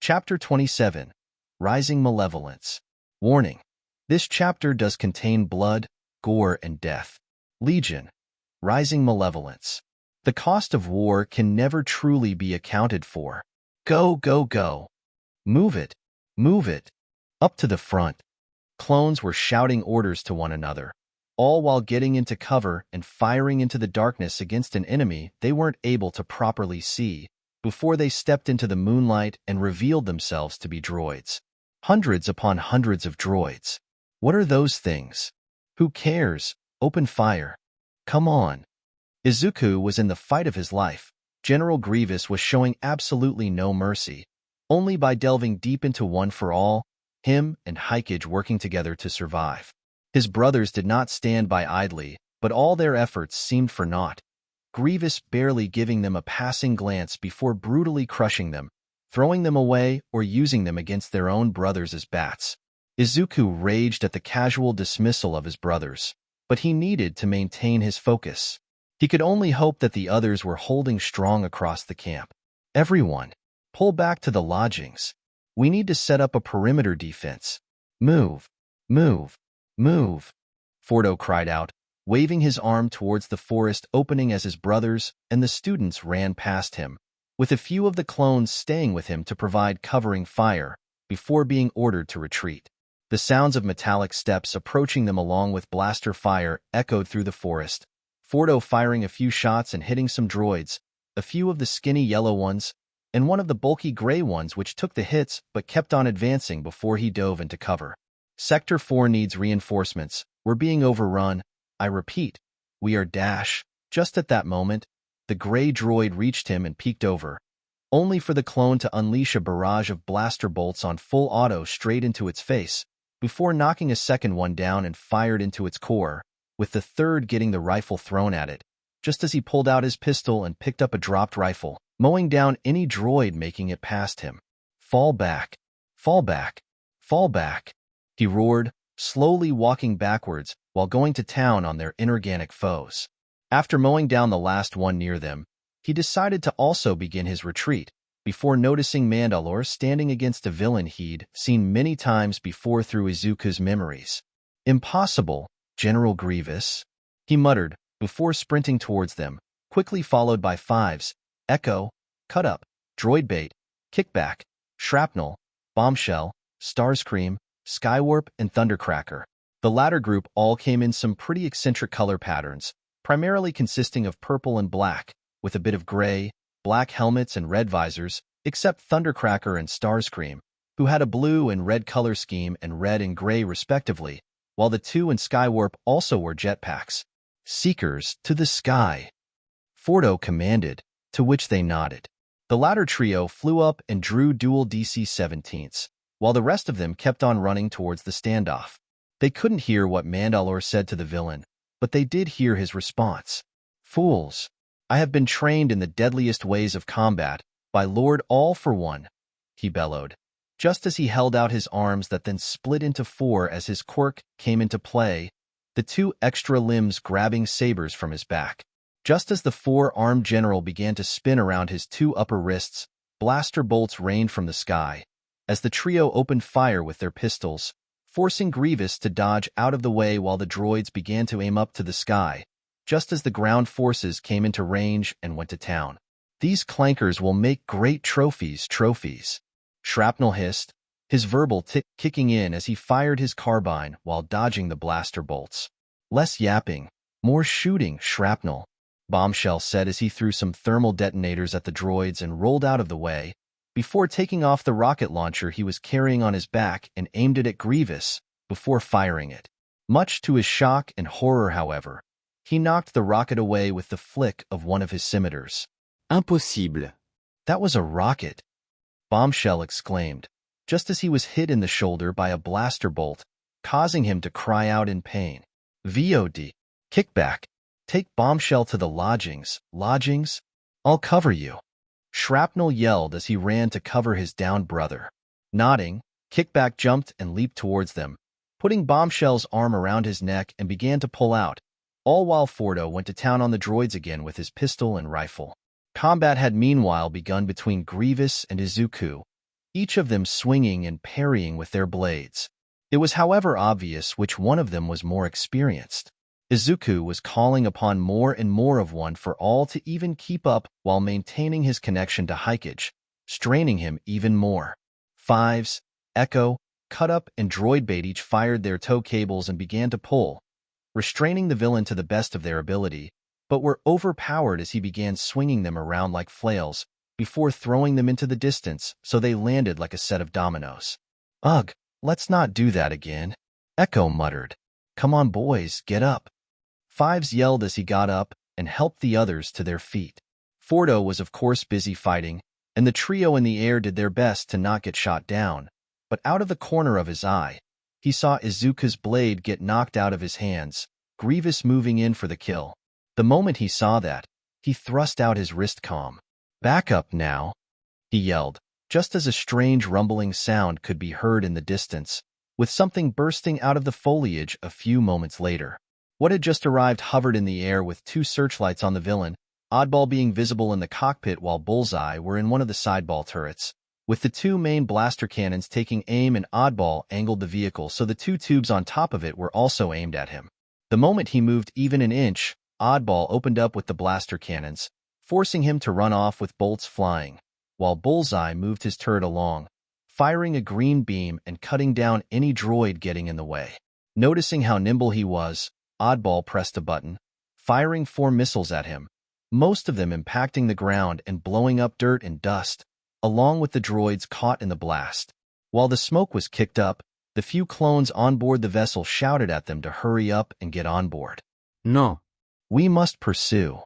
Chapter 27. Rising Malevolence. Warning. This chapter does contain blood, gore, and death. Legion. Rising Malevolence. The cost of war can never truly be accounted for. Go, go, go. Move it. Move it. Up to the front. Clones were shouting orders to one another, all while getting into cover and firing into the darkness against an enemy they weren't able to properly see before they stepped into the moonlight and revealed themselves to be droids. Hundreds upon hundreds of droids. What are those things? Who cares? Open fire. Come on. Izuku was in the fight of his life. General Grievous was showing absolutely no mercy. Only by delving deep into One for All, him and Hikage working together to survive. His brothers did not stand by idly, but all their efforts seemed for naught. Grievous barely giving them a passing glance before brutally crushing them, throwing them away or using them against their own brothers as bats. Izuku raged at the casual dismissal of his brothers, but he needed to maintain his focus. He could only hope that the others were holding strong across the camp. Everyone, pull back to the lodgings. We need to set up a perimeter defense. Move, move, move, Fordo cried out, waving his arm towards the forest opening as his brothers and the students ran past him, with a few of the clones staying with him to provide covering fire before being ordered to retreat. The sounds of metallic steps approaching them along with blaster fire echoed through the forest, Fordo firing a few shots and hitting some droids, a few of the skinny yellow ones, and one of the bulky gray ones which took the hits but kept on advancing before he dove into cover. Sector 4 needs reinforcements. We're being overrun. I repeat, we are dash. Just at that moment, the gray droid reached him and peeked over, only for the clone to unleash a barrage of blaster bolts on full auto straight into its face, before knocking a second one down and fired into its core, with the third getting the rifle thrown at it, just as he pulled out his pistol and picked up a dropped rifle, mowing down any droid making it past him. Fall back, fall back, fall back, he roared, slowly walking backwards while going to town on their inorganic foes. After mowing down the last one near them, he decided to also begin his retreat, before noticing Mandalore standing against a villain he'd seen many times before through Izuku's memories. Impossible, General Grievous, he muttered, before sprinting towards them, quickly followed by Fives, Echo, Cut Up, Droid Bait, Kickback, Shrapnel, Bombshell, Starscream, Skywarp, and Thundercracker. The latter group all came in some pretty eccentric color patterns, primarily consisting of purple and black, with a bit of gray, black helmets and red visors, except Thundercracker and Starscream, who had a blue and red color scheme and red and gray respectively, while the two and Skywarp also wore jetpacks. Seekers to the sky, Fordo commanded, to which they nodded. The latter trio flew up and drew dual DC-17s, while the rest of them kept on running towards the standoff. They couldn't hear what Mandalore said to the villain, but they did hear his response. Fools! I have been trained in the deadliest ways of combat, by Lord All for One, he bellowed, just as he held out his arms that then split into four as his quirk came into play, the two extra limbs grabbing sabers from his back. Just as the four-armed general began to spin around his two upper wrists, blaster bolts rained from the sky, as the trio opened fire with their pistols, forcing Grievous to dodge out of the way while the droids began to aim up to the sky, just as the ground forces came into range and went to town. These clankers will make great trophies. Shrapnel hissed, his verbal tick kicking in as he fired his carbine while dodging the blaster bolts. Less yapping, more shooting, Shrapnel, Bombshell said as he threw some thermal detonators at the droids and rolled out of the way, before taking off the rocket launcher he was carrying on his back and aimed it at Grievous before firing it. Much to his shock and horror, however, he knocked the rocket away with the flick of one of his scimitars. Impossible. That was a rocket, Bombshell exclaimed, just as he was hit in the shoulder by a blaster bolt, causing him to cry out in pain. VOD. Kickback. Take Bombshell to the lodgings. Lodgings? I'll cover you, Shrapnel yelled as he ran to cover his downed brother. Nodding, Kickback jumped and leaped towards them, putting Bombshell's arm around his neck and began to pull out, all while Fordo went to town on the droids again with his pistol and rifle. Combat had meanwhile begun between Grievous and Izuku, each of them swinging and parrying with their blades. It was, however, obvious which one of them was more experienced. Izuku was calling upon more and more of one for all to even keep up while maintaining his connection to Hikage, straining him even more. Fives, Echo, Cut Up, and Droidbait each fired their tow cables and began to pull, restraining the villain to the best of their ability, but were overpowered as he began swinging them around like flails before throwing them into the distance so they landed like a set of dominoes. Ugh, let's not do that again, Echo muttered. Come on, boys, get up. Fives yelled as he got up and helped the others to their feet. Fordo was of course busy fighting, and the trio in the air did their best to not get shot down, but out of the corner of his eye, he saw Izuku's blade get knocked out of his hands, Grievous moving in for the kill. The moment he saw that, he thrust out his wrist comm. Back up now, he yelled, just as a strange rumbling sound could be heard in the distance, with something bursting out of the foliage a few moments later. What had just arrived hovered in the air with two searchlights on the villain, Oddball being visible in the cockpit while Bullseye were in one of the sideball turrets, with the two main blaster cannons taking aim, and Oddball angled the vehicle so the two tubes on top of it were also aimed at him. The moment he moved even an inch, Oddball opened up with the blaster cannons, forcing him to run off with bolts flying, while Bullseye moved his turret along, firing a green beam and cutting down any droid getting in the way. Noticing how nimble he was, Oddball pressed a button, firing 4 missiles at him, most of them impacting the ground and blowing up dirt and dust, along with the droids caught in the blast. While the smoke was kicked up, the few clones on board the vessel shouted at them to hurry up and get on board. No. We must pursue,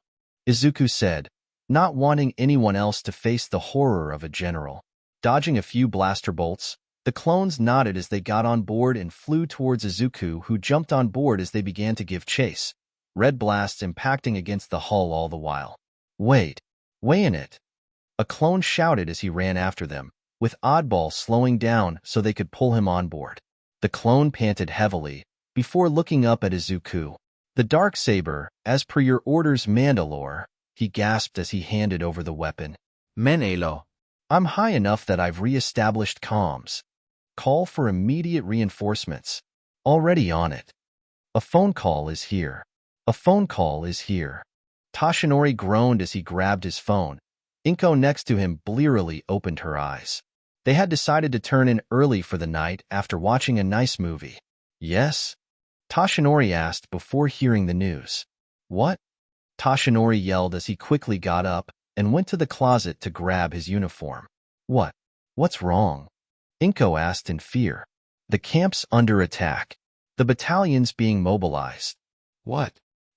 Izuku said, not wanting anyone else to face the horror of a general. Dodging a few blaster bolts, the clones nodded as they got on board and flew towards Izuku, who jumped on board as they began to give chase, red blasts impacting against the hull all the while. Wait in it, a clone shouted as he ran after them, with Oddball slowing down so they could pull him on board. The clone panted heavily, before looking up at Izuku. The Darksaber, as per your orders, Mandalore, he gasped as he handed over the weapon. Menelo. I'm high enough that I've re-established comms. Call for immediate reinforcements. Already on it. A phone call is here. A phone call is here. Toshinori groaned as he grabbed his phone. Inko next to him blearily opened her eyes. They had decided to turn in early for the night after watching a nice movie. Yes? Toshinori asked before hearing the news. What? Toshinori yelled as he quickly got up and went to the closet to grab his uniform. What? What's wrong? Inko asked in fear. The camp's under attack. The battalion's being mobilized. What?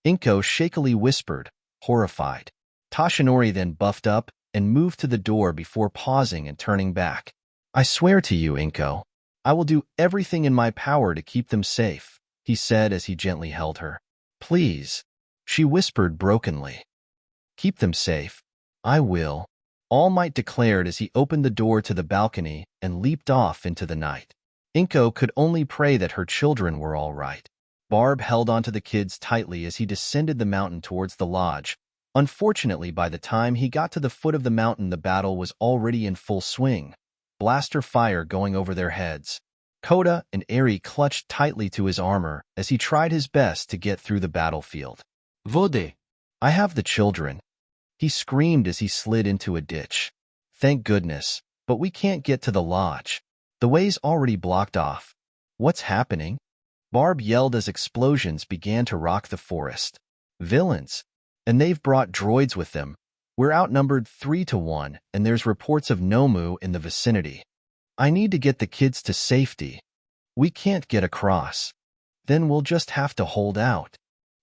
Inko shakily whispered, horrified. Toshinori then buffed up and moved to the door before pausing and turning back. I swear to you, Inko, I will do everything in my power to keep them safe, he said as he gently held her. Please, she whispered brokenly. Keep them safe. I will, All Might declared as he opened the door to the balcony and leaped off into the night. Inko could only pray that her children were all right. Barb held onto the kids tightly as he descended the mountain towards the lodge. Unfortunately, by the time he got to the foot of the mountain, the battle was already in full swing, blaster fire going over their heads. Koda and Eri clutched tightly to his armor as he tried his best to get through the battlefield. Vode. I have the children, he screamed as he slid into a ditch. Thank goodness, but we can't get to the lodge. The way's already blocked off. What's happening? Barb yelled as explosions began to rock the forest. Villains. And they've brought droids with them. We're outnumbered 3-1, and there's reports of Nomu in the vicinity. I need to get the kids to safety. We can't get across. Then we'll just have to hold out.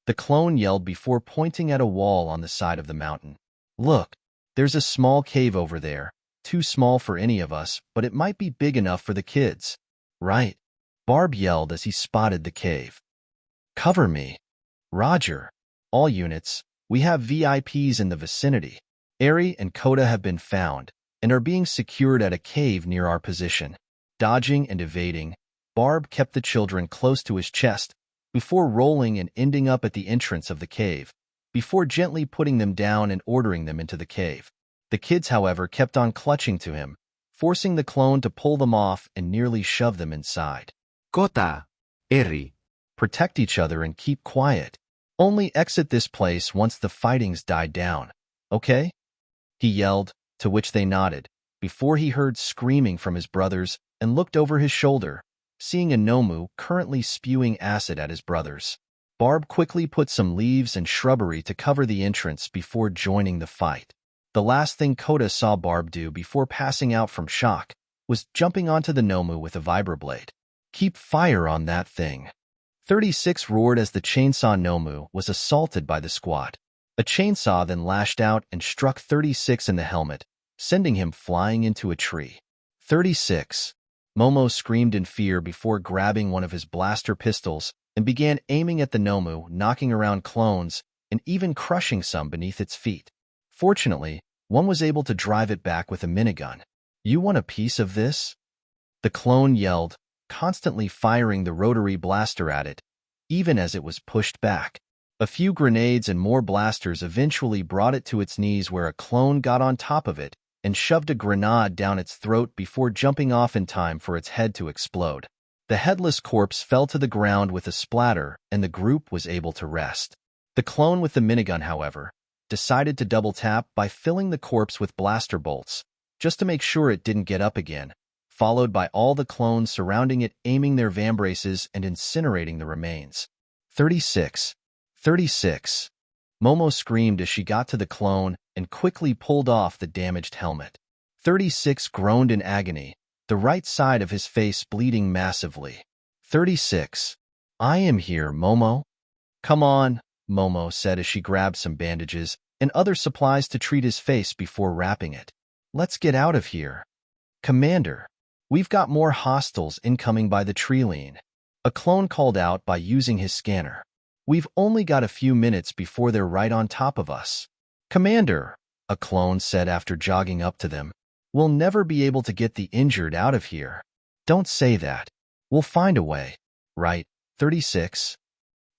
The clone yelled before pointing at a wall on the side of the mountain. Look, there's a small cave over there. Too small for any of us, but it might be big enough for the kids. Right? Barb yelled as he spotted the cave. Cover me. Roger. All units, we have VIPs in the vicinity. Eri and Koda have been found and are being secured at a cave near our position. Dodging and evading, Barb kept the children close to his chest before rolling and ending up at the entrance of the cave, before gently putting them down and ordering them into the cave. The kids, however, kept on clutching to him, forcing the clone to pull them off and nearly shove them inside. Kota. Eri. Protect each other and keep quiet. Only exit this place once the fighting's died down, okay? He yelled, to which they nodded, before he heard screaming from his brothers and looked over his shoulder, seeing a Nomu currently spewing acid at his brothers. Barb quickly put some leaves and shrubbery to cover the entrance before joining the fight. The last thing Kota saw Barb do before passing out from shock was jumping onto the Nomu with a vibroblade. Keep fire on that thing. 36 roared as the chainsaw Nomu was assaulted by the squad. A chainsaw then lashed out and struck 36 in the helmet, sending him flying into a tree. 36. Momo screamed in fear before grabbing one of his blaster pistols and began aiming at the Nomu, knocking around clones and even crushing some beneath its feet. Fortunately, one was able to drive it back with a minigun. You want a piece of this? The clone yelled, constantly firing the rotary blaster at it, even as it was pushed back. A few grenades and more blasters eventually brought it to its knees, where a clone got on top of it and shoved a grenade down its throat before jumping off in time for its head to explode. The headless corpse fell to the ground with a splatter, and the group was able to rest. The clone with the minigun, however, decided to double tap by filling the corpse with blaster bolts, just to make sure it didn't get up again, followed by all the clones surrounding it aiming their vambraces and incinerating the remains. 36. 36. Momo screamed as she got to the clone and quickly pulled off the damaged helmet. 36 groaned in agony, the right side of his face bleeding massively. 36. I am here, Momo. Come on, Momo said as she grabbed some bandages and other supplies to treat his face before wrapping it. Let's get out of here. Commander, we've got more hostiles incoming by the tree line. A clone called out by using his scanner. We've only got a few minutes before they're right on top of us. Commander, a clone said after jogging up to them, we'll never be able to get the injured out of here. Don't say that. We'll find a way. Right, 36?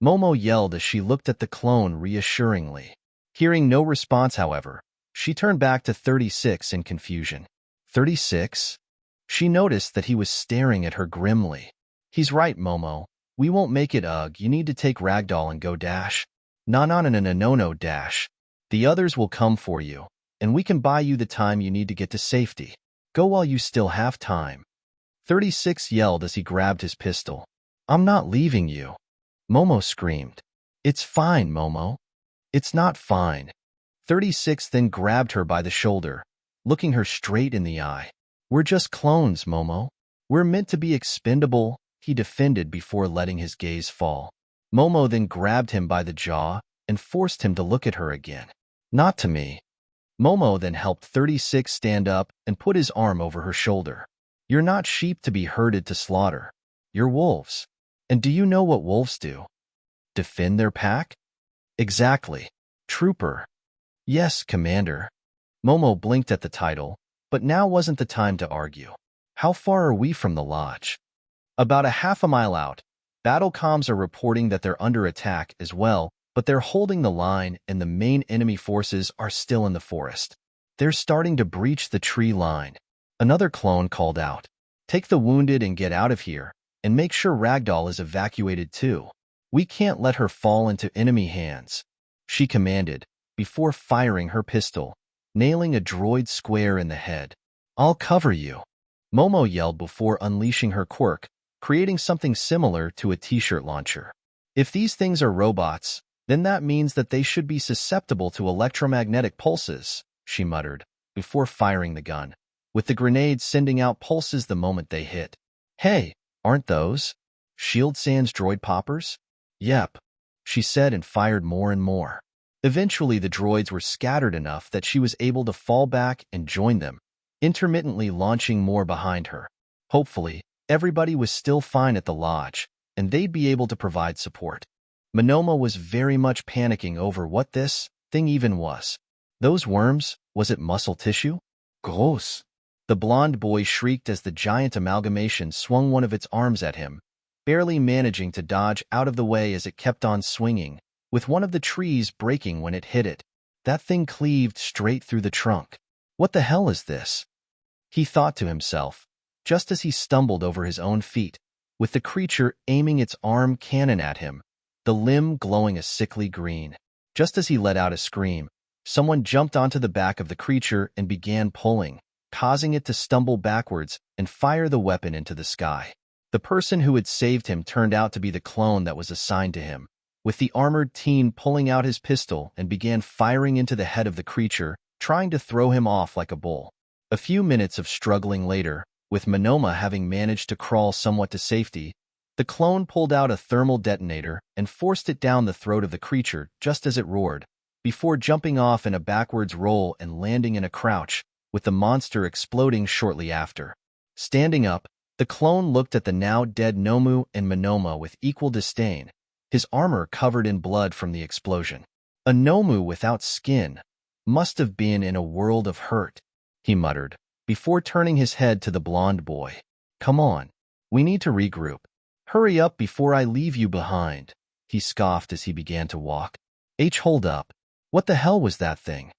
Momo yelled as she looked at the clone reassuringly. Hearing no response, however, she turned back to 36 in confusion. 36? She noticed that he was staring at her grimly. He's right, Momo. We won't make it, ugh. You need to take Ragdoll and go dash. No, dash. The others will come for you, and we can buy you the time you need to get to safety. Go while you still have time. 36 yelled as he grabbed his pistol. I'm not leaving you. Momo screamed. It's fine, Momo. It's not fine. 36 then grabbed her by the shoulder, looking her straight in the eye. We're just clones, Momo. We're meant to be expendable, he defended before letting his gaze fall. Momo then grabbed him by the jaw and forced him to look at her again. Not to me. Momo then helped 36 stand up and put his arm over her shoulder. You're not sheep to be herded to slaughter. You're wolves. And do you know what wolves do? Defend their pack? Exactly. Trooper. Yes, Commander. Momo blinked at the title, but now wasn't the time to argue. How far are we from the lodge? About a half a mile out. Battle comms are reporting that they're under attack as well, but they're holding the line and the main enemy forces are still in the forest. They're starting to breach the tree line. Another clone called out. Take the wounded and get out of here, and make sure Ragdoll is evacuated too. We can't let her fall into enemy hands, she commanded, before firing her pistol, nailing a droid square in the head. I'll cover you, Momo yelled before unleashing her quirk, creating something similar to a t-shirt launcher. If these things are robots, then that means that they should be susceptible to electromagnetic pulses, she muttered, before firing the gun, with the grenade sending out pulses the moment they hit. Hey, aren't those Shield Sans droid poppers? Yep, she said and fired more and more. Eventually the droids were scattered enough that she was able to fall back and join them, intermittently launching more behind her. Hopefully, everybody was still fine at the lodge, and they'd be able to provide support. Monoma was very much panicking over what this thing even was. Those worms, was it muscle tissue? Gross. The blonde boy shrieked as the giant amalgamation swung one of its arms at him, barely managing to dodge out of the way as it kept on swinging, with one of the trees breaking when it hit it. That thing cleaved straight through the trunk. What the hell is this? he thought to himself, just as he stumbled over his own feet, with the creature aiming its arm cannon at him, the limb glowing a sickly green. Just as he let out a scream, someone jumped onto the back of the creature and began pulling, causing it to stumble backwards and fire the weapon into the sky. The person who had saved him turned out to be the clone that was assigned to him, with the armored teen pulling out his pistol and began firing into the head of the creature, trying to throw him off like a bull. A few minutes of struggling later, with Monoma having managed to crawl somewhat to safety, the clone pulled out a thermal detonator and forced it down the throat of the creature just as it roared, before jumping off in a backwards roll and landing in a crouch, with the monster exploding shortly after. Standing up, the clone looked at the now dead Nomu and Monoma with equal disdain, his armor covered in blood from the explosion. A Nomu without skin must have been in a world of hurt, he muttered, before turning his head to the blonde boy. Come on, we need to regroup. Hurry up before I leave you behind, he scoffed as he began to walk. Hold up. What the hell was that thing?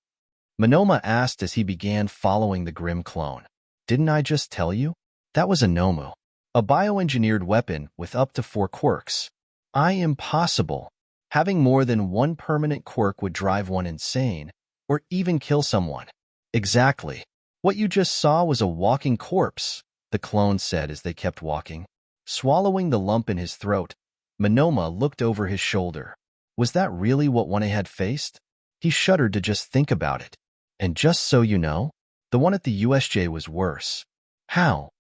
Monoma asked as he began following the grim clone. Didn't I just tell you? That was a Nomu, a bioengineered weapon with up to 4 quirks. Impossible. Having more than one permanent quirk would drive one insane, or even kill someone. Exactly. What you just saw was a walking corpse, the clone said as they kept walking. Swallowing the lump in his throat, Monoma looked over his shoulder. Was that really what one had faced? He shuddered to just think about it. And just so you know, the one at the USJ was worse. How?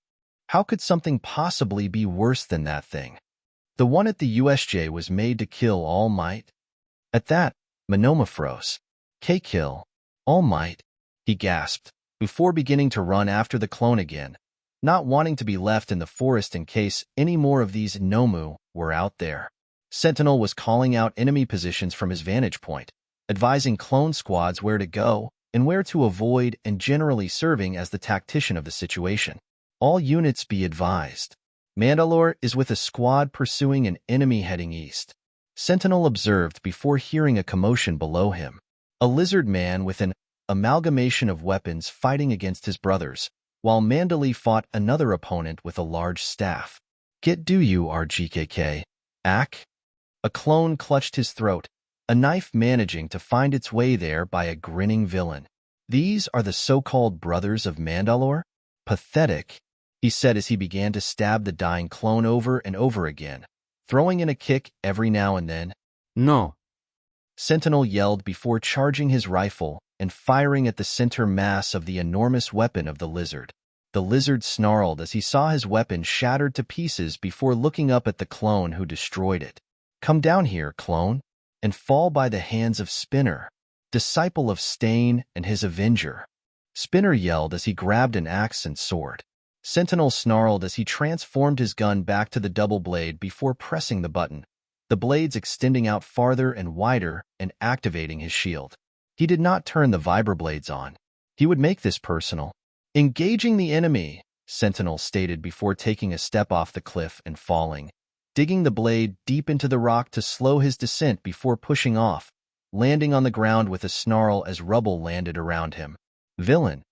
How could something possibly be worse than that thing? The one at the USJ was made to kill All Might. At that, Monoma froze. Kill All Might, he gasped, before beginning to run after the clone again, not wanting to be left in the forest in case any more of these Nomu were out there. Sentinel was calling out enemy positions from his vantage point, advising clone squads where to go and where to avoid, and generally serving as the tactician of the situation. All units be advised. Mandalore is with a squad pursuing an enemy heading east. Sentinel observed before hearing a commotion below him. A lizard man with an amalgamation of weapons fighting against his brothers, while Mandalore fought another opponent with a large staff. Get do you, RGKK? Ack? A clone clutched his throat, a knife managing to find its way there by a grinning villain. These are the so-called brothers of Mandalore? Pathetic, he said as he began to stab the dying clone over and over again, throwing in a kick every now and then. No. Sentinel yelled before charging his rifle and firing at the center mass of the enormous weapon of the lizard. The lizard snarled as he saw his weapon shattered to pieces before looking up at the clone who destroyed it. Come down here, clone, and fall by the hands of Spinner, disciple of Stain and his avenger. Spinner yelled as he grabbed an axe and sword. Sentinel snarled as he transformed his gun back to the double blade before pressing the button, the blades extending out farther and wider and activating his shield. He did not turn the vibroblades on. He would make this personal. Engaging the enemy, Sentinel stated before taking a step off the cliff and falling, digging the blade deep into the rock to slow his descent before pushing off, landing on the ground with a snarl as rubble landed around him. Villain,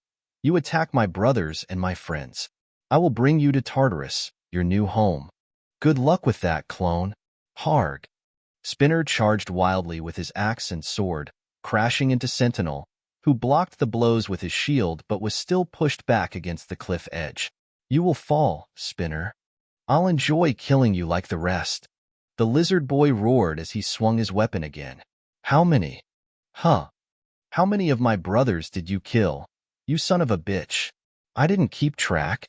you attack my brothers and my friends. I will bring you to Tartarus, your new home. Good luck with that, clone. Harg. Spinner charged wildly with his axe and sword, crashing into Sentinel, who blocked the blows with his shield but was still pushed back against the cliff edge. You will fall, Spinner. I'll enjoy killing you like the rest. The lizard boy roared as he swung his weapon again. How many? How many of my brothers did you kill, you son of a bitch? I didn't keep track.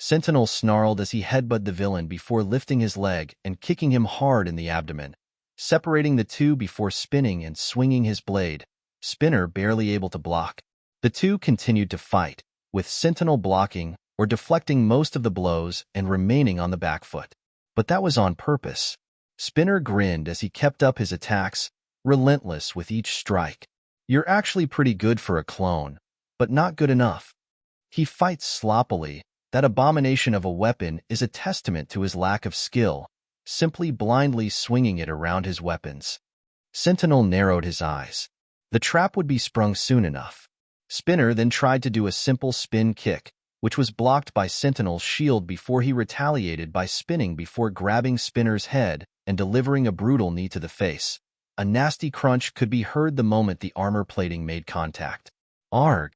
Sentinel snarled as he headbutted the villain before lifting his leg and kicking him hard in the abdomen, separating the two before spinning and swinging his blade, Spinner barely able to block. The two continued to fight, with Sentinel blocking or deflecting most of the blows and remaining on the back foot. But that was on purpose. Spinner grinned as he kept up his attacks, relentless with each strike. You're actually pretty good for a clone, but not good enough. He fights sloppily. That abomination of a weapon is a testament to his lack of skill, simply blindly swinging it around his weapons. Sentinel narrowed his eyes. The trap would be sprung soon enough. Spinner then tried to do a simple spin kick, which was blocked by Sentinel's shield before he retaliated by spinning before grabbing Spinner's head and delivering a brutal knee to the face. A nasty crunch could be heard the moment the armor plating made contact. Arg!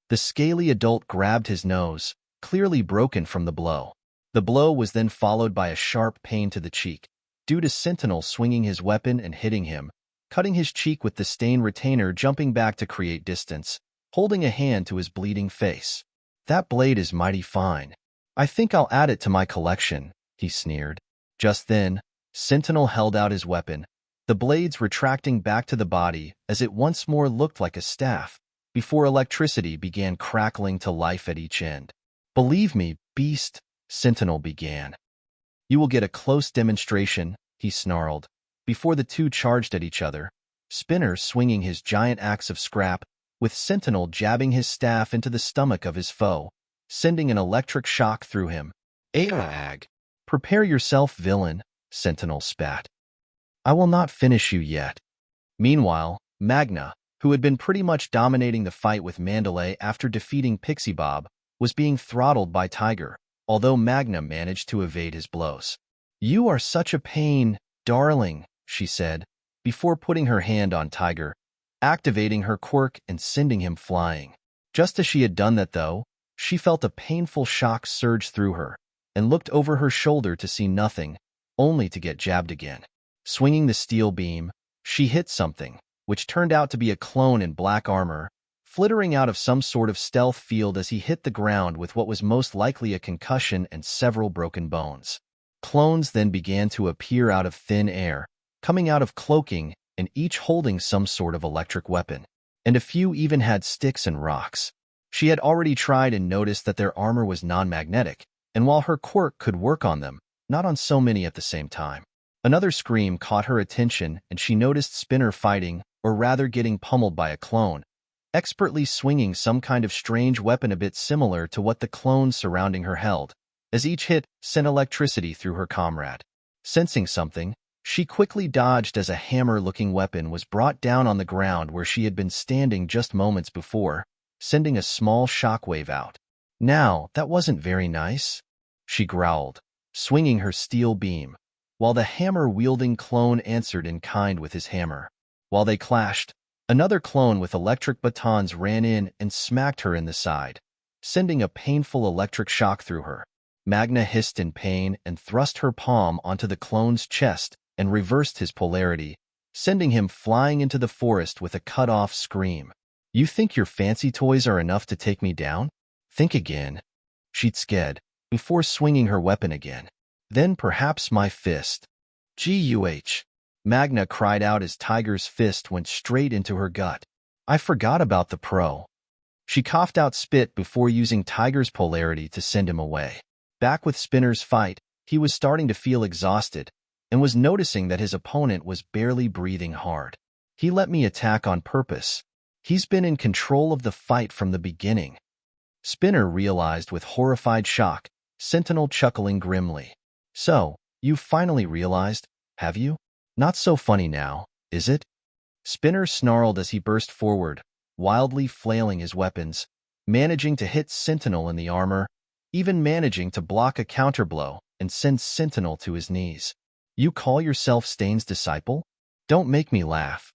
The scaly adult grabbed his nose, clearly broken from the blow. The blow was then followed by a sharp pain to the cheek, due to Sentinel swinging his weapon and hitting him, cutting his cheek with the stain retainer jumping back to create distance, holding a hand to his bleeding face. That blade is mighty fine. I think I'll add it to my collection, he sneered. Just then, Sentinel held out his weapon, the blades retracting back to the body as it once more looked like a staff, before electricity began crackling to life at each end. Believe me, beast, Sentinel began. You will get a close demonstration, he snarled, before the two charged at each other, Spinner swinging his giant axe of scrap, with Sentinel jabbing his staff into the stomach of his foe, sending an electric shock through him. Ag! Prepare yourself, villain, Sentinel spat. I will not finish you yet. Meanwhile, Magna, who had been pretty much dominating the fight with Mandalay after defeating Pixie Bob, was being throttled by Tiger, although Magna managed to evade his blows. You are such a pain, darling, she said, before putting her hand on Tiger, activating her quirk and sending him flying. Just as she had done that, though, she felt a painful shock surge through her, and looked over her shoulder to see nothing, only to get jabbed again. Swinging the steel beam, she hit something, which turned out to be a clone in black armor, flittering out of some sort of stealth field as he hit the ground with what was most likely a concussion and several broken bones. Clones then began to appear out of thin air, coming out of cloaking and each holding some sort of electric weapon, and a few even had sticks and rocks. She had already tried and noticed that their armor was non-magnetic, and while her quirk could work on them, not on so many at the same time. Another scream caught her attention, and she noticed Spinner fighting, or rather getting pummeled by a clone, expertly swinging some kind of strange weapon a bit similar to what the clones surrounding her held, as each hit sent electricity through her comrade. Sensing something, she quickly dodged as a hammer-looking weapon was brought down on the ground where she had been standing just moments before, sending a small shockwave out. Now, that wasn't very nice, she growled, swinging her steel beam, while the hammer-wielding clone answered in kind with his hammer. While they clashed, another clone with electric batons ran in and smacked her in the side, sending a painful electric shock through her. Magna hissed in pain and thrust her palm onto the clone's chest and reversed his polarity, sending him flying into the forest with a cut-off scream. You think your fancy toys are enough to take me down? Think again, she'd said, before swinging her weapon again. Then perhaps my fist. Guh! Magna cried out as Tiger's fist went straight into her gut. I forgot about the pro. She coughed out spit before using Tiger's polarity to send him away. Back with Spinner's fight, he was starting to feel exhausted, and was noticing that his opponent was barely breathing hard. He let me attack on purpose. He's been in control of the fight from the beginning. Spinner realized with horrified shock, Sentinel chuckling grimly. So, you've finally realized, have you? Not so funny now, is it? Spinner snarled as he burst forward, wildly flailing his weapons, managing to hit Sentinel in the armor, even managing to block a counterblow and send Sentinel to his knees. You call yourself Stain's disciple? Don't make me laugh.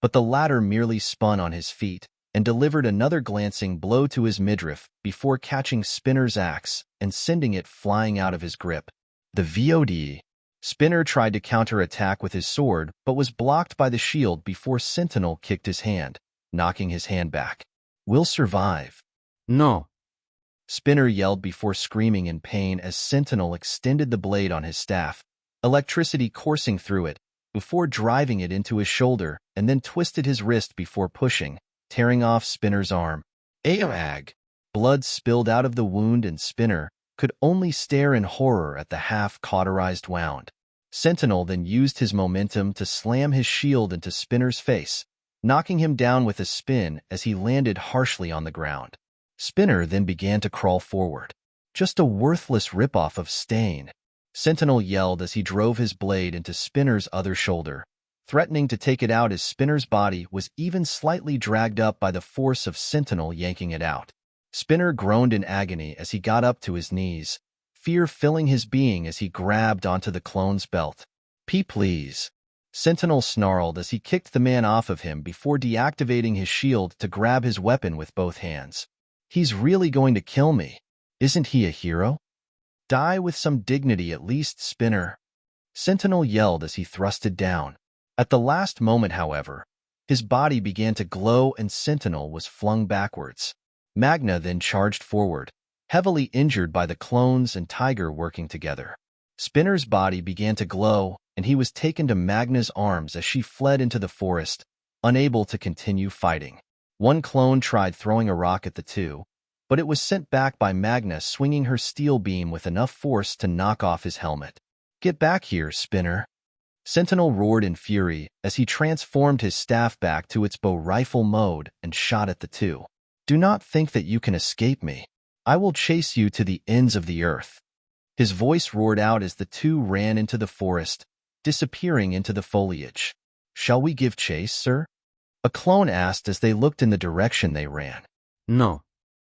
But the latter merely spun on his feet and delivered another glancing blow to his midriff before catching Spinner's axe and sending it flying out of his grip. The VOD. Spinner tried to counterattack with his sword, but was blocked by the shield before Sentinel kicked his hand, knocking his hand back. We'll survive. No. Spinner yelled before screaming in pain as Sentinel extended the blade on his staff, electricity coursing through it, before driving it into his shoulder, and then twisted his wrist before pushing, tearing off Spinner's arm. Ag! Blood spilled out of the wound, and Spinner could only stare in horror at the half-cauterized wound. Sentinel then used his momentum to slam his shield into Spinner's face, knocking him down with a spin as he landed harshly on the ground. Spinner then began to crawl forward. Just a worthless ripoff of Stain. Sentinel yelled as he drove his blade into Spinner's other shoulder, threatening to take it out as Spinner's body was even slightly dragged up by the force of Sentinel yanking it out. Spinner groaned in agony as he got up to his knees, fear filling his being as he grabbed onto the clone's belt. Please. Sentinel snarled as he kicked the man off of him before deactivating his shield to grab his weapon with both hands. He's really going to kill me. Isn't he a hero? Die with some dignity at least, Spinner. Sentinel yelled as he thrusted down. At the last moment, however, his body began to glow and Sentinel was flung backwards. Magna then charged forward, heavily injured by the clones and Tiger working together. Spinner's body began to glow, and he was taken to Magna's arms as she fled into the forest, unable to continue fighting. One clone tried throwing a rock at the two, but it was sent back by Magna swinging her steel beam with enough force to knock off his helmet. Get back here, Spinner. Sentinel roared in fury as he transformed his staff back to its bow rifle mode and shot at the two. Do not think that you can escape me. I will chase you to the ends of the earth. His voice roared out as the two ran into the forest, disappearing into the foliage. Shall we give chase, sir? A clone asked as they looked in the direction they ran. No.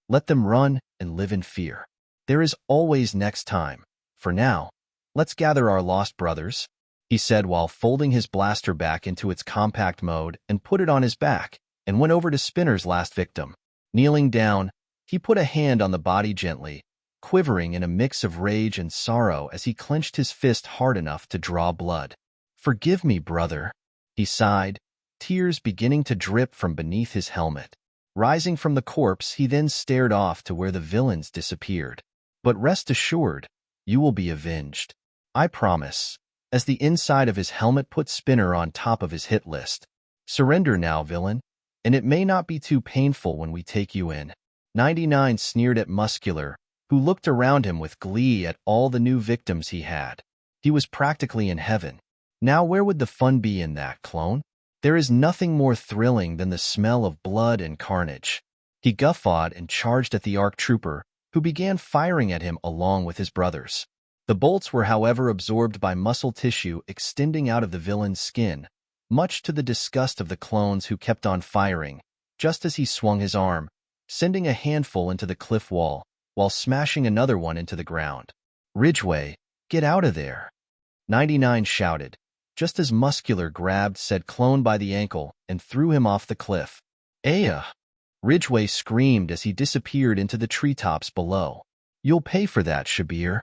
Let them run and live in fear. There is always next time. For now, let's gather our lost brothers, he said while folding his blaster back into its compact mode and put it on his back and went over to Spinner's last victim. Kneeling down, he put a hand on the body gently, quivering in a mix of rage and sorrow as he clenched his fist hard enough to draw blood. Forgive me, brother, he sighed, tears beginning to drip from beneath his helmet. Rising from the corpse, he then stared off to where the villains disappeared. But rest assured, you will be avenged. I promise, as the inside of his helmet put Spinner on top of his hit list. Surrender now, villain, and it may not be too painful when we take you in. 99 sneered at Muscular, who looked around him with glee at all the new victims he had. He was practically in heaven. Now where would the fun be in that, clone? There is nothing more thrilling than the smell of blood and carnage. He guffawed and charged at the ARC trooper, who began firing at him along with his brothers. The bolts were, however, absorbed by muscle tissue extending out of the villain's skin, much to the disgust of the clones who kept on firing, just as he swung his arm, sending a handful into the cliff wall, while smashing another one into the ground. Ridgway, get out of there! 99 shouted, just as Muscular grabbed said clone by the ankle and threw him off the cliff. Aya! Ridgway screamed as he disappeared into the treetops below. You'll pay for that, Shabir.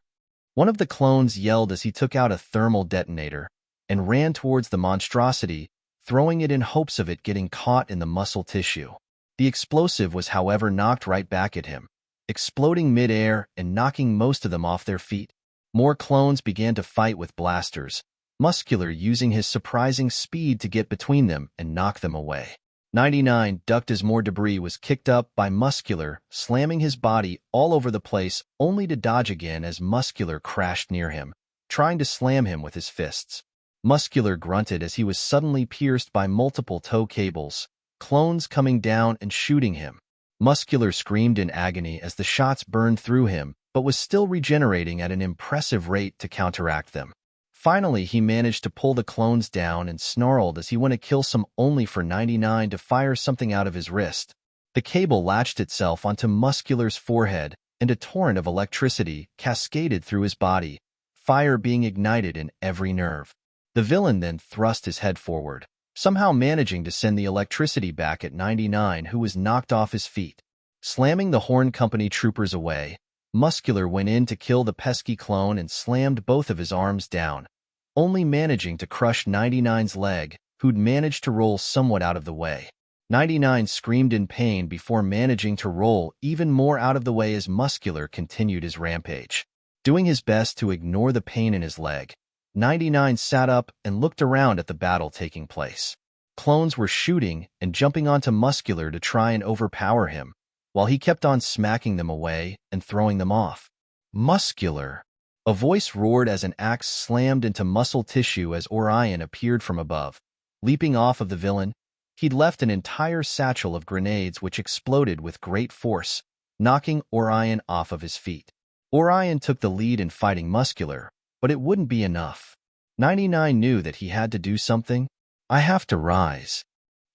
One of the clones yelled as he took out a thermal detonator and ran towards the monstrosity, throwing it in hopes of it getting caught in the muscle tissue. The explosive was, however, knocked right back at him, exploding mid-air and knocking most of them off their feet. More clones began to fight with blasters, Muscular using his surprising speed to get between them and knock them away. 99 ducked as more debris was kicked up by Muscular, slamming his body all over the place only to dodge again as Muscular crashed near him, trying to slam him with his fists. Muscular grunted as he was suddenly pierced by multiple tow cables, clones coming down and shooting him. Muscular screamed in agony as the shots burned through him, but was still regenerating at an impressive rate to counteract them. Finally, he managed to pull the clones down and snarled as he went to kill some only for 99 to fire something out of his wrist. The cable latched itself onto Muscular's forehead, and a torrent of electricity cascaded through his body, fire being ignited in every nerve. The villain then thrust his head forward, somehow managing to send the electricity back at 99, who was knocked off his feet. Slamming the Horn Company troopers away, Muscular went in to kill the pesky clone and slammed both of his arms down, only managing to crush 99's leg, who'd managed to roll somewhat out of the way. 99 screamed in pain before managing to roll even more out of the way as Muscular continued his rampage. Doing his best to ignore the pain in his leg, 99 sat up and looked around at the battle taking place. Clones were shooting and jumping onto Muscular to try and overpower him, while he kept on smacking them away and throwing them off. Muscular! A voice roared as an axe slammed into muscle tissue as Orion appeared from above. Leaping off of the villain, he'd left an entire satchel of grenades which exploded with great force, knocking Orion off of his feet. Orion took the lead in fighting Muscular, but it wouldn't be enough. 99 knew that he had to do something. I have to rise,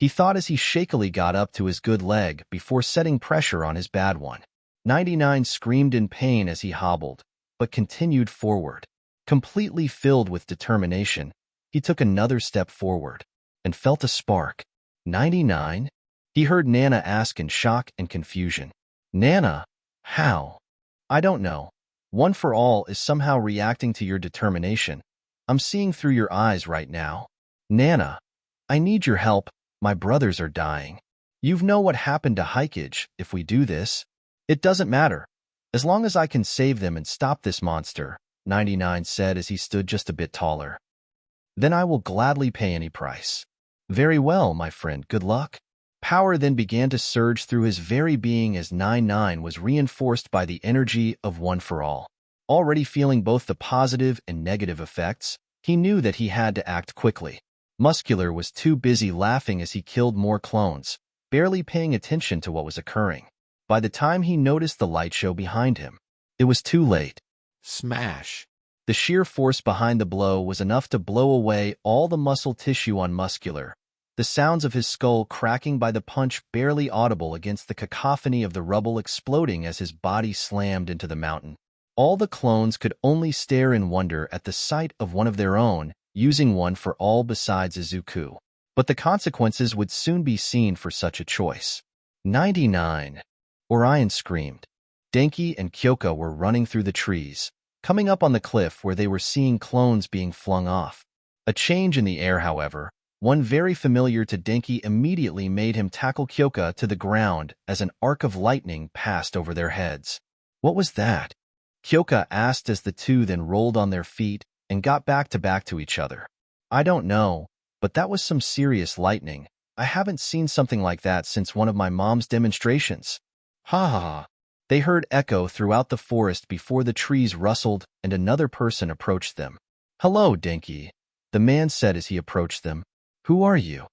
he thought as he shakily got up to his good leg before setting pressure on his bad one. 99 screamed in pain as he hobbled, but continued forward. Completely filled with determination, he took another step forward and felt a spark. 99? He heard Nana ask in shock and confusion. Nana, how? I don't know. One for All is somehow reacting to your determination. I'm seeing through your eyes right now. Nana, I need your help. My brothers are dying. You know what happened to Hikage if we do this? It doesn't matter. As long as I can save them and stop this monster, 99 said as he stood just a bit taller. Then I will gladly pay any price. Very well, my friend, good luck. Power then began to surge through his very being as 99 was reinforced by the energy of One for All. Already feeling both the positive and negative effects, he knew that he had to act quickly. Muscular was too busy laughing as he killed more clones, barely paying attention to what was occurring. By the time he noticed the light show behind him, it was too late. Smash. The sheer force behind the blow was enough to blow away all the muscle tissue on Muscular, the sounds of his skull cracking by the punch barely audible against the cacophony of the rubble exploding as his body slammed into the mountain. All the clones could only stare in wonder at the sight of one of their own, using One for All besides Izuku. But the consequences would soon be seen for such a choice. 99. Orion screamed. Denki and Kyoka were running through the trees, coming up on the cliff where they were seeing clones being flung off. A change in the air, however, one very familiar to Denki, immediately made him tackle Kyoka to the ground as an arc of lightning passed over their heads. What was that? Kyoka asked as the two then rolled on their feet and got back to each other. I don't know, but that was some serious lightning. I haven't seen something like that since one of my mom's demonstrations. Ha ha ha. They heard echo throughout the forest before the trees rustled and another person approached them. Hello, Denki, the man said as he approached them. Who are you?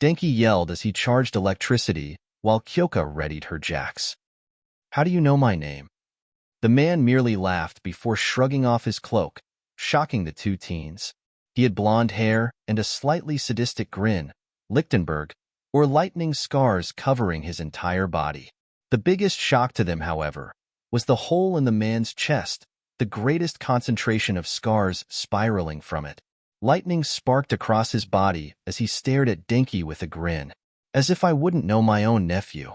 Denki yelled as he charged electricity while Kyoka readied her jacks. How do you know my name? The man merely laughed before shrugging off his cloak, shocking the two teens. He had blonde hair and a slightly sadistic grin, Lichtenberg, or lightning scars covering his entire body. The biggest shock to them, however, was the hole in the man's chest, the greatest concentration of scars spiraling from it. Lightning sparked across his body as he stared at Denki with a grin. As if I wouldn't know my own nephew.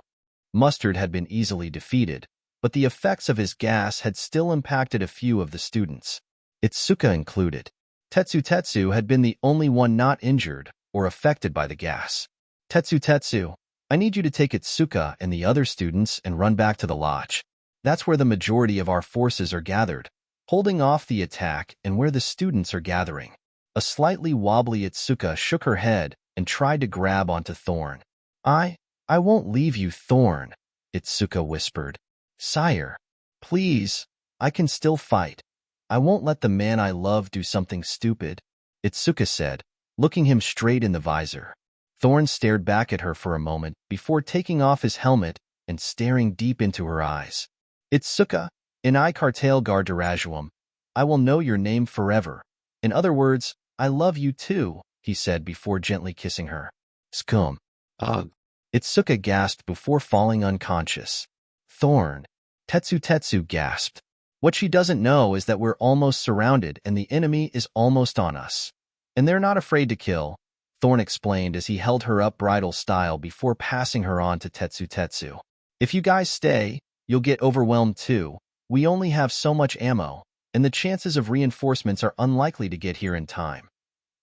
Mustard had been easily defeated, but the effects of his gas had still impacted a few of the students, Itsuka included. Tetsu had been the only one not injured or affected by the gas. Tetsu, I need you to take Itsuka and the other students and run back to the lodge. That's where the majority of our forces are gathered, holding off the attack and where the students are gathering. A slightly wobbly Itsuka shook her head and tried to grab onto Thorn. I won't leave you, Thorn, Itsuka whispered. Sire, please, I can still fight. I won't let the man I love do something stupid, Itsuka said, looking him straight in the visor. Thorn stared back at her for a moment before taking off his helmet and staring deep into her eyes. Itsuka, in I Cartel Garderajuum, I will know your name forever. In other words, I love you too, he said before gently kissing her. Scum. Ugh. Itsuka gasped before falling unconscious. Thorn. Tetsu gasped. What she doesn't know is that we're almost surrounded and the enemy is almost on us. And they're not afraid to kill, Thorn explained as he held her up bridal style before passing her on to Tetsu. If you guys stay, you'll get overwhelmed too. We only have so much ammo, and the chances of reinforcements are unlikely to get here in time.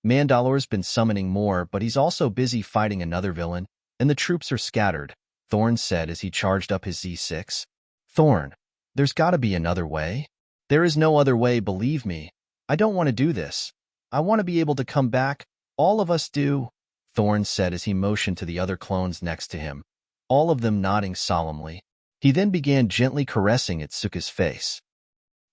Mandalor's been summoning more, but he's also busy fighting another villain, and the troops are scattered, Thorn said as he charged up his Z6. Thorn, there's gotta be another way. There is no other way, believe me. I don't want to do this. I want to be able to come back. All of us do, Thorn said as he motioned to the other clones next to him, all of them nodding solemnly. He then began gently caressing Itsuka's face.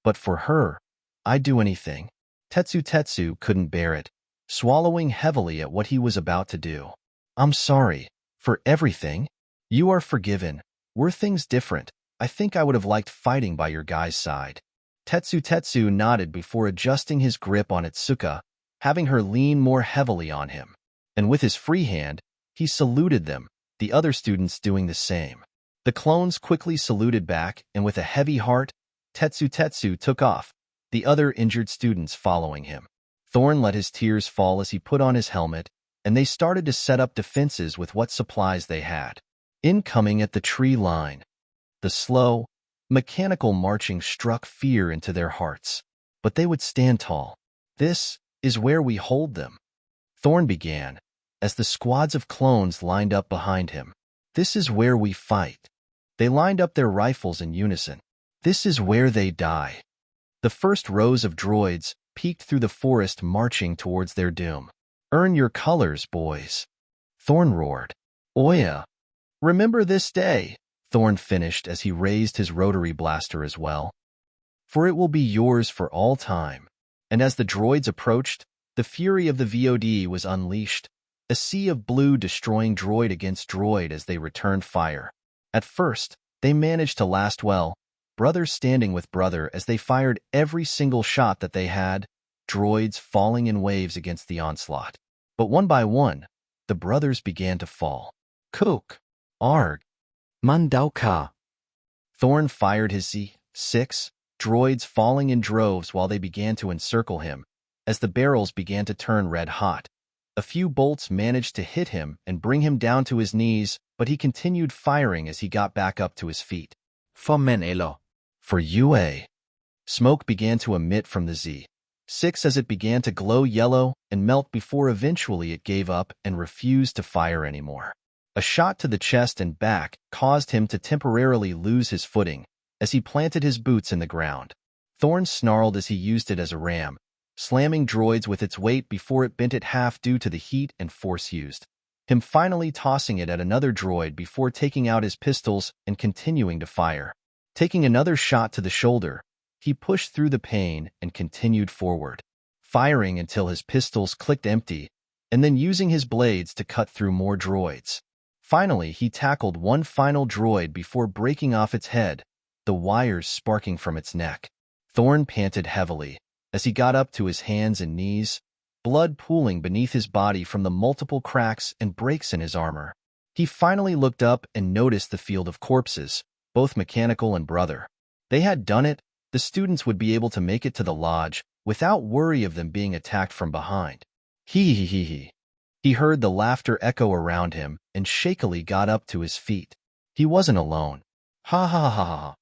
But for her, I'd do anything. Tetsu couldn't bear it, swallowing heavily at what he was about to do. I'm sorry. For everything? You are forgiven. Were things different, I think I would have liked fighting by your guy's side. Tetsu nodded before adjusting his grip on Itsuka, having her lean more heavily on him. And with his free hand, he saluted them, the other students doing the same. The clones quickly saluted back, and with a heavy heart, Tetsu took off, the other injured students following him. Thorn let his tears fall as he put on his helmet, and they started to set up defenses with what supplies they had. Incoming at the tree line. The slow, mechanical marching struck fear into their hearts. But they would stand tall. This is where we hold them. Thorn began, as the squads of clones lined up behind him. This is where we fight. They lined up their rifles in unison. This is where they die. The first rows of droids peeked through the forest marching towards their doom. Earn your colors, boys. Thorn roared. Oya. Remember this day, Thorn finished as he raised his rotary blaster as well. For it will be yours for all time. And as the droids approached, the fury of the VOD was unleashed, a sea of blue destroying droid against droid as they returned fire. At first, they managed to last well, brother standing with brother as they fired every single shot that they had, droids falling in waves against the onslaught. But one by one, the brothers began to fall. Kook. Arg. Mandauka. Thorn fired his Z6, droids falling in droves while they began to encircle him, as the barrels began to turn red hot. A few bolts managed to hit him and bring him down to his knees, but he continued firing as he got back up to his feet. For UA. Smoke began to emit from the Z6 as it began to glow yellow and melt before eventually it gave up and refused to fire anymore. A shot to the chest and back caused him to temporarily lose his footing as he planted his boots in the ground. Thorn snarled as he used it as a ram, slamming droids with its weight before it bent it half due to the heat and force used. Him finally tossing it at another droid before taking out his pistols and continuing to fire. Taking another shot to the shoulder, he pushed through the pain and continued forward, firing until his pistols clicked empty, and then using his blades to cut through more droids. Finally, he tackled one final droid before breaking off its head, the wires sparking from its neck. Thorn panted heavily as he got up to his hands and knees, blood pooling beneath his body from the multiple cracks and breaks in his armor. He finally looked up and noticed the field of corpses, both mechanical and brother. They had done it. The students would be able to make it to the lodge without worry of them being attacked from behind. He heard the laughter echo around him and shakily got up to his feet. He wasn't alone. Ha ha ha ha.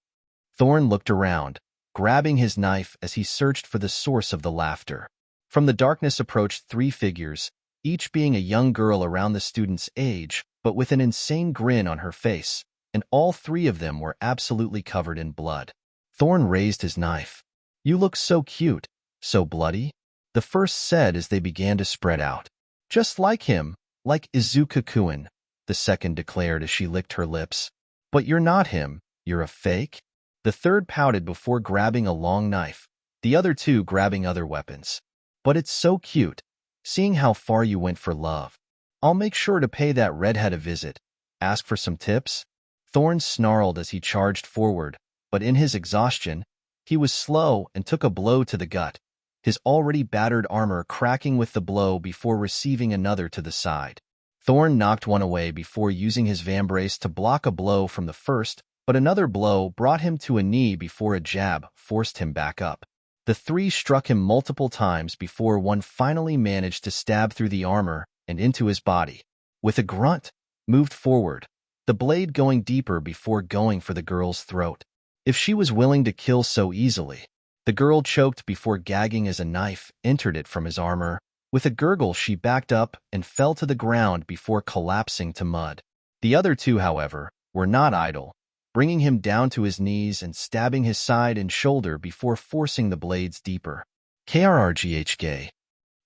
Thorn looked around, grabbing his knife as he searched for the source of the laughter. From the darkness approached three figures, each being a young girl around the student's age, but with an insane grin on her face, and all three of them were absolutely covered in blood. Thorn raised his knife. You look so cute, so bloody, the first said as they began to spread out. Just like him, like Izuka-kun, the second declared as she licked her lips. But you're not him, you're a fake? The third pouted before grabbing a long knife, the other two grabbing other weapons. But it's so cute, seeing how far you went for love. I'll make sure to pay that redhead a visit. Ask for some tips? Thorn snarled as he charged forward, but in his exhaustion, he was slow and took a blow to the gut, his already battered armor cracking with the blow before receiving another to the side. Thorn knocked one away before using his vambrace to block a blow from the first, but another blow brought him to a knee before a jab forced him back up. The three struck him multiple times before one finally managed to stab through the armor and into his body. With a grunt, moved forward, the blade going deeper before going for the girl's throat. If she was willing to kill so easily, the girl choked before gagging as a knife entered it from his armor. With a gurgle, she backed up and fell to the ground before collapsing to mud. The other two, however, were not idle, bringing him down to his knees and stabbing his side and shoulder before forcing the blades deeper. KRRGHK.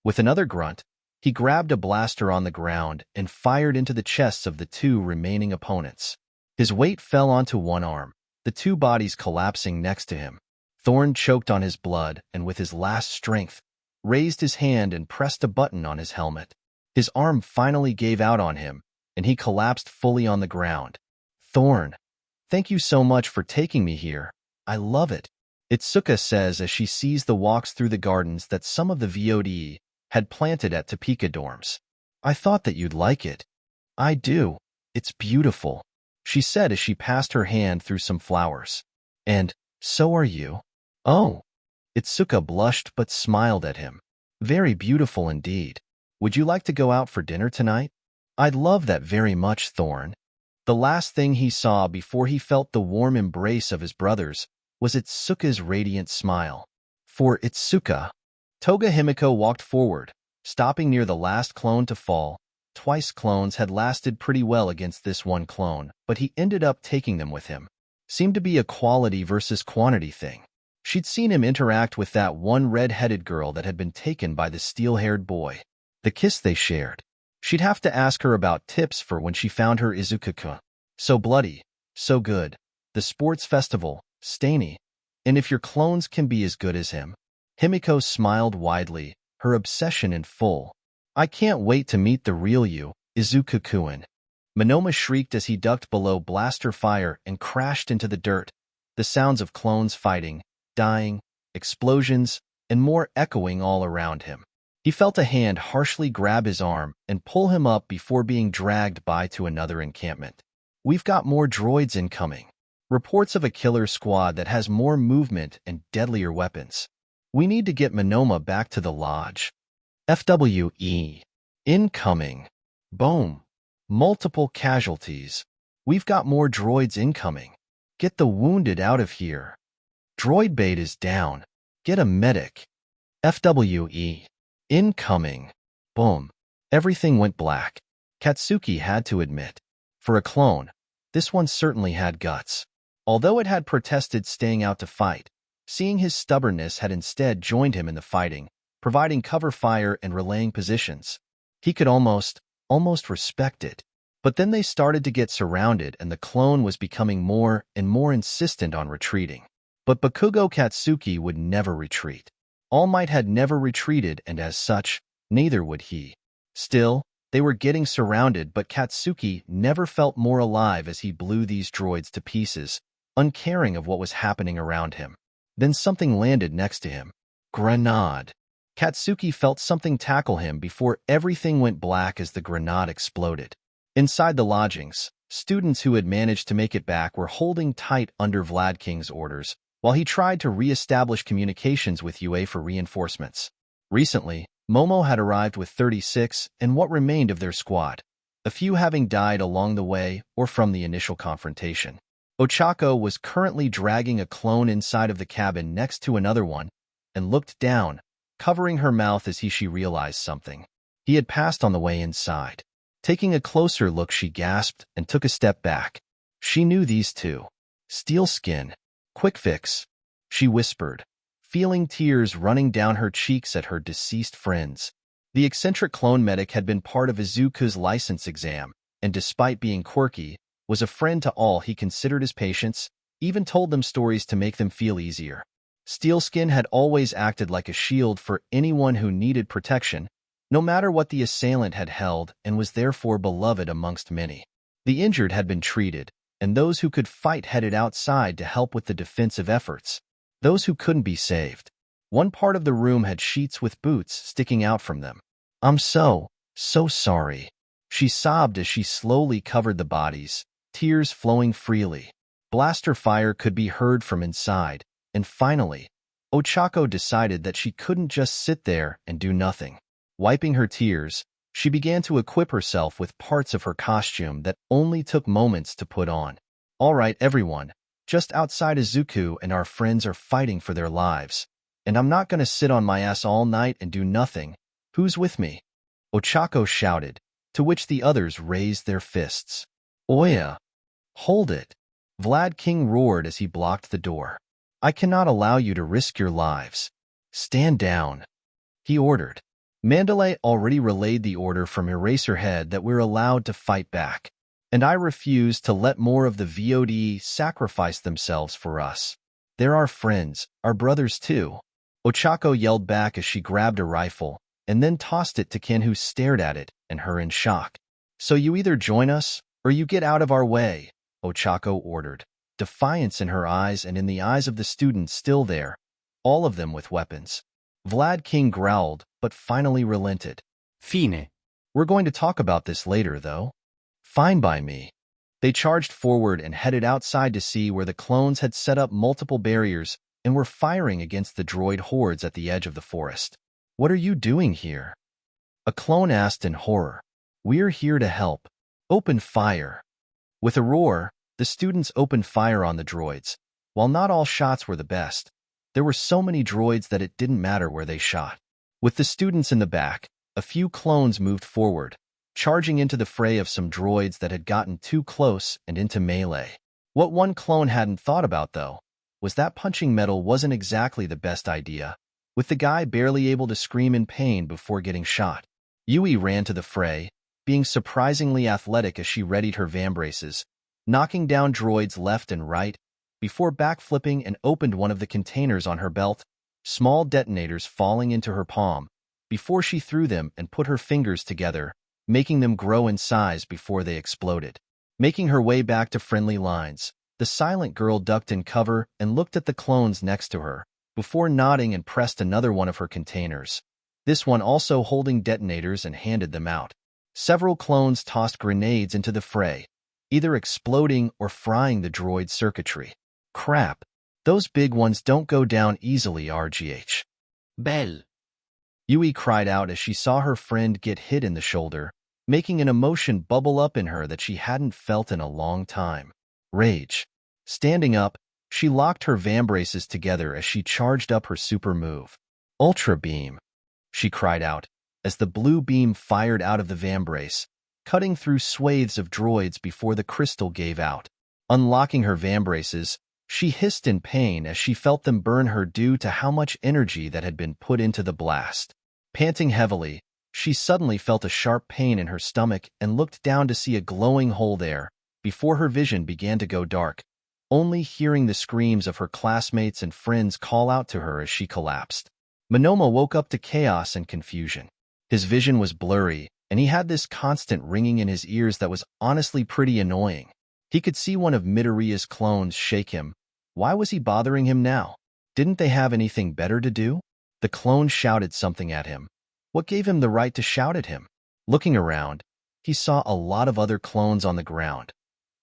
With another grunt, he grabbed a blaster on the ground and fired into the chests of the two remaining opponents. His weight fell onto one arm, the two bodies collapsing next to him. Thorn choked on his blood and with his last strength, raised his hand and pressed a button on his helmet. His arm finally gave out on him, and he collapsed fully on the ground. Thorn, thank you so much for taking me here. I love it. Itsuka says as she sees the walks through the gardens that some of the VOD had planted at Topeka dorms. I thought that you'd like it. I do. It's beautiful. she said as she passed her hand through some flowers. And so are you? Oh. Itsuka blushed but smiled at him. Very beautiful indeed. Would you like to go out for dinner tonight? I'd love that very much, Thorn. The last thing he saw before he felt the warm embrace of his brothers was Itsuka's radiant smile. For Itsuka, Toga Himiko walked forward, stopping near the last clone to fall. Twice clones had lasted pretty well against this one clone, but he ended up taking them with him. Seemed to be a quality versus quantity thing. She'd seen him interact with that one red-headed girl that had been taken by the steel-haired boy. The kiss they shared. She'd have to ask her about tips for when she found her Izuku-kun. So bloody, so good. The sports festival, Stainy. And if your clones can be as good as him. Himiko smiled widely, her obsession in full. I can't wait to meet the real you, Izuku-kun. Monoma shrieked as he ducked below blaster fire and crashed into the dirt. The sounds of clones fighting, dying, explosions, and more echoing all around him. He felt a hand harshly grab his arm and pull him up before being dragged by to another encampment. We've got more droids incoming. Reports of a killer squad that has more movement and deadlier weapons. We need to get Monoma back to the lodge. FWE. Incoming. Boom. Multiple casualties. We've got more droids incoming. Get the wounded out of here. Droid bait is down. Get a medic. FWE. Incoming. Boom. Everything went black. Katsuki had to admit. For a clone, this one certainly had guts. Although it had protested staying out to fight, seeing his stubbornness had instead joined him in the fighting, providing cover fire and relaying positions. He could almost respect it. But then they started to get surrounded and the clone was becoming more and more insistent on retreating. But Bakugo Katsuki would never retreat. All Might had never retreated and as such, neither would he. Still, they were getting surrounded but Katsuki never felt more alive as he blew these droids to pieces, uncaring of what was happening around him. Then something landed next to him. Grenade. Katsuki felt something tackle him before everything went black as the grenade exploded. Inside the lodgings, students who had managed to make it back were holding tight under Vlad King's orders, while he tried to re-establish communications with UA for reinforcements. Recently, Momo had arrived with 36 and what remained of their squad, a few having died along the way or from the initial confrontation. Ochako was currently dragging a clone inside of the cabin next to another one and looked down, covering her mouth as she realized something. He had passed on the way inside. Taking a closer look, she gasped and took a step back. She knew these two. Steel skin. Quick fix, she whispered, feeling tears running down her cheeks at her deceased friends. The eccentric clone medic had been part of Izuku's license exam, and despite being quirky, was a friend to all he considered his patients, even told them stories to make them feel easier. Steelskin had always acted like a shield for anyone who needed protection, no matter what the assailant had held, and was therefore beloved amongst many. The injured had been treated, and those who could fight headed outside to help with the defensive efforts. Those who couldn't be saved. One part of the room had sheets with boots sticking out from them. I'm so sorry. She sobbed as she slowly covered the bodies, tears flowing freely. Blaster fire could be heard from inside, and finally, Ochako decided that she couldn't just sit there and do nothing. Wiping her tears, she began to equip herself with parts of her costume that only took moments to put on. All right, everyone, just outside Izuku and our friends are fighting for their lives. And I'm not going to sit on my ass all night and do nothing. Who's with me? Ochako shouted, to which the others raised their fists. Oya! Hold it! Vlad King roared as he blocked the door. I cannot allow you to risk your lives. Stand down, he ordered. Mandalay already relayed the order from Eraserhead that we're allowed to fight back, and I refuse to let more of the VOD sacrifice themselves for us. They're our friends, our brothers too. Ochako yelled back as she grabbed a rifle, and then tossed it to Ken, who stared at it and her in shock. So you either join us, or you get out of our way, Ochako ordered, defiance in her eyes and in the eyes of the students still there, all of them with weapons. Vlad King growled, but finally relented. Fine. We're going to talk about this later, though. Fine by me. They charged forward and headed outside to see where the clones had set up multiple barriers and were firing against the droid hordes at the edge of the forest. "What are you doing here?" a clone asked in horror. "We're here to help. Open fire." With a roar, the students opened fire on the droids. While not all shots were the best, there were so many droids that it didn't matter where they shot. With the students in the back, a few clones moved forward, charging into the fray of some droids that had gotten too close and into melee. What one clone hadn't thought about, though, was that punching metal wasn't exactly the best idea, with the guy barely able to scream in pain before getting shot. Yui ran to the fray, being surprisingly athletic as she readied her vambraces, knocking down droids left and right, before backflipping and opened one of the containers on her belt, small detonators falling into her palm, before she threw them and put her fingers together, making them grow in size before they exploded. Making her way back to friendly lines, the silent girl ducked in cover and looked at the clones next to her, before nodding and pressed another one of her containers, this one also holding detonators, and handed them out. Several clones tossed grenades into the fray, either exploding or frying the droid circuitry. "Crap, those big ones don't go down easily, RGH. Belle. Yui cried out as she saw her friend get hit in the shoulder, making an emotion bubble up in her that she hadn't felt in a long time. Rage. Standing up, she locked her vambraces together as she charged up her super move. "Ultra Beam," she cried out, as the blue beam fired out of the vambrace, cutting through swathes of droids before the crystal gave out. Unlocking her vambraces, she hissed in pain as she felt them burn her due to how much energy that had been put into the blast. Panting heavily, she suddenly felt a sharp pain in her stomach and looked down to see a glowing hole there, before her vision began to go dark, only hearing the screams of her classmates and friends call out to her as she collapsed. Monoma woke up to chaos and confusion. His vision was blurry, and he had this constant ringing in his ears that was honestly pretty annoying. He could see one of Midoriya's clones shake him. Why was he bothering him now? Didn't they have anything better to do? The clone shouted something at him. What gave him the right to shout at him? Looking around, he saw a lot of other clones on the ground.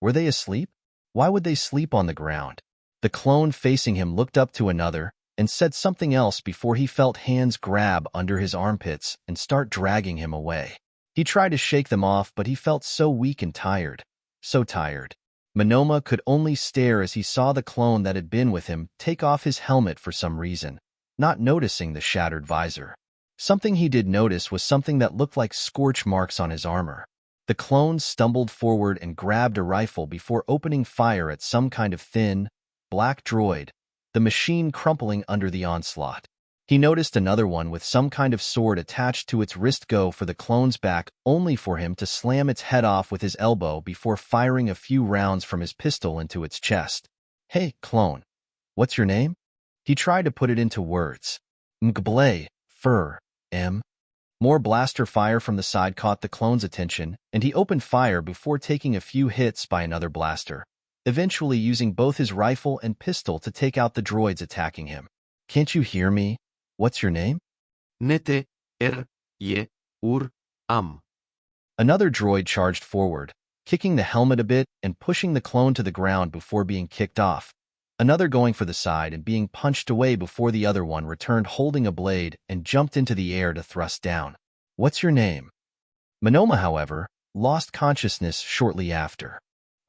Were they asleep? Why would they sleep on the ground? The clone facing him looked up to another and said something else before he felt hands grab under his armpits and start dragging him away. He tried to shake them off, but he felt so weak and tired. So tired. Monoma could only stare as he saw the clone that had been with him take off his helmet for some reason, not noticing the shattered visor. Something he did notice was something that looked like scorch marks on his armor. The clone stumbled forward and grabbed a rifle before opening fire at some kind of thin, black droid, the machine crumpling under the onslaught. He noticed another one with some kind of sword attached to its wrist go for the clone's back, only for him to slam its head off with his elbow before firing a few rounds from his pistol into its chest. "Hey, clone. What's your name?" He tried to put it into words. "Mgble, Fur, M." More blaster fire from the side caught the clone's attention, and he opened fire before taking a few hits by another blaster, eventually using both his rifle and pistol to take out the droids attacking him. "Can't you hear me? What's your name?" Nete, ye, am. Another droid charged forward, kicking the helmet a bit and pushing the clone to the ground before being kicked off. Another going for the side and being punched away before the other one returned holding a blade and jumped into the air to thrust down. "What's your name?" Monoma, however, lost consciousness shortly after.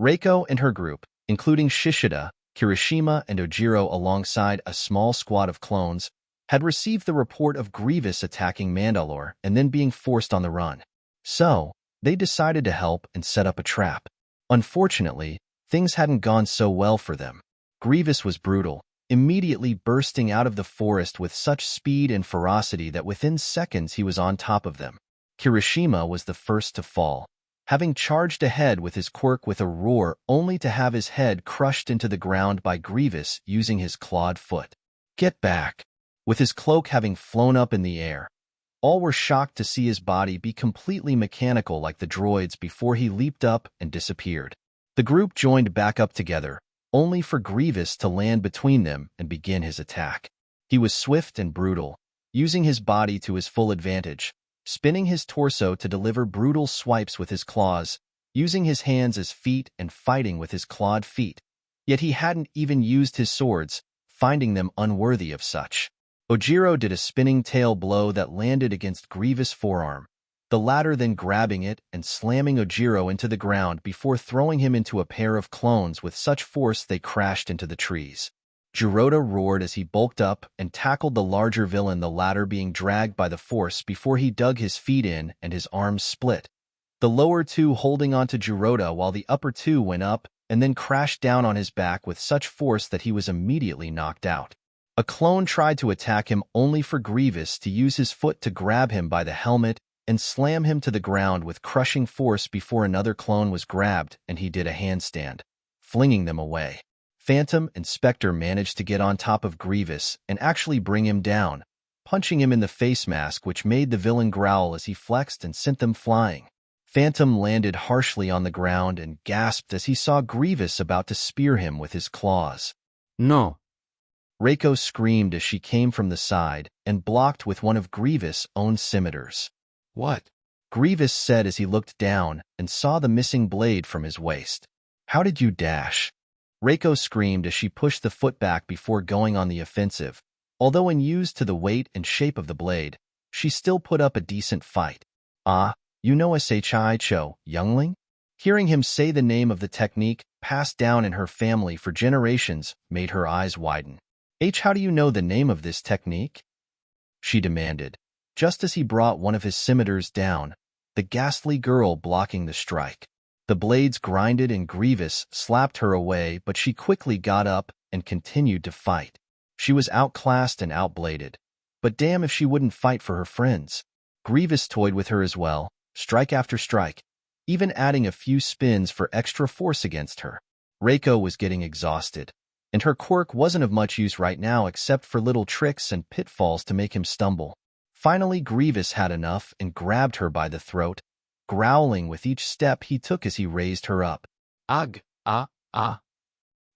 Reiko and her group, including Shishida, Kirishima, and Ojiro alongside a small squad of clones, had received the report of Grievous attacking Mandalore and then being forced on the run. So, they decided to help and set up a trap. Unfortunately, things hadn't gone so well for them. Grievous was brutal, immediately bursting out of the forest with such speed and ferocity that within seconds he was on top of them. Kirishima was the first to fall, having charged ahead with his quirk with a roar only to have his head crushed into the ground by Grievous using his clawed foot. "Get back!" With his cloak having flown up in the air, all were shocked to see his body be completely mechanical like the droids before he leaped up and disappeared. The group joined back up together, only for Grievous to land between them and begin his attack. He was swift and brutal, using his body to his full advantage, spinning his torso to deliver brutal swipes with his claws, using his hands as feet and fighting with his clawed feet. Yet he hadn't even used his swords, finding them unworthy of such. Ojiro did a spinning tail blow that landed against Grievous' forearm, the latter then grabbing it and slamming Ojiro into the ground before throwing him into a pair of clones with such force they crashed into the trees. Jirota roared as he bulked up and tackled the larger villain, the latter being dragged by the force before he dug his feet in and his arms split, the lower two holding onto Jirota while the upper two went up and then crashed down on his back with such force that he was immediately knocked out. A clone tried to attack him only for Grievous to use his foot to grab him by the helmet and slam him to the ground with crushing force before another clone was grabbed and he did a handstand, flinging them away. Phantom and Spectre managed to get on top of Grievous and actually bring him down, punching him in the face mask, which made the villain growl as he flexed and sent them flying. Phantom landed harshly on the ground and gasped as he saw Grievous about to spear him with his claws. No. Reiko screamed as she came from the side and blocked with one of Grievous' own scimitars. What? Grievous said as he looked down and saw the missing blade from his waist. How did you dash? Reiko screamed as she pushed the foot back before going on the offensive. Although unused to the weight and shape of the blade, she still put up a decent fight. Ah, you know Cho, youngling? Hearing him say the name of the technique passed down in her family for generations made her eyes widen. How do you know the name of this technique? She demanded, just as he brought one of his scimitars down, the ghastly girl blocking the strike. The blades grinded and Grievous slapped her away, but she quickly got up and continued to fight. She was outclassed and outbladed, but damn if she wouldn't fight for her friends. Grievous toyed with her as well, strike after strike, even adding a few spins for extra force against her. Reiko was getting exhausted, and her quirk wasn't of much use right now except for little tricks and pitfalls to make him stumble. Finally, Grievous had enough and grabbed her by the throat, growling with each step he took as he raised her up. Ugh,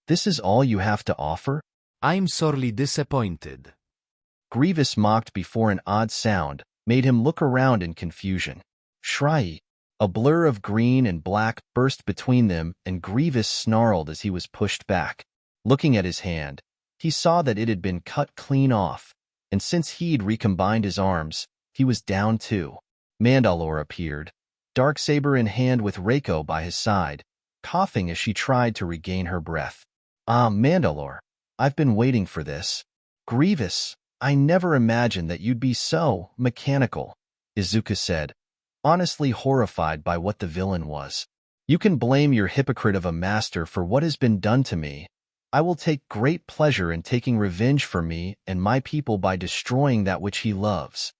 This is all you have to offer? I'm sorely disappointed. Grievous mocked before an odd sound made him look around in confusion. Shrai! A blur of green and black burst between them and Grievous snarled as he was pushed back. Looking at his hand, he saw that it had been cut clean off, and since he'd recombined his arms, he was down too. Mandalore appeared, darksaber in hand with Reiko by his side, coughing as she tried to regain her breath. Ah, Mandalore, I've been waiting for this. Grievous, I never imagined that you'd be so mechanical, Izuku said, honestly horrified by what the villain was. You can blame your hypocrite of a master for what has been done to me. I will take great pleasure in taking revenge for me and my people by destroying that which he loves.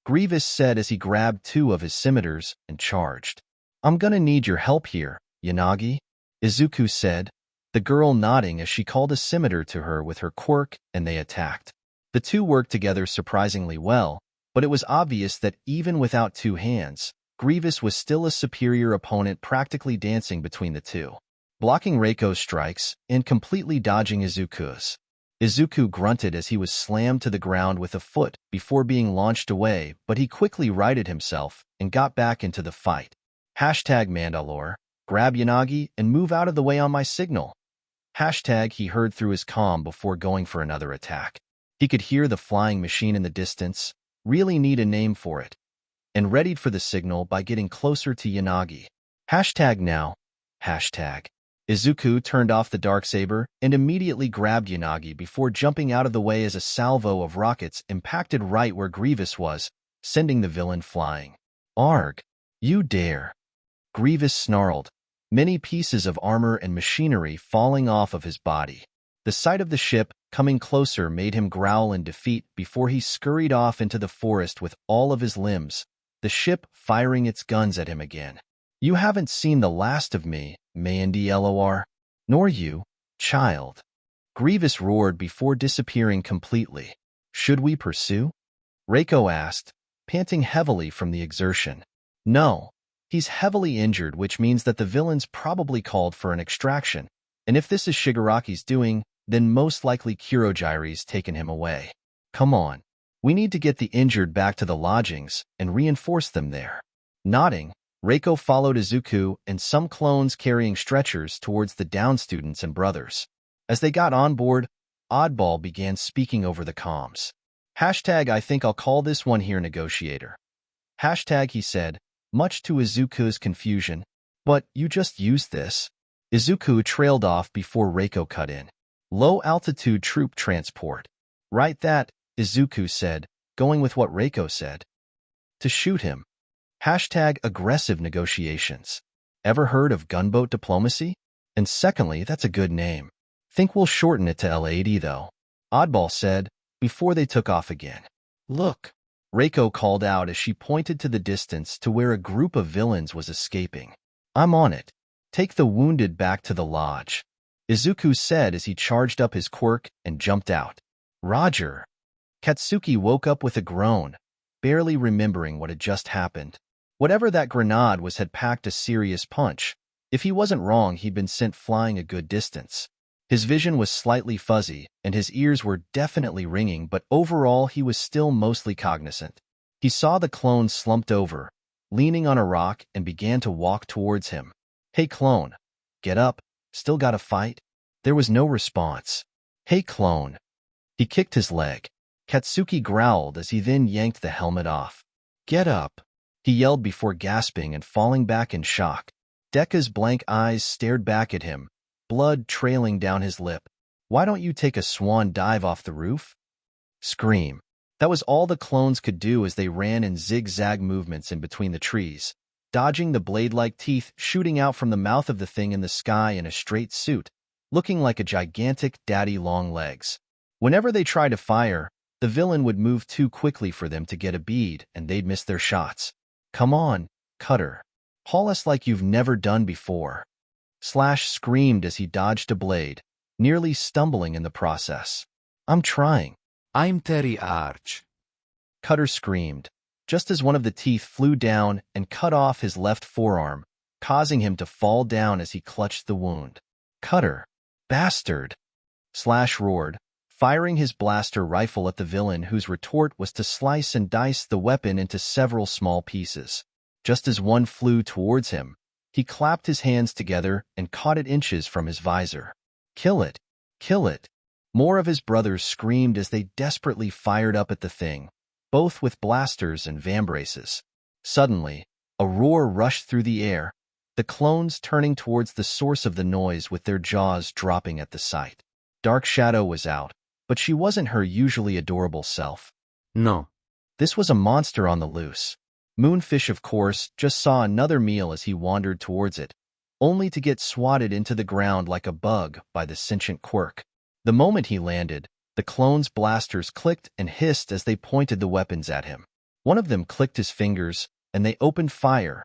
Grievous said as he grabbed two of his scimitars and charged. I'm gonna need your help here, Yanagi, Izuku said, the girl nodding as she called a scimitar to her with her quirk and they attacked. The two worked together surprisingly well, but it was obvious that even without two hands, Grievous was still a superior opponent, practically dancing between the two, blocking Reiko's strikes and completely dodging Izuku's. Izuku grunted as he was slammed to the ground with a foot before being launched away, but he quickly righted himself and got back into the fight. #Mandalore, grab Yanagi and move out of the way on my signal. He heard through his comm before going for another attack. He could hear the flying machine in the distance, really need a name for it, and readied for the signal by getting closer to Yanagi. #now. Izuku turned off the darksaber and immediately grabbed Yanagi before jumping out of the way as a salvo of rockets impacted right where Grievous was, sending the villain flying. Arg! You dare! Grievous snarled, many pieces of armor and machinery falling off of his body. The sight of the ship coming closer made him growl in defeat before he scurried off into the forest with all of his limbs, the ship firing its guns at him again. You haven't seen the last of me, Mandalore. Nor you, child. Grievous roared before disappearing completely. Should we pursue? Reiko asked, panting heavily from the exertion. No. He's heavily injured, which means that the villains probably called for an extraction, and if this is Shigaraki's doing, then most likely Kurojire's taken him away. Come on. We need to get the injured back to the lodgings and reinforce them there. Nodding, Reiko followed Izuku and some clones carrying stretchers towards the downed students and brothers. As they got on board, Oddball began speaking over the comms. Hashtag I think I'll call this one here negotiator. Hashtag he said, much to Izuku's confusion. But you just used this. Izuku trailed off before Reiko cut in. Low-altitude troop transport. Right that, Izuku said, going with what Reiko said. To shoot him. Hashtag aggressive negotiations. Ever heard of gunboat diplomacy? And secondly, that's a good name. Think we'll shorten it to L80 though. Oddball said, before they took off again. Look, Reiko called out as she pointed to the distance to where a group of villains was escaping. I'm on it. Take the wounded back to the lodge. Izuku said as he charged up his quirk and jumped out. Roger. Katsuki woke up with a groan, barely remembering what had just happened. Whatever that grenade was had packed a serious punch. If he wasn't wrong, he'd been sent flying a good distance. His vision was slightly fuzzy, and his ears were definitely ringing, but overall he was still mostly cognizant. He saw the clone slumped over, leaning on a rock, and began to walk towards him. Hey clone, get up, still gotta fight? There was no response. Hey clone. He kicked his leg. Katsuki growled as he then yanked the helmet off. Get up, he yelled before gasping and falling back in shock. Dekka's blank eyes stared back at him, blood trailing down his lip. Why don't you take a swan dive off the roof? Scream. That was all the clones could do as they ran in zigzag movements in between the trees, dodging the blade-like teeth shooting out from the mouth of the thing in the sky in a straight suit, looking like a gigantic daddy long legs. Whenever they tried to fire, the villain would move too quickly for them to get a bead and they'd miss their shots. Come on, Cutter. Haul us like you've never done before. Slash screamed as he dodged a blade, nearly stumbling in the process. I'm trying. I'm Terry Arch. Cutter screamed, just as one of the teeth flew down and cut off his left forearm, causing him to fall down as he clutched the wound. Cutter. Bastard. Slash roared, firing his blaster rifle at the villain whose retort was to slice and dice the weapon into several small pieces. Just as one flew towards him, he clapped his hands together and caught it inches from his visor. Kill it! Kill it! More of his brothers screamed as they desperately fired up at the thing, both with blasters and vambraces. Suddenly, a roar rushed through the air, the clones turning towards the source of the noise with their jaws dropping at the sight. Dark Shadow was out, but she wasn't her usually adorable self. No. This was a monster on the loose. Moonfish, of course, just saw another meal as he wandered towards it, only to get swatted into the ground like a bug by the sentient quirk. The moment he landed, the clones' blasters clicked and hissed as they pointed the weapons at him. One of them clicked his fingers, and they opened fire,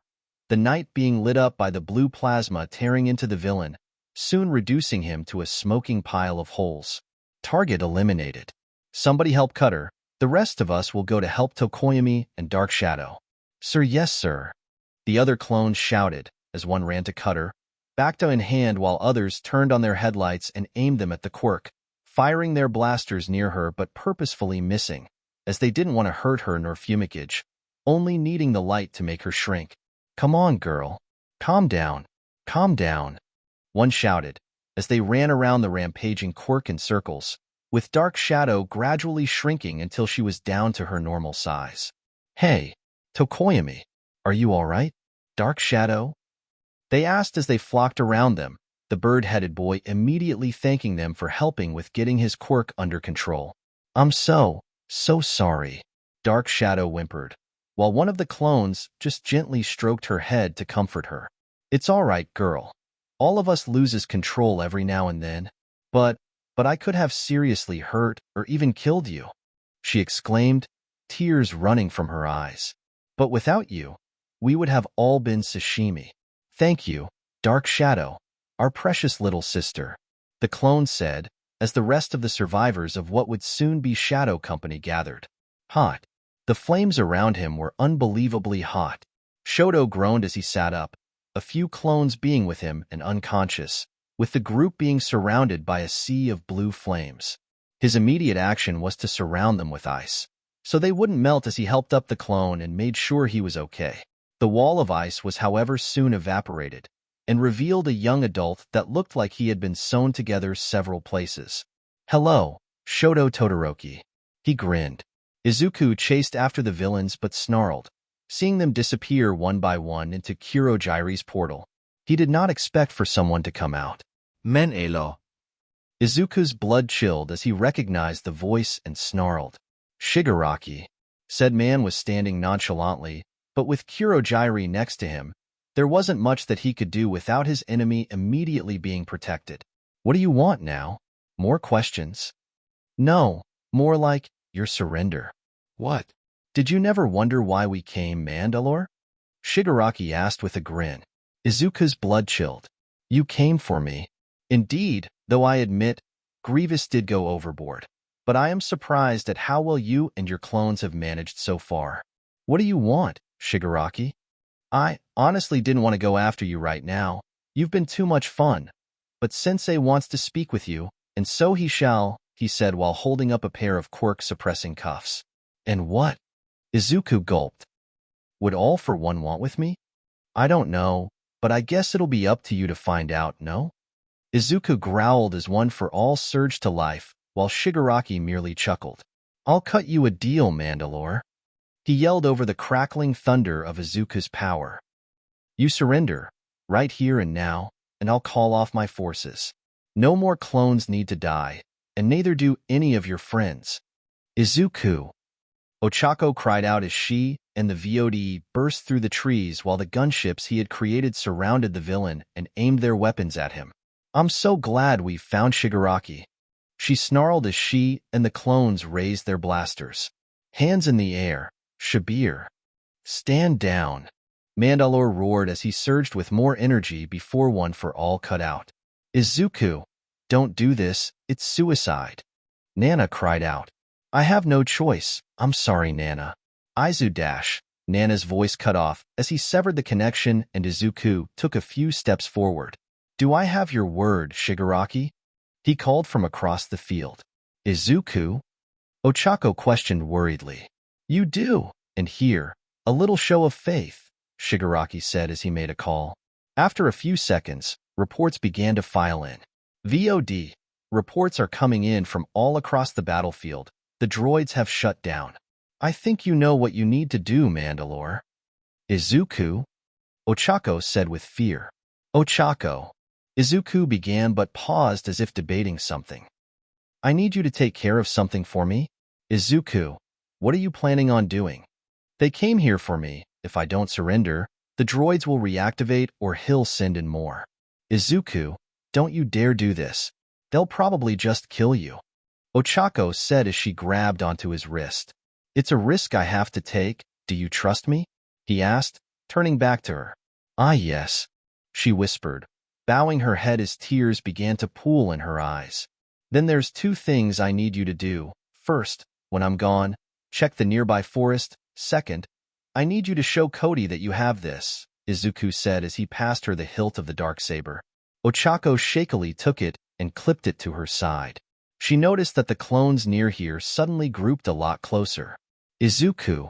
the night being lit up by the blue plasma tearing into the villain, soon reducing him to a smoking pile of holes. Target eliminated. Somebody help Cutter. The rest of us will go to help Tokoyami and Dark Shadow. Sir, yes, sir. The other clones shouted as one ran to Cutter, Bacta in hand, while others turned on their headlights and aimed them at the quirk, firing their blasters near her but purposefully missing, as they didn't want to hurt her nor fumigage, only needing the light to make her shrink. Come on, girl. Calm down. Calm down. One shouted, as they ran around the rampaging quirk in circles, with Dark Shadow gradually shrinking until she was down to her normal size. Hey, Tokoyami, are you all right? Dark Shadow? They asked as they flocked around them, the bird-headed boy immediately thanking them for helping with getting his quirk under control. I'm so sorry, Dark Shadow whimpered, while one of the clones just gently stroked her head to comfort her. It's all right, girl. All of us loses control every now and then. But I could have seriously hurt or even killed you, she exclaimed, tears running from her eyes. But without you, we would have all been sashimi. Thank you, Dark Shadow, our precious little sister, the clone said, as the rest of the survivors of what would soon be Shadow Company gathered. Hot. The flames around him were unbelievably hot. Shoto groaned as he sat up, a few clones being with him and unconscious, with the group being surrounded by a sea of blue flames. His immediate action was to surround them with ice, so they wouldn't melt as he helped up the clone and made sure he was okay. The wall of ice was, however, soon evaporated, and revealed a young adult that looked like he had been sewn together several places. "Hello, Shoto Todoroki." He grinned. Izuku chased after the villains but snarled, seeing them disappear one by one into Kurogiri's portal. He did not expect for someone to come out. Men elo. Izuku's blood chilled as he recognized the voice and snarled. "Shigaraki." Said man was standing nonchalantly, but with Kurogiri next to him, there wasn't much that he could do without his enemy immediately being protected. "What do you want now? More questions?" "No, more like your surrender." What? "Did you never wonder why we came, Mandalore?" Shigaraki asked with a grin. Izuku's blood chilled. "You came for me." "Indeed, though I admit, Grievous did go overboard. But I am surprised at how well you and your clones have managed so far." "What do you want, Shigaraki?" "I honestly didn't want to go after you right now. You've been too much fun. But Sensei wants to speak with you, and so he shall," he said while holding up a pair of quirk-suppressing cuffs. "And what?" Izuku gulped. "Would All for One want with me?" "I don't know, but I guess it'll be up to you to find out, no?" Izuku growled as One for All surged to life, while Shigaraki merely chuckled. "I'll cut you a deal, Mandalore." He yelled over the crackling thunder of Izuku's power. "You surrender, right here and now, and I'll call off my forces. No more clones need to die, and neither do any of your friends." "Izuku!" Ochako cried out as she and the VOD burst through the trees while the gunships he had created surrounded the villain and aimed their weapons at him. "I'm so glad we found Shigaraki." She snarled as she and the clones raised their blasters. "Hands in the air, Shabir." "Stand down." Mandalore roared as he surged with more energy before One for All cut out. "Izuku, don't do this, it's suicide." Nana cried out. "I have no choice, I'm sorry, Nana." "Izu dash." Nana's voice cut off as he severed the connection and Izuku took a few steps forward. "Do I have your word, Shigaraki?" he called from across the field. "Izuku?" Ochako questioned worriedly. "You do, and here, a little show of faith," Shigaraki said as he made a call. After a few seconds, reports began to file in. "VOD, reports are coming in from all across the battlefield. The droids have shut down. I think you know what you need to do, Mandalore." "Izuku?" Ochako said with fear. "Ochako." Izuku began but paused as if debating something. "I need you to take care of something for me." "Izuku, what are you planning on doing?" "They came here for me. If I don't surrender, the droids will reactivate or he'll send in more." "Izuku, don't you dare do this. They'll probably just kill you." Ochako said as she grabbed onto his wrist. "It's a risk I have to take. Do you trust me?" he asked, turning back to her. "Ah, yes," she whispered, bowing her head as tears began to pool in her eyes. "Then there's two things I need you to do. First, when I'm gone, check the nearby forest. Second, I need you to show Cody that you have this," Izuku said as he passed her the hilt of the darksaber. Ochako shakily took it and clipped it to her side. She noticed that the clones near here suddenly grouped a lot closer. "Izuku."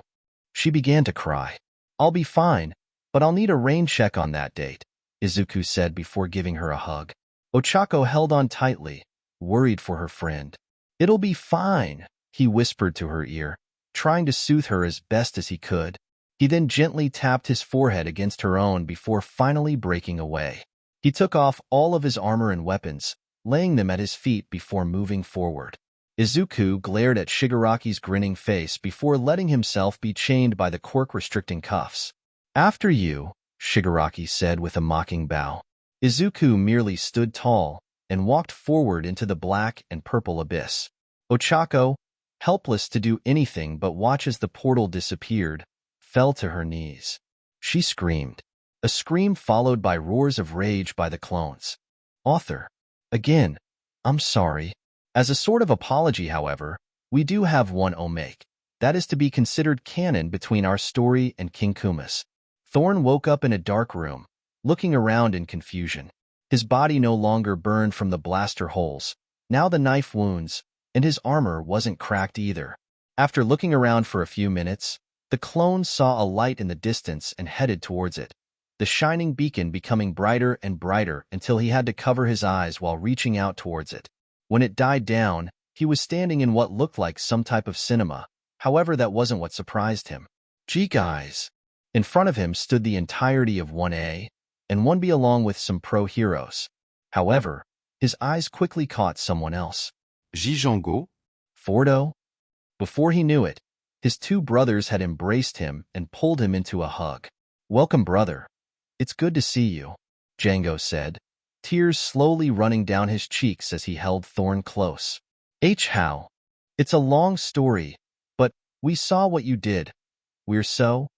She began to cry. "I'll be fine, but I'll need a rain check on that date," Izuku said before giving her a hug. Ochako held on tightly, worried for her friend. "It'll be fine," he whispered to her ear, trying to soothe her as best as he could. He then gently tapped his forehead against her own before finally breaking away. He took off all of his armor and weapons, laying them at his feet before moving forward. Izuku glared at Shigaraki's grinning face before letting himself be chained by the quirk-restricting cuffs. "After you," Shigaraki said with a mocking bow. Izuku merely stood tall and walked forward into the black and purple abyss. Ochako, helpless to do anything but watch as the portal disappeared, fell to her knees. She screamed, a scream followed by roars of rage by the clones. "Author, again, I'm sorry. As a sort of apology, however, we do have one omake. That is to be considered canon between our story and King Kuma's." Thorn woke up in a dark room, looking around in confusion. His body no longer burned from the blaster holes, now the knife wounds, and his armor wasn't cracked either. After looking around for a few minutes, The clone saw a light in the distance and headed towards it, the shining beacon becoming brighter and brighter until he had to cover his eyes while reaching out towards it. When it died down, he was standing in what looked like some type of cinema. However, that wasn't what surprised him. Gee guys! In front of him stood the entirety of 1A and 1B along with some pro-heroes. However, his eyes quickly caught someone else. Jijango? Fordo? Before he knew it, his two brothers had embraced him and pulled him into a hug. Welcome, brother. It's good to see you, Django said, tears slowly running down his cheeks as he held Thorn close. How? It's a long story, but we saw what you did. We're so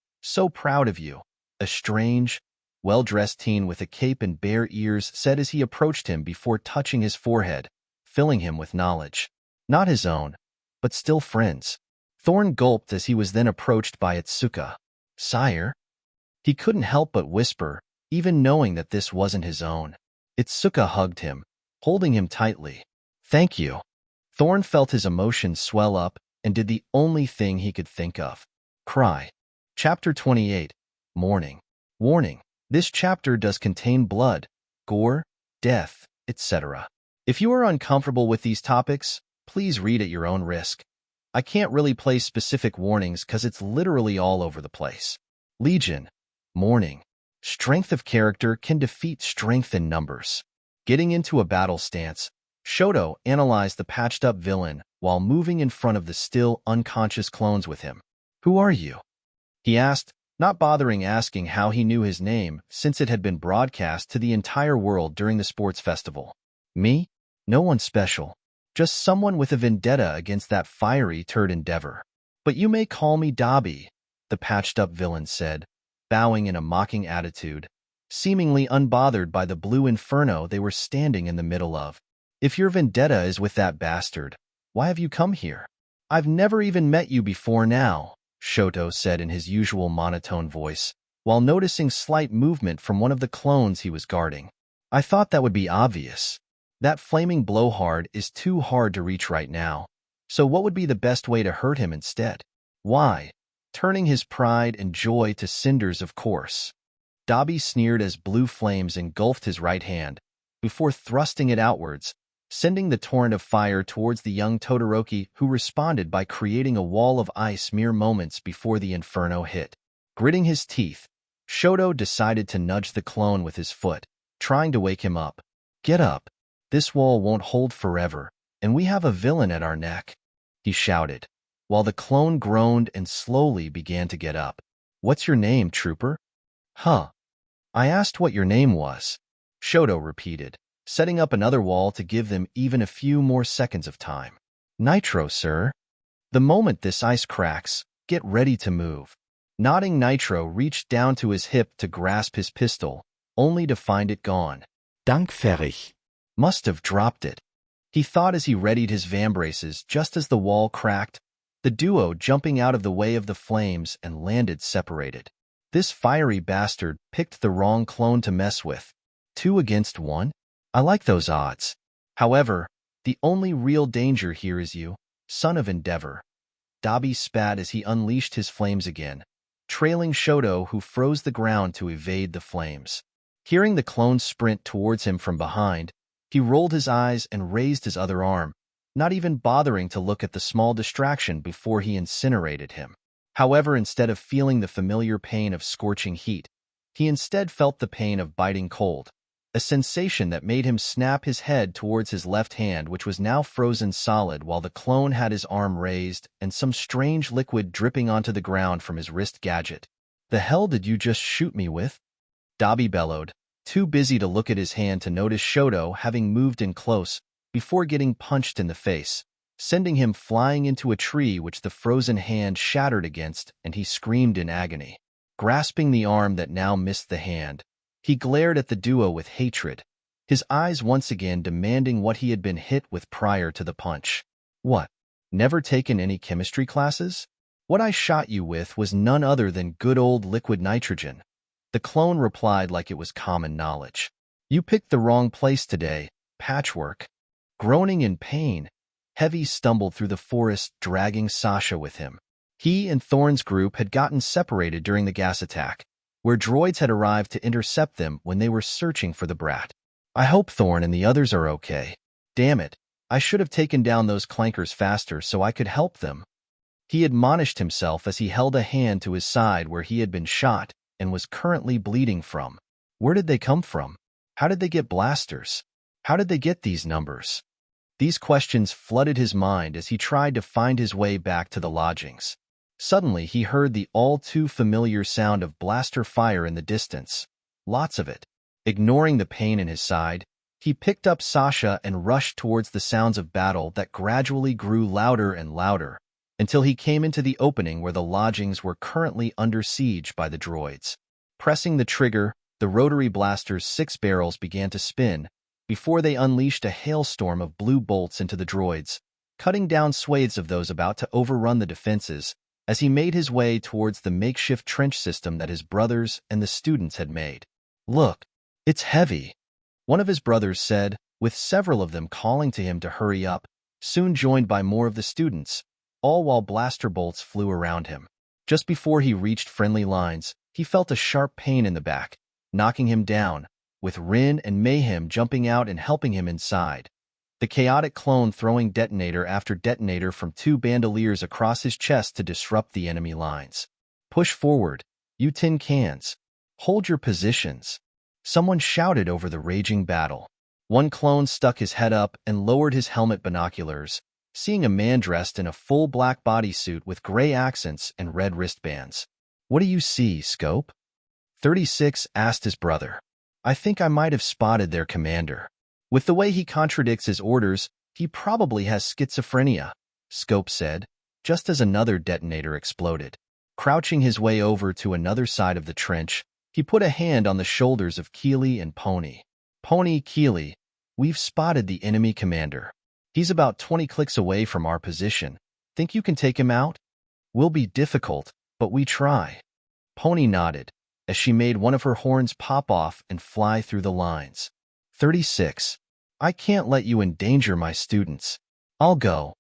proud of you, a strange, well-dressed teen with a cape and bare ears said as he approached him before touching his forehead, filling him with knowledge. Not his own, but still friends. Thorn gulped as he was then approached by Itsuka. Sire? He couldn't help but whisper, even knowing that this wasn't his own. Itsuka hugged him, holding him tightly. Thank you. Thorn felt his emotions swell up and did the only thing he could think of. Cry. Chapter 28. Mourning. Warning. This chapter does contain blood, gore, death, etc. If you are uncomfortable with these topics, please read at your own risk. I can't really place specific warnings because it's literally all over the place. Legion. Mourning. Strength of character can defeat strength in numbers. Getting into a battle stance, Shoto analyzed the patched-up villain while moving in front of the still unconscious clones with him. Who are you? He asked, not bothering asking how he knew his name since it had been broadcast to the entire world during the sports festival. Me? No one special. Just someone with a vendetta against that fiery turd Endeavor. But you may call me Dabi, the patched-up villain said, bowing in a mocking attitude, seemingly unbothered by the blue inferno they were standing in the middle of. If your vendetta is with that bastard, why have you come here? I've never even met you before now, Shoto said in his usual monotone voice, while noticing slight movement from one of the clones he was guarding. I thought that would be obvious. That flaming blowhard is too hard to reach right now, so what would be the best way to hurt him instead? Why? Turning his pride and joy to cinders, of course. Dabi sneered as blue flames engulfed his right hand, before thrusting it outwards, sending the torrent of fire towards the young Todoroki, who responded by creating a wall of ice mere moments before the inferno hit. Gritting his teeth, Shoto decided to nudge the clone with his foot, trying to wake him up. Get up. This wall won't hold forever, and we have a villain at our neck, he shouted, while the clone groaned and slowly began to get up. What's your name, trooper? Huh. I asked what your name was, Shoto repeated, setting up another wall to give them even a few more seconds of time. Nitro, sir. The moment this ice cracks, get ready to move. Nodding, Nitro reached down to his hip to grasp his pistol, only to find it gone. Dankfertig. Must have dropped it. He thought as he readied his vambraces just as the wall cracked, the duo jumping out of the way of the flames and landed separated. This fiery bastard picked the wrong clone to mess with. 2 against 1? I like those odds. However, the only real danger here is you, son of Endeavor. Dabi spat as he unleashed his flames again, trailing Shoto, who froze the ground to evade the flames. Hearing the clone sprint towards him from behind, he rolled his eyes and raised his other arm, not even bothering to look at the small distraction before he incinerated him. However, instead of feeling the familiar pain of scorching heat, he instead felt the pain of biting cold, a sensation that made him snap his head towards his left hand, which was now frozen solid, while the clone had his arm raised and some strange liquid dripping onto the ground from his wrist gadget. The hell did you just shoot me with? Dabi bellowed, too busy to look at his hand to notice Shoto having moved in close before getting punched in the face, sending him flying into a tree which the frozen hand shattered against, and he screamed in agony. Grasping the arm that now missed the hand, he glared at the duo with hatred, his eyes once again demanding what he had been hit with prior to the punch. What? Never taken any chemistry classes? What I shot you with was none other than good old liquid nitrogen. The clone replied like it was common knowledge. You picked the wrong place today, Patchwork. Groaning in pain, Heavy stumbled through the forest, dragging Sasha with him. He and Thorne's group had gotten separated during the gas attack, where droids had arrived to intercept them when they were searching for the brat. I hope Thorne and the others are okay. Damn it, I should have taken down those clankers faster so I could help them. He admonished himself as he held a hand to his side where he had been shot and was currently bleeding from. Where did they come from? How did they get blasters? How did they get these numbers? These questions flooded his mind as he tried to find his way back to the lodgings. Suddenly, he heard the all-too-familiar sound of blaster fire in the distance. Lots of it. Ignoring the pain in his side, he picked up Sasha and rushed towards the sounds of battle that gradually grew louder and louder, until he came into the opening where the lodgings were currently under siege by the droids. Pressing the trigger, the rotary blaster's 6 barrels began to spin, before they unleashed a hailstorm of blue bolts into the droids, cutting down swathes of those about to overrun the defenses, as he made his way towards the makeshift trench system that his brothers and the students had made. Look, it's heavy, one of his brothers said, with several of them calling to him to hurry up, soon joined by more of the students, all while blaster bolts flew around him. Just before he reached friendly lines, he felt a sharp pain in the back, knocking him down, with Rin and Mayhem jumping out and helping him inside. The chaotic clone throwing detonator after detonator from 2 bandoliers across his chest to disrupt the enemy lines. Push forward, you tin cans. Hold your positions. Someone shouted over the raging battle. One clone stuck his head up and lowered his helmet binoculars, seeing a man dressed in a full black bodysuit with gray accents and red wristbands. What do you see, Scope? 36 asked his brother. I think I might have spotted their commander. With the way he contradicts his orders, he probably has schizophrenia, Scope said, just as another detonator exploded. Crouching his way over to another side of the trench, he put a hand on the shoulders of Keeley and Pony. Pony, Keeley, we've spotted the enemy commander. He's about 20 clicks away from our position. Think you can take him out? Will be difficult, but we try. Pony nodded, as she made one of her horns pop off and fly through the lines. 36. I can't let you endanger my students. I'll go.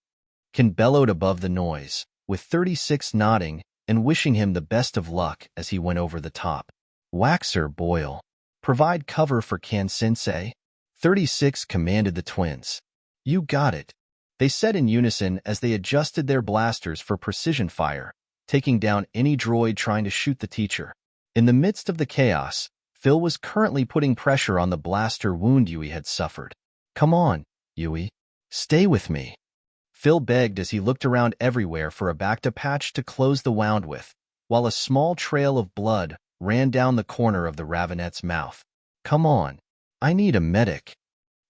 Ken bellowed above the noise, with 36 nodding and wishing him the best of luck as he went over the top. Waxer, Boyle. Provide cover for Ken-sensei. 36 commanded the twins. You got it, they said in unison as they adjusted their blasters for precision fire, taking down any droid trying to shoot the teacher. In the midst of the chaos, Phil was currently putting pressure on the blaster wound Yui had suffered. Come on, Yui. Stay with me. Phil begged as he looked around everywhere for a Bacta patch to close the wound with, while a small trail of blood ran down the corner of the Ravenette's mouth. Come on. I need a medic.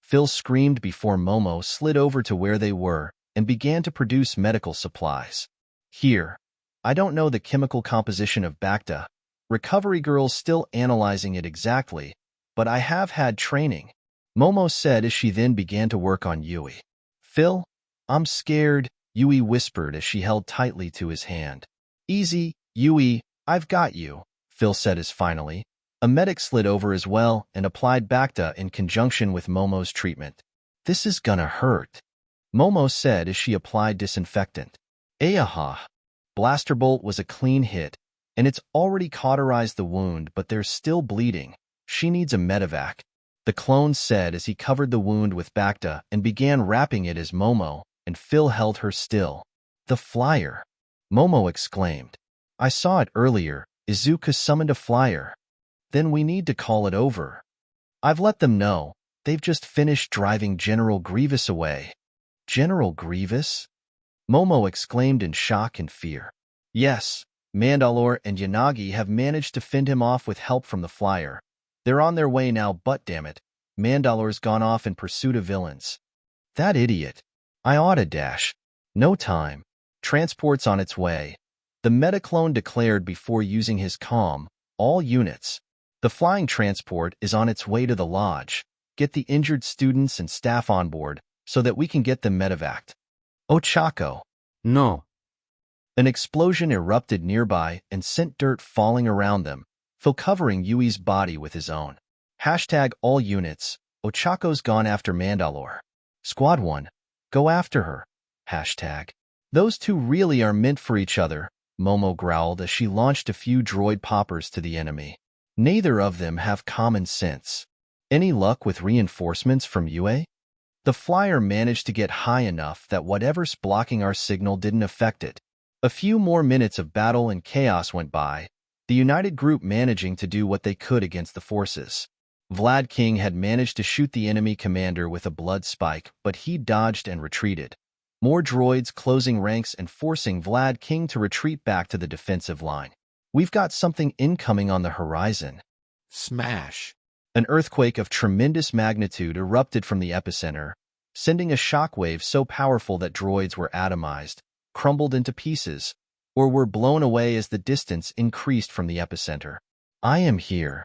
Phil screamed before Momo slid over to where they were and began to produce medical supplies. Here. I don't know the chemical composition of Bacta. Recovery girl's still analyzing it exactly, but I have had training, Momo said as she then began to work on Yui. Phil, I'm scared, Yui whispered as she held tightly to his hand. Easy, Yui, I've got you, Phil said as finally. A medic slid over as well and applied Bacta in conjunction with Momo's treatment. This is gonna hurt, Momo said as she applied disinfectant. Ayaha. Blaster bolt was a clean hit, and it's already cauterized the wound, but there's still bleeding. She needs a medevac, the clone said as he covered the wound with Bacta and began wrapping it as Momo and Phil held her still. The flyer, Momo exclaimed. I saw it earlier. Izuka summoned a flyer. Then we need to call it over. I've let them know. They've just finished driving General Grievous away. General Grievous? Momo exclaimed in shock and fear. Yes, Mandalore and Yanagi have managed to fend him off with help from the flyer. They're on their way now, but damn it, Mandalore's gone off in pursuit of villains. That idiot. I ought to dash. No time. Transport's on its way. The metaclone declared before using his comm. All units. The flying transport is on its way to the lodge. Get the injured students and staff on board so that we can get them medevaced. Ochako. No. An explosion erupted nearby and sent dirt falling around them, Phil covering Yui's body with his own. Hashtag all units. Ochako's gone after Mandalore. Squad 1. Go after her. Hashtag. Those two really are meant for each other, Momo growled as she launched a few droid poppers to the enemy. Neither of them have common sense. Any luck with reinforcements from UA? The flyer managed to get high enough that whatever's blocking our signal didn't affect it. A few more minutes of battle and chaos went by, the united group managing to do what they could against the forces. Vlad King had managed to shoot the enemy commander with a blood spike, but he dodged and retreated. More droids closing ranks and forcing Vlad King to retreat back to the defensive line. We've got something incoming on the horizon. Smash. An earthquake of tremendous magnitude erupted from the epicenter, sending a shockwave so powerful that droids were atomized, crumbled into pieces, or were blown away as the distance increased from the epicenter. I am here.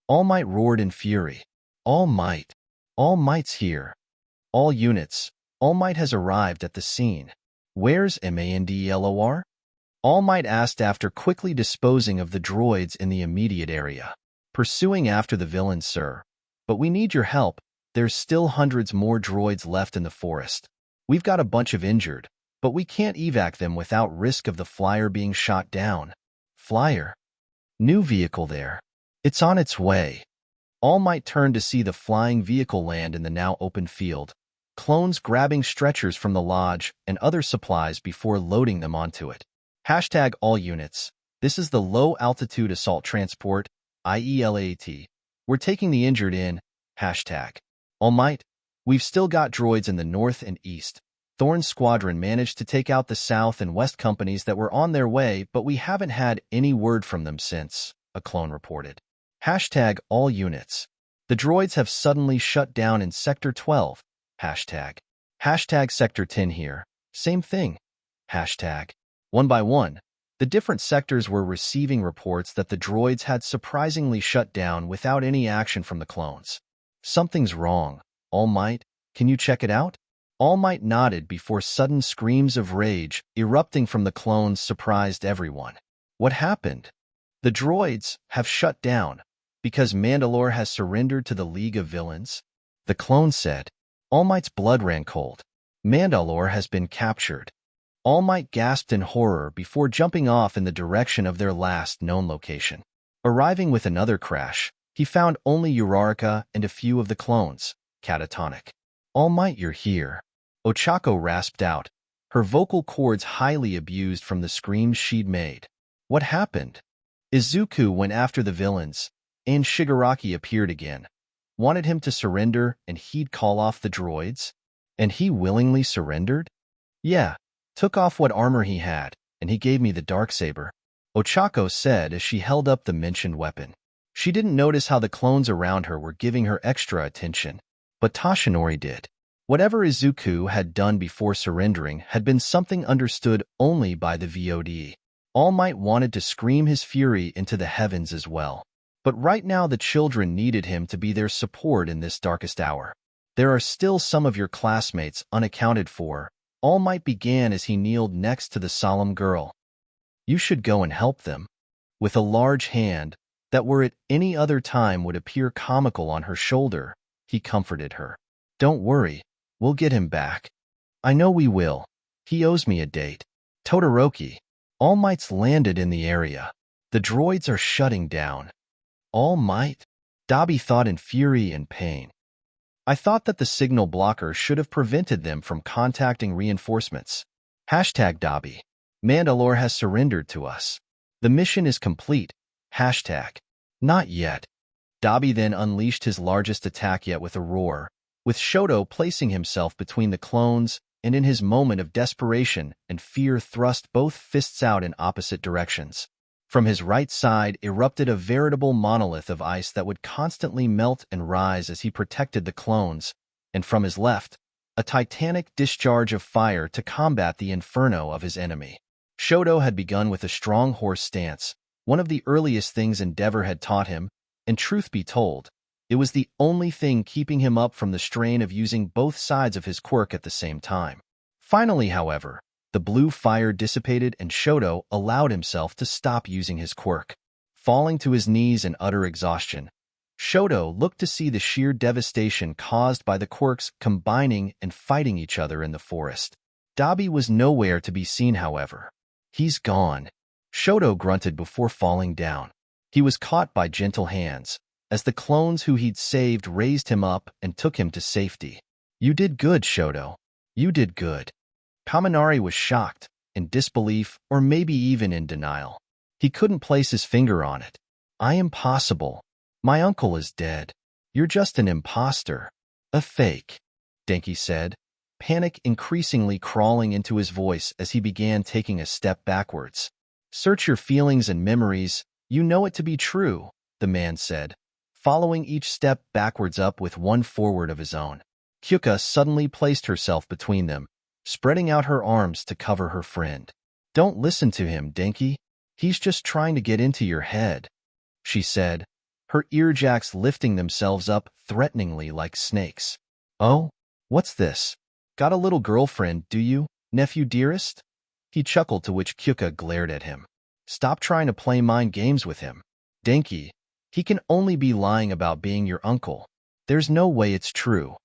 All Might roared in fury. All Might. All Might's here. All units. All Might has arrived at the scene. Where's Mandlor? All Might asked after quickly disposing of the droids in the immediate area. Pursuing after the villains, sir. But we need your help. There's still hundreds more droids left in the forest. We've got a bunch of injured, but we can't evac them without risk of the flyer being shot down. Flyer? New vehicle there. It's on its way. All Might turned to see the flying vehicle land in the now open field, clones grabbing stretchers from the lodge and other supplies before loading them onto it. Hashtag all units. This is the low-altitude assault transport, IELAT. We're taking the injured in. Hashtag. All Might. We've still got droids in the north and east. Thorn's squadron managed to take out the south and west companies that were on their way, but we haven't had any word from them since, a clone reported. Hashtag all units. The droids have suddenly shut down in Sector 12. Hashtag. Hashtag Sector 10 here. Same thing. Hashtag. One by one, the different sectors were receiving reports that the droids had surprisingly shut down without any action from the clones. Something's wrong. All Might, can you check it out? All Might nodded before sudden screams of rage erupting from the clones surprised everyone. What happened? The droids have shut down because Mandalore has surrendered to the League of Villains? The clone said. All Might's blood ran cold. Mandalore has been captured. All Might gasped in horror before jumping off in the direction of their last known location. Arriving with another crash, he found only Uraraka and a few of the clones, catatonic. All Might, you're here. Ochako rasped out, her vocal cords highly abused from the screams she'd made. What happened? Izuku went after the villains, and Shigaraki appeared again. Wanted him to surrender and he'd call off the droids? And he willingly surrendered? Yeah. Took off what armor he had, and he gave me the darksaber, Ochako said as she held up the mentioned weapon. She didn't notice how the clones around her were giving her extra attention, but Toshinori did. Whatever Izuku had done before surrendering had been something understood only by the VOD. All Might wanted to scream his fury into the heavens as well. But right now the children needed him to be their support in this darkest hour. There are still some of your classmates unaccounted for, All Might began as he kneeled next to the solemn girl. You should go and help them. With a large hand, that were at any other time would appear comical on her shoulder, he comforted her. Don't worry, we'll get him back. I know we will. He owes me a date. Todoroki. All Might's landed in the area. The droids are shutting down. All Might? Dabi thought in fury and pain. I thought that the signal blocker should have prevented them from contacting reinforcements. Hashtag Dabi. Mandalore has surrendered to us. The mission is complete. Hashtag. Not yet. Dabi then unleashed his largest attack yet with a roar, with Shoto placing himself between the clones and in his moment of desperation and fear thrust both fists out in opposite directions. From his right side erupted a veritable monolith of ice that would constantly melt and rise as he protected the clones, and from his left, a titanic discharge of fire to combat the inferno of his enemy. Shoto had begun with a strong horse stance, one of the earliest things Endeavor had taught him, and truth be told, it was the only thing keeping him up from the strain of using both sides of his quirk at the same time. Finally, however, the blue fire dissipated and Shoto allowed himself to stop using his quirk. Falling to his knees in utter exhaustion, Shoto looked to see the sheer devastation caused by the quirks combining and fighting each other in the forest. Dabi was nowhere to be seen, however. He's gone. Shoto grunted before falling down. He was caught by gentle hands, as the clones who he'd saved raised him up and took him to safety. You did good, Shoto. You did good. Kaminari was shocked, in disbelief, or maybe even in denial. He couldn't place his finger on it. Impossible. My uncle is dead. You're just an imposter. A fake, Denki said, panic increasingly crawling into his voice as he began taking a step backwards. Search your feelings and memories. You know it to be true, the man said, following each step backwards up with one forward of his own. Kyuka suddenly placed herself between them, spreading out her arms to cover her friend. Don't listen to him, Denki. He's just trying to get into your head, she said, her earjacks lifting themselves up threateningly like snakes. Oh, what's this? Got a little girlfriend, do you, nephew dearest? He chuckled, to which Kyuka glared at him. Stop trying to play mind games with him. Denki, he can only be lying about being your uncle. There's no way it's true,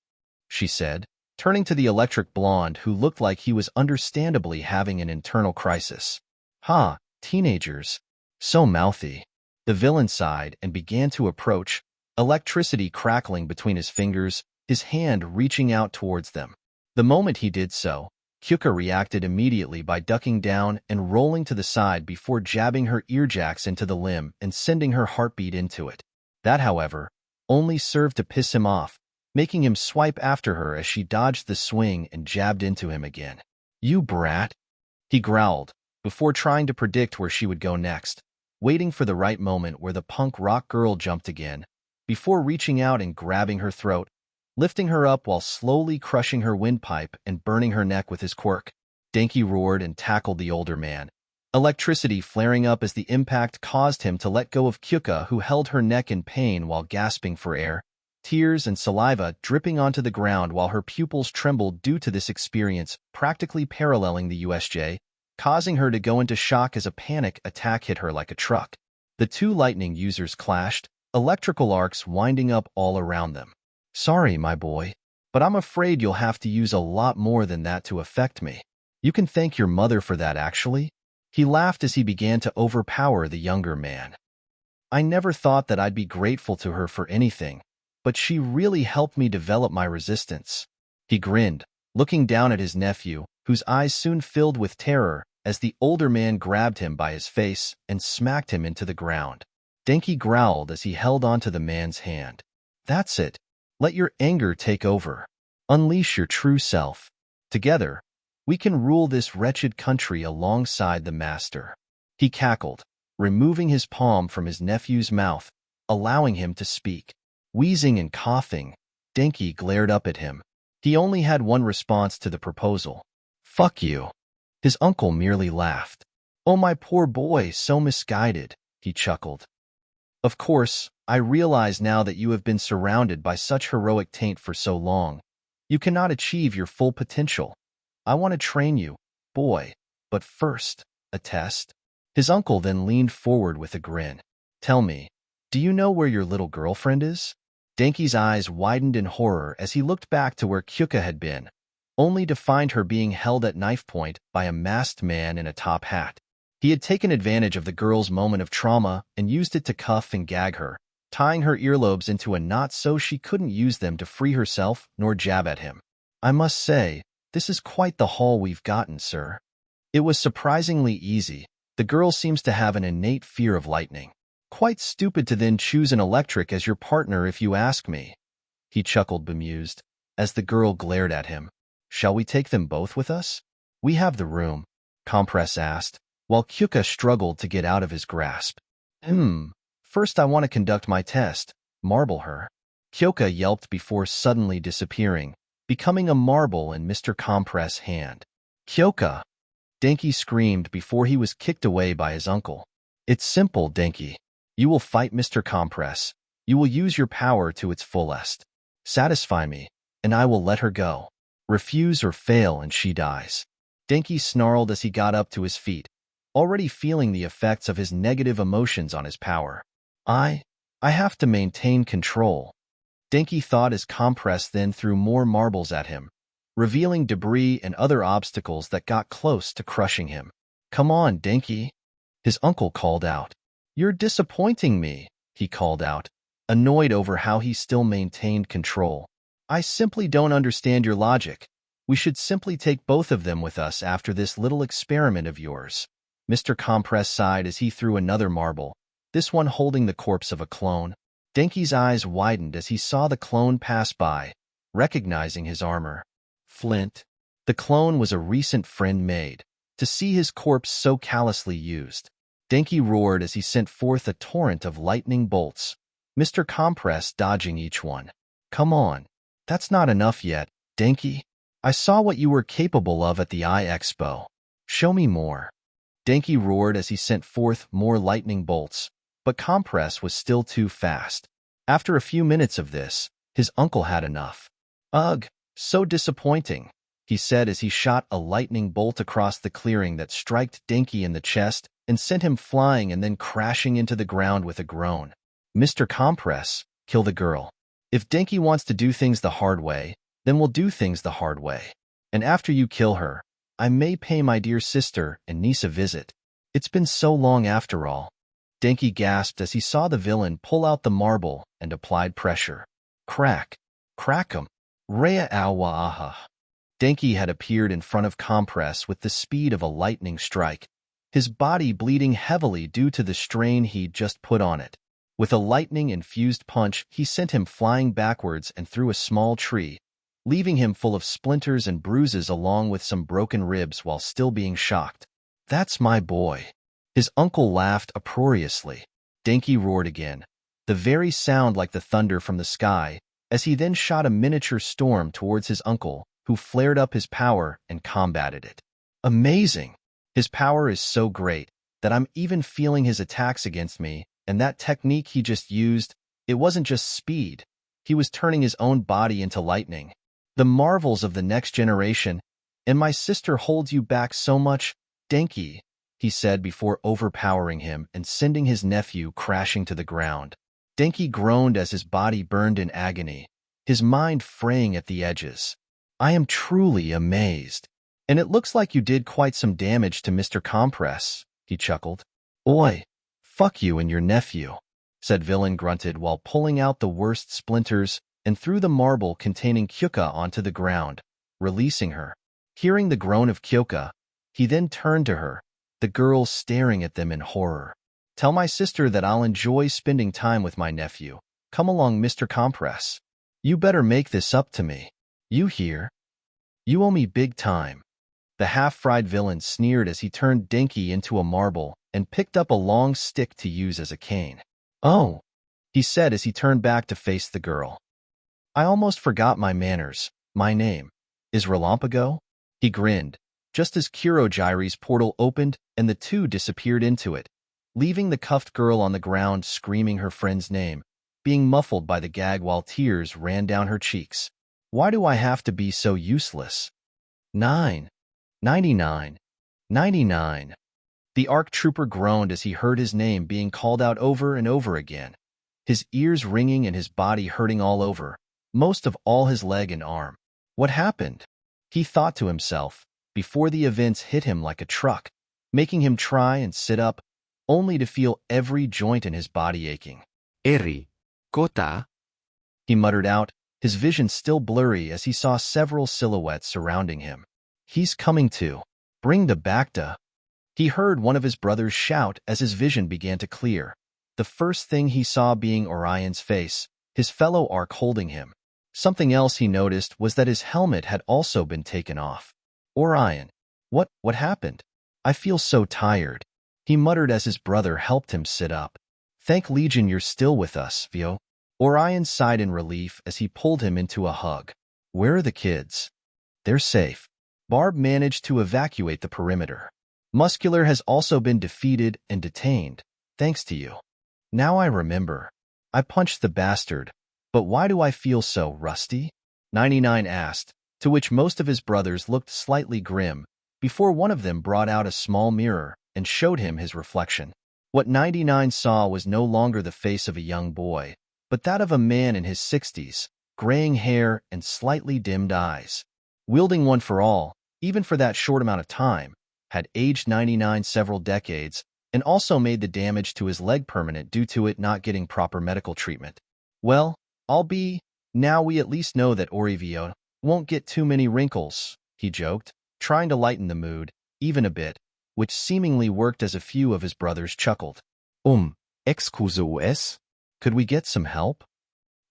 she said, turning to the electric blonde who looked like he was understandably having an internal crisis. Ha, teenagers. So mouthy. The villain sighed and began to approach, electricity crackling between his fingers, his hand reaching out towards them. The moment he did so, Kyuka reacted immediately by ducking down and rolling to the side before jabbing her earjacks into the limb and sending her heartbeat into it. That, however, only served to piss him off, making him swipe after her as she dodged the swing and jabbed into him again. You brat, he growled, before trying to predict where she would go next, waiting for the right moment where the punk rock girl jumped again, before reaching out and grabbing her throat, lifting her up while slowly crushing her windpipe and burning her neck with his quirk. Denki roared and tackled the older man, electricity flaring up as the impact caused him to let go of Kyuka, who held her neck in pain while gasping for air, tears and saliva dripping onto the ground while her pupils trembled due to this experience, practically paralleling the USJ, causing her to go into shock as a panic attack hit her like a truck. The two lightning users clashed, electrical arcs winding up all around them. Sorry, my boy, but I'm afraid you'll have to use a lot more than that to affect me. You can thank your mother for that, actually. He laughed as he began to overpower the younger man. I never thought that I'd be grateful to her for anything, but she really helped me develop my resistance. He grinned, looking down at his nephew, whose eyes soon filled with terror as the older man grabbed him by his face and smacked him into the ground. Denki growled as he held onto the man's hand. That's it. Let your anger take over. Unleash your true self. Together, we can rule this wretched country alongside the master. He cackled, removing his palm from his nephew's mouth, allowing him to speak. Wheezing and coughing, Denki glared up at him. He only had one response to the proposal. Fuck you. His uncle merely laughed. Oh, my poor boy, so misguided, he chuckled. Of course, I realize now that you have been surrounded by such heroic taint for so long. You cannot achieve your full potential. I want to train you, boy, but first, a test. His uncle then leaned forward with a grin. Tell me, do you know where your little girlfriend is? Denki's eyes widened in horror as he looked back to where Kyuka had been, only to find her being held at knife point by a masked man in a top hat. He had taken advantage of the girl's moment of trauma and used it to cuff and gag her, tying her earlobes into a knot so she couldn't use them to free herself nor jab at him. I must say, this is quite the haul we've gotten, sir. It was surprisingly easy. The girl seems to have an innate fear of lightning. Quite stupid to then choose an electric as your partner if you ask me. He chuckled bemused, as the girl glared at him. Shall we take them both with us? We have the room, Compress asked, while Kyuka struggled to get out of his grasp. First I want to conduct my test. Marble her. Kyuka yelped before suddenly disappearing, becoming a marble in Mr. Compress' hand. Kyuka! Denki screamed before he was kicked away by his uncle. It's simple, Denki. You will fight Mr. Compress. You will use your power to its fullest. Satisfy me, and I will let her go. Refuse or fail and she dies. Denki snarled as he got up to his feet, already feeling the effects of his negative emotions on his power. I have to maintain control. Denki thought as Compress then threw more marbles at him, revealing debris and other obstacles that got close to crushing him. Come on, Denki. His uncle called out. "You're disappointing me," he called out, annoyed over how he still maintained control. "I simply don't understand your logic. We should simply take both of them with us after this little experiment of yours." Mr. Compress sighed as he threw another marble, this one holding the corpse of a clone. Denki's eyes widened as he saw the clone pass by, recognizing his armor. Flint. The clone was a recent friend made. To see his corpse so callously used, Denki roared as he sent forth a torrent of lightning bolts, Mr. Compress dodging each one. "Come on. That's not enough yet, Denki. I saw what you were capable of at the Eye Expo. Show me more." Denki roared as he sent forth more lightning bolts, but Compress was still too fast. After a few minutes of this, his uncle had enough. "Ugh, so disappointing," he said as he shot a lightning bolt across the clearing that struck Denki in the chest and sent him flying and then crashing into the ground with a groan. "Mr. Compress, kill the girl. If Denki wants to do things the hard way, then we'll do things the hard way. And after you kill her, I may pay my dear sister and niece a visit. It's been so long after all." Denki gasped as he saw the villain pull out the marble and applied pressure. Crack. Crack'em. Rea awa. Denki had appeared in front of Compress with the speed of a lightning strike, his body bleeding heavily due to the strain he'd just put on it. With a lightning-infused punch, he sent him flying backwards and through a small tree, leaving him full of splinters and bruises along with some broken ribs while still being shocked. "That's my boy." His uncle laughed uproariously. Denki roared again, the very sound like the thunder from the sky, as he then shot a miniature storm towards his uncle, who flared up his power and combated it. "Amazing! His power is so great that I'm even feeling his attacks against me, and that technique he just used, it wasn't just speed. He was turning his own body into lightning. The marvels of the next generation, and my sister holds you back so much, Denki," he said before overpowering him and sending his nephew crashing to the ground. Denki groaned as his body burned in agony, his mind fraying at the edges. "I am truly amazed. And it looks like you did quite some damage to Mr. Compress," he chuckled. "Oi, fuck you and your nephew," said Villain grunted while pulling out the worst splinters and threw the marble containing Kyoka onto the ground, releasing her. Hearing the groan of Kyoka, he then turned to her, the girl staring at them in horror. "Tell my sister that I'll enjoy spending time with my nephew. Come along, Mr. Compress. You better make this up to me. You hear? You owe me big time." The half-fried villain sneered as he turned Denki into a marble and picked up a long stick to use as a cane. "Oh," he said as he turned back to face the girl. "I almost forgot my manners. My name is Relampago?" He grinned, just as Kurogyri's portal opened and the two disappeared into it, leaving the cuffed girl on the ground screaming her friend's name, being muffled by the gag while tears ran down her cheeks. "Why do I have to be so useless? 99. The ARC trooper groaned as he heard his name being called out over and over again, his ears ringing and his body hurting all over, most of all his leg and arm. What happened? He thought to himself, before the events hit him like a truck, making him try and sit up, only to feel every joint in his body aching. Eri. Kota. He muttered out, his vision still blurry as he saw several silhouettes surrounding him. "He's coming to. Bring the Bacta." He heard one of his brothers shout as his vision began to clear, the first thing he saw being Orion's face, his fellow Ark holding him. Something else he noticed was that his helmet had also been taken off. "Orion, what happened? I feel so tired," he muttered as his brother helped him sit up. "Thank Legion you're still with us, Vio." Orion sighed in relief as he pulled him into a hug. "Where are the kids?" "They're safe. Barb managed to evacuate the perimeter. Muscular has also been defeated and detained, thanks to you." "Now I remember. I punched the bastard, but why do I feel so rusty?" 99 asked, to which most of his brothers looked slightly grim, before one of them brought out a small mirror and showed him his reflection. What 99 saw was no longer the face of a young boy, but that of a man in his 60s, graying hair and slightly dimmed eyes. Wielding one for all, even for that short amount of time, had aged 99 several decades, and also made the damage to his leg permanent due to it not getting proper medical treatment. Well, now we at least know that Orivio won't get too many wrinkles, he joked, trying to lighten the mood, even a bit, which seemingly worked as a few of his brothers chuckled. Excuse us? Could we get some help?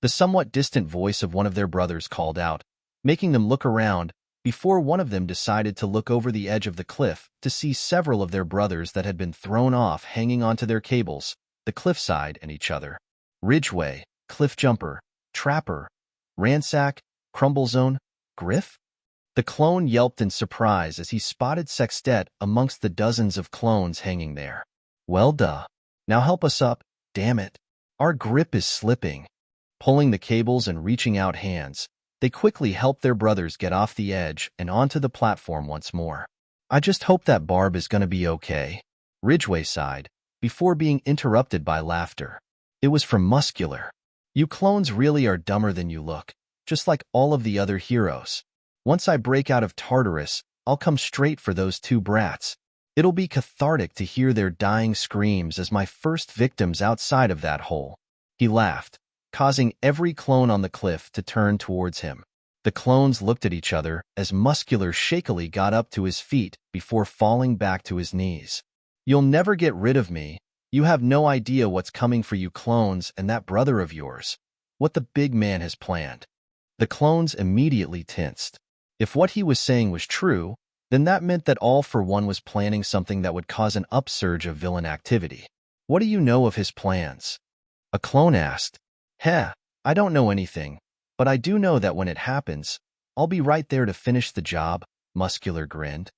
The somewhat distant voice of one of their brothers called out, making them look around, before one of them decided to look over the edge of the cliff to see several of their brothers that had been thrown off hanging onto their cables, the cliffside and each other. Ridgeway, Cliff Jumper, Trapper, Ransack, Crumblezone, Griff? The clone yelped in surprise as he spotted Sextet amongst the dozens of clones hanging there. Well duh. Now help us up, damn it. Our grip is slipping. Pulling the cables and reaching out hands, they quickly helped their brothers get off the edge and onto the platform once more. I just hope that Barb is gonna be okay. Ridgeway sighed, before being interrupted by laughter. It was from Muscular. You clones really are dumber than you look, just like all of the other heroes. Once I break out of Tartarus, I'll come straight for those two brats. It'll be cathartic to hear their dying screams as my first victims outside of that hole. He laughed, causing every clone on the cliff to turn towards him. The clones looked at each other as Muscular shakily got up to his feet before falling back to his knees. You'll never get rid of me. You have no idea what's coming for you clones and that brother of yours. What the big man has planned. The clones immediately tensed. If what he was saying was true, then that meant that All for One was planning something that would cause an upsurge of villain activity. What do you know of his plans? A clone asked. I don't know anything, but I do know that when it happens, I'll be right there to finish the job, Muscular grinned.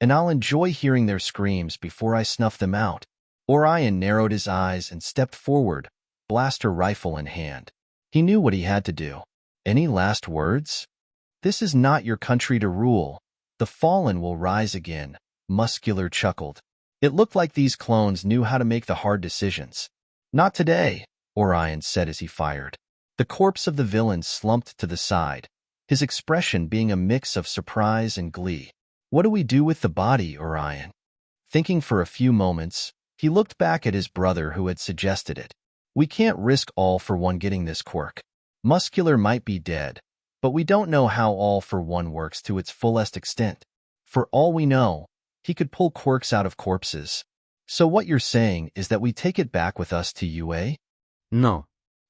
And I'll enjoy hearing their screams before I snuff them out. Orion narrowed his eyes and stepped forward, blaster rifle in hand. He knew what he had to do. Any last words? This is not your country to rule. The fallen will rise again, Muscular chuckled. It looked like these clones knew how to make the hard decisions. Not today, Orion said as he fired. The corpse of the villain slumped to the side, his expression being a mix of surprise and glee. What do we do with the body, Orion? Thinking for a few moments, he looked back at his brother who had suggested it. We can't risk All for One getting this quirk. Muscular might be dead, but we don't know how All for One works to its fullest extent. For all we know, he could pull quirks out of corpses. So what you're saying is that we take it back with us to UA? No.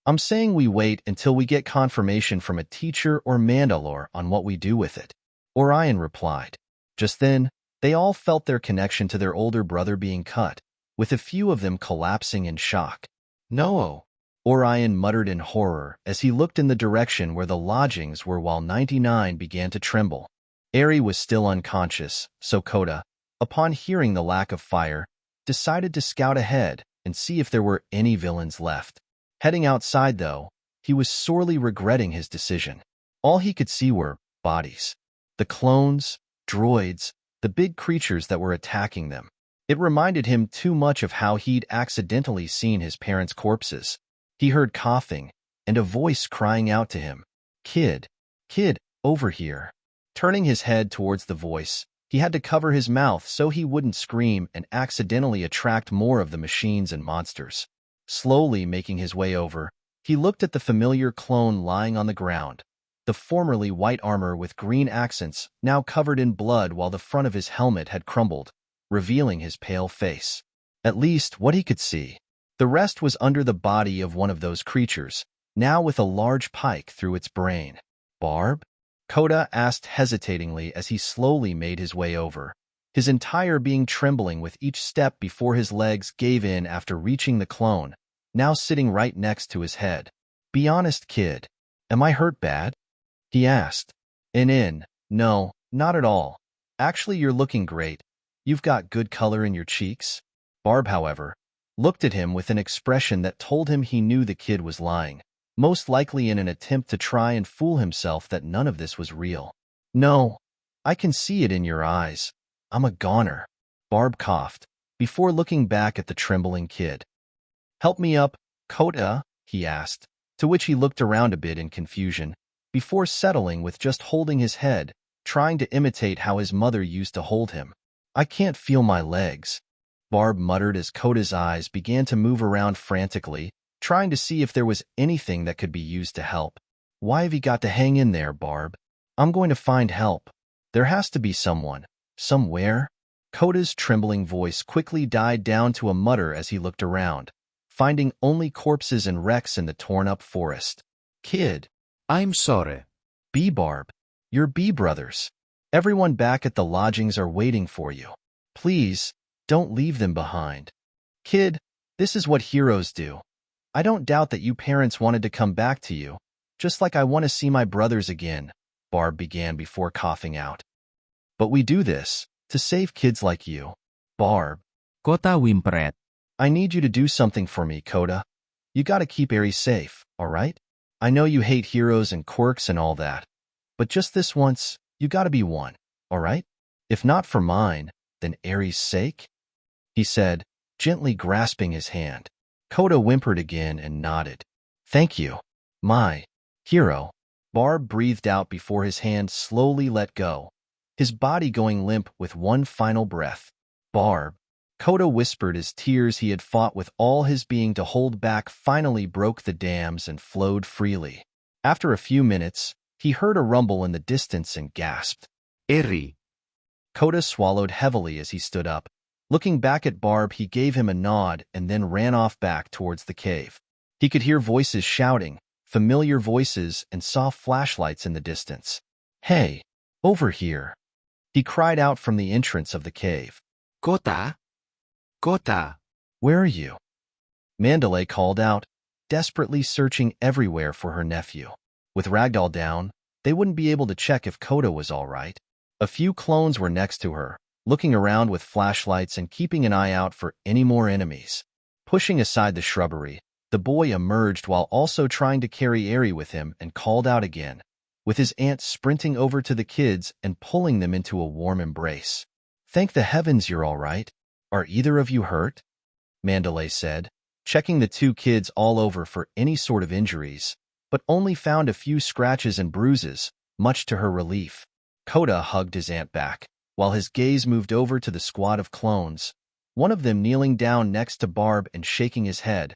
I'm saying we wait until we get confirmation from a teacher or Mandalore on what we do with it. Orion replied. Just then, they all felt their connection to their older brother being cut, with a few of them collapsing in shock. No, Orion muttered in horror as he looked in the direction where the lodgings were while 99 began to tremble. Eri was still unconscious, so Coda, upon hearing the lack of fire, decided to scout ahead and see if there were any villains left. Heading outside, though, he was sorely regretting his decision. All he could see were bodies. The clones, droids, the big creatures that were attacking them. It reminded him too much of how he'd accidentally seen his parents' corpses. He heard coughing and a voice crying out to him, Kid, over here." Turning his head towards the voice, he had to cover his mouth so he wouldn't scream and accidentally attract more of the machines and monsters. Slowly making his way over, he looked at the familiar clone lying on the ground, the formerly white armor with green accents now covered in blood while the front of his helmet had crumbled, revealing his pale face. At least what he could see. The rest was under the body of one of those creatures, now with a large pike through its brain. "Barb?" Coda asked hesitatingly as he slowly made his way over, his entire being trembling with each step before his legs gave in after reaching the clone, now sitting right next to his head. "Be honest, kid. Am I hurt bad?" he asked. No, not at all. Actually, you're looking great. You've got good color in your cheeks." Barb, however, looked at him with an expression that told him he knew the kid was lying, most likely in an attempt to try and fool himself that none of this was real. "No, I can see it in your eyes. I'm a goner," Barb coughed, before looking back at the trembling kid. "Help me up, Coda," he asked, to which he looked around a bit in confusion, before settling with just holding his head, trying to imitate how his mother used to hold him. "I can't feel my legs." Barb muttered as Koda's eyes began to move around frantically, trying to see if there was anything that could be used to help. Why have you got to hang in there, Barb? I'm going to find help. There has to be someone. Somewhere? Koda's trembling voice quickly died down to a mutter as he looked around, finding only corpses and wrecks in the torn-up forest. Kid. I'm sorry. B. Barb. You're B brothers. Everyone back at the lodgings are waiting for you. Please, don't leave them behind. Kid, this is what heroes do. I don't doubt that you parents wanted to come back to you, just like I want to see my brothers again, Barb began before coughing out. But we do this to save kids like you. Barb. Kota whimpered. I need you to do something for me, Koda. You gotta keep Aries safe, alright? I know you hate heroes and quirks and all that, but just this once, you gotta be one, alright? If not for mine, then Aries' sake? He said, gently grasping his hand. Koda whimpered again and nodded. Thank you. My hero. Barb breathed out before his hand slowly let go, his body going limp with one final breath. Barb. Koda whispered as tears he had fought with all his being to hold back finally broke the dams and flowed freely. After a few minutes, he heard a rumble in the distance and gasped. Eri. Koda swallowed heavily as he stood up. Looking back at Barb, he gave him a nod and then ran off back towards the cave. He could hear voices shouting, familiar voices, and saw flashlights in the distance. Hey, over here. He cried out from the entrance of the cave. Kota? Kota. Where are you? Mandalay called out, desperately searching everywhere for her nephew. With Ragdoll down, they wouldn't be able to check if Koda was all right. A few clones were next to her, looking around with flashlights and keeping an eye out for any more enemies. Pushing aside the shrubbery, the boy emerged while also trying to carry Eri with him and called out again, with his aunt sprinting over to the kids and pulling them into a warm embrace. Thank the heavens you're all right. Are either of you hurt? Mandalay said, checking the two kids all over for any sort of injuries, but only found a few scratches and bruises, much to her relief. Koda hugged his aunt back, while his gaze moved over to the squad of clones, one of them kneeling down next to Barb and shaking his head,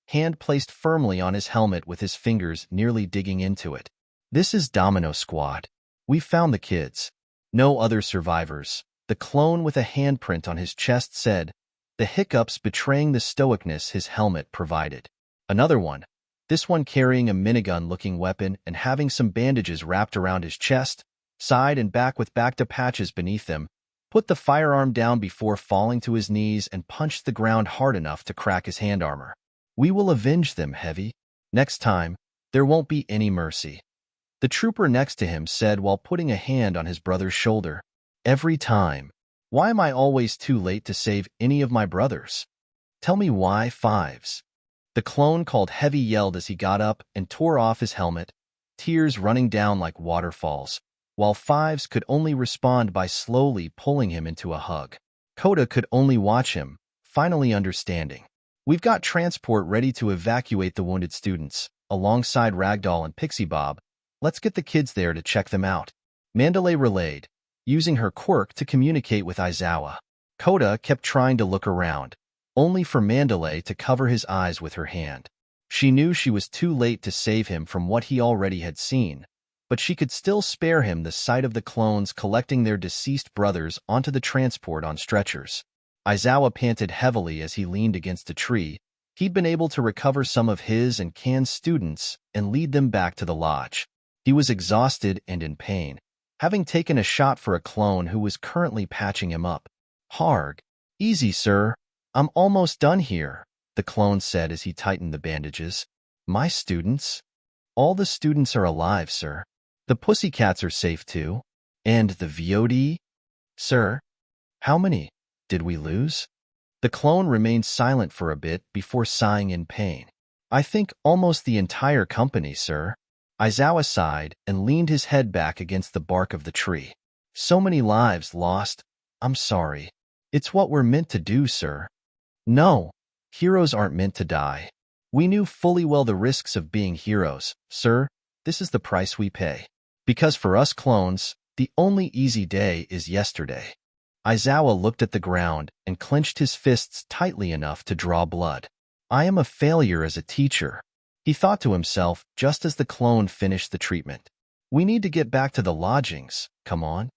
hand placed firmly on his helmet with his fingers nearly digging into it. This is Domino Squad. We found the kids. No other survivors. The clone with a handprint on his chest said, the hiccups betraying the stoicness his helmet provided. Another one, this one carrying a minigun-looking weapon and having some bandages wrapped around his chest, side and back with back-to-patches beneath them, put the firearm down before falling to his knees and punched the ground hard enough to crack his hand armor. We will avenge them, Heavy. Next time, there won't be any mercy. The trooper next to him said while putting a hand on his brother's shoulder. Every time. Why am I always too late to save any of my brothers? Tell me why, Fives. The clone called Heavy yelled as he got up and tore off his helmet, tears running down like waterfalls, while Fives could only respond by slowly pulling him into a hug. Koda could only watch him, finally understanding. We've got transport ready to evacuate the wounded students, alongside Ragdoll and Pixie Bob. Let's get the kids there to check them out. Mandalay relayed, using her quirk to communicate with Aizawa. Koda kept trying to look around, only for Mandalay to cover his eyes with her hand. She knew she was too late to save him from what he already had seen, but she could still spare him the sight of the clones collecting their deceased brothers onto the transport on stretchers. Aizawa panted heavily as he leaned against a tree. He'd been able to recover some of his and Kan's students and lead them back to the lodge. He was exhausted and in pain, having taken a shot for a clone who was currently patching him up. Harg. Easy, sir. I'm almost done here, the clone said as he tightened the bandages. My students? All the students are alive, sir. The pussycats are safe too. And the VOD? Sir? How many did we lose? The clone remained silent for a bit before sighing in pain. I think almost the entire company, sir. Aizawa sighed and leaned his head back against the bark of the tree. So many lives lost. I'm sorry. It's what we're meant to do, sir. No, heroes aren't meant to die. We knew fully well the risks of being heroes, sir. This is the price we pay. Because for us clones, the only easy day is yesterday. Aizawa looked at the ground and clenched his fists tightly enough to draw blood. I am a failure as a teacher, he thought to himself just as the clone finished the treatment. We need to get back to the lodgings, come on.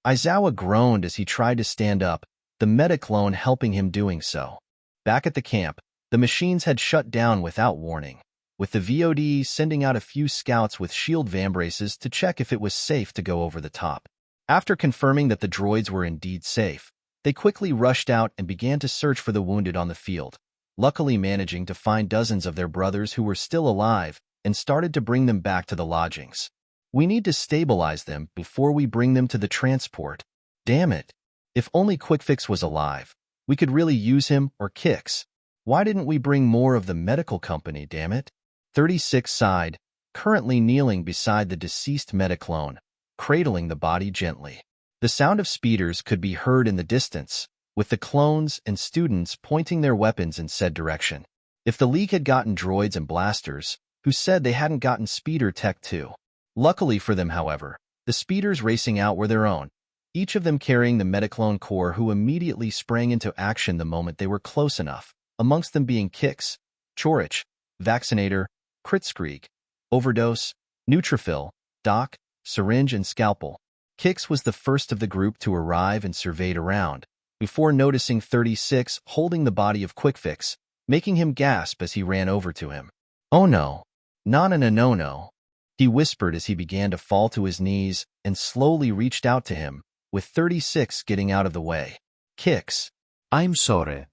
Aizawa groaned as he tried to stand up, the metaclone helping him doing so. Back at the camp, the machines had shut down without warning, with the VOD sending out a few scouts with shield vambraces to check if it was safe to go over the top. After confirming that the droids were indeed safe, they quickly rushed out and began to search for the wounded on the field, luckily managing to find dozens of their brothers who were still alive and started to bring them back to the lodgings. We need to stabilize them before we bring them to the transport. Damn it. If only Quickfix was alive, we could really use him or Kix. Why didn't we bring more of the medical company, damn it? 36 sighed, currently kneeling beside the deceased metaclone, cradling the body gently. The sound of speeders could be heard in the distance, with the clones and students pointing their weapons in said direction. If the League had gotten droids and blasters, who said they hadn't gotten speeder tech too? Luckily for them, however, the speeders racing out were their own, each of them carrying the metaclone core who immediately sprang into action the moment they were close enough, amongst them being Kix, Chorich, Vaccinator, Kritzkrieg, Overdose, Neutrophil, Doc, Syringe and Scalpel. Kix was the first of the group to arrive and surveyed around, before noticing 36 holding the body of Quickfix, making him gasp as he ran over to him. Oh no, no, he whispered as he began to fall to his knees and slowly reached out to him, with 36 getting out of the way. Kix. I'm sorry.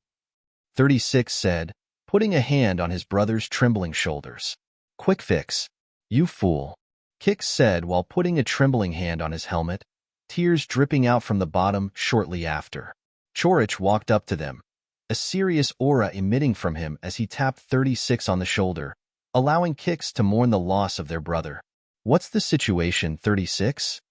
36 said, putting a hand on his brother's trembling shoulders. Quickfix. You fool. Kix said while putting a trembling hand on his helmet, tears dripping out from the bottom shortly after. Chorich walked up to them, a serious aura emitting from him as he tapped 36 on the shoulder, allowing Kix to mourn the loss of their brother. What's the situation, 36?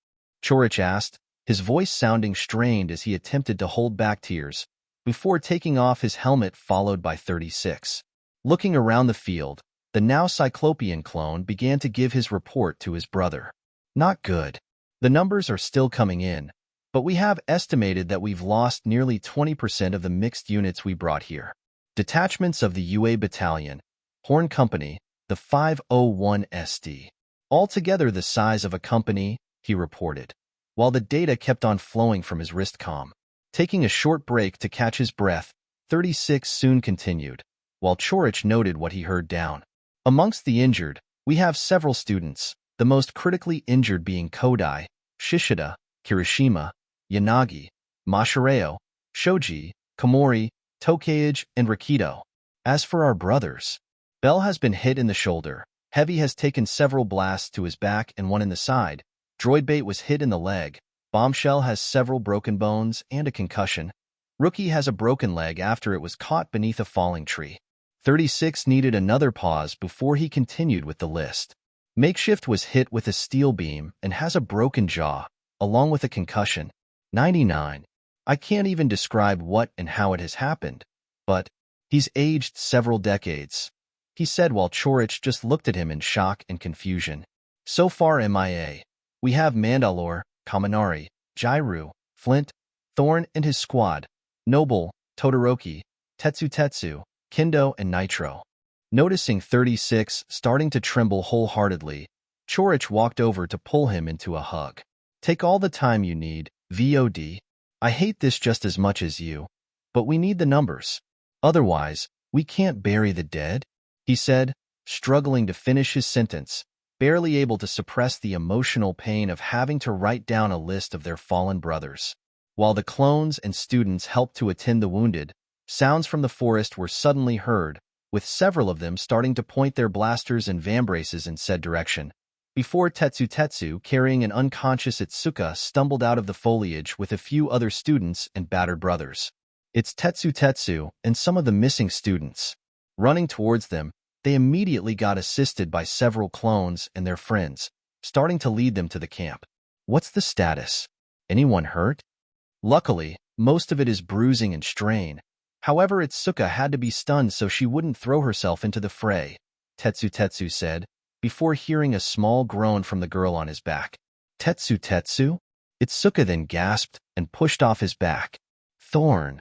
Chorich asked, his voice sounding strained as he attempted to hold back tears, before taking off his helmet followed by 36. Looking around the field, the now Cyclopean clone began to give his report to his brother. Not good. The numbers are still coming in, but we have estimated that we've lost nearly 20% of the mixed units we brought here. Detachments of the UA Battalion, Horn Company, the 501 SD. Altogether the size of a company, he reported, while the data kept on flowing from his wrist comm. Taking a short break to catch his breath, 36 soon continued, while Chorich noted what he heard down. Amongst the injured, we have several students, the most critically injured being Kodai, Shishida, Kirishima, Yanagi, Mashireo, Shoji, Komori, Tokeage, and Rikito. As for our brothers, Bell has been hit in the shoulder, Heavy has taken several blasts to his back and one in the side, Droidbait was hit in the leg, Bombshell has several broken bones and a concussion, Rookie has a broken leg after it was caught beneath a falling tree. 36 needed another pause before he continued with the list. Makeshift was hit with a steel beam and has a broken jaw, along with a concussion. 99. I can't even describe what and how it has happened, but he's aged several decades, he said while Chorich just looked at him in shock and confusion. So far MIA. We have Mandalore, Kaminari, Jairu, Flint, Thorn and his squad, Noble, Todoroki, Tetsu, Kendo, and Nitro. Noticing 36 starting to tremble wholeheartedly, Chorich walked over to pull him into a hug. Take all the time you need, VOD. I hate this just as much as you, but we need the numbers. Otherwise, we can't bury the dead, he said, struggling to finish his sentence, barely able to suppress the emotional pain of having to write down a list of their fallen brothers. While the clones and students helped to attend the wounded, sounds from the forest were suddenly heard, with several of them starting to point their blasters and vambraces in said direction, before Tetsu, carrying an unconscious Itsuka, stumbled out of the foliage with a few other students and battered brothers. It's Tetsu and some of the missing students. Running towards them, they immediately got assisted by several clones and their friends, starting to lead them to the camp. What's the status? Anyone hurt? Luckily, most of it is bruising and strain. However, Itsuka had to be stunned so she wouldn't throw herself into the fray, Tetsu said, before hearing a small groan from the girl on his back. Tetsu? Itsuka then gasped and pushed off his back. Thorn!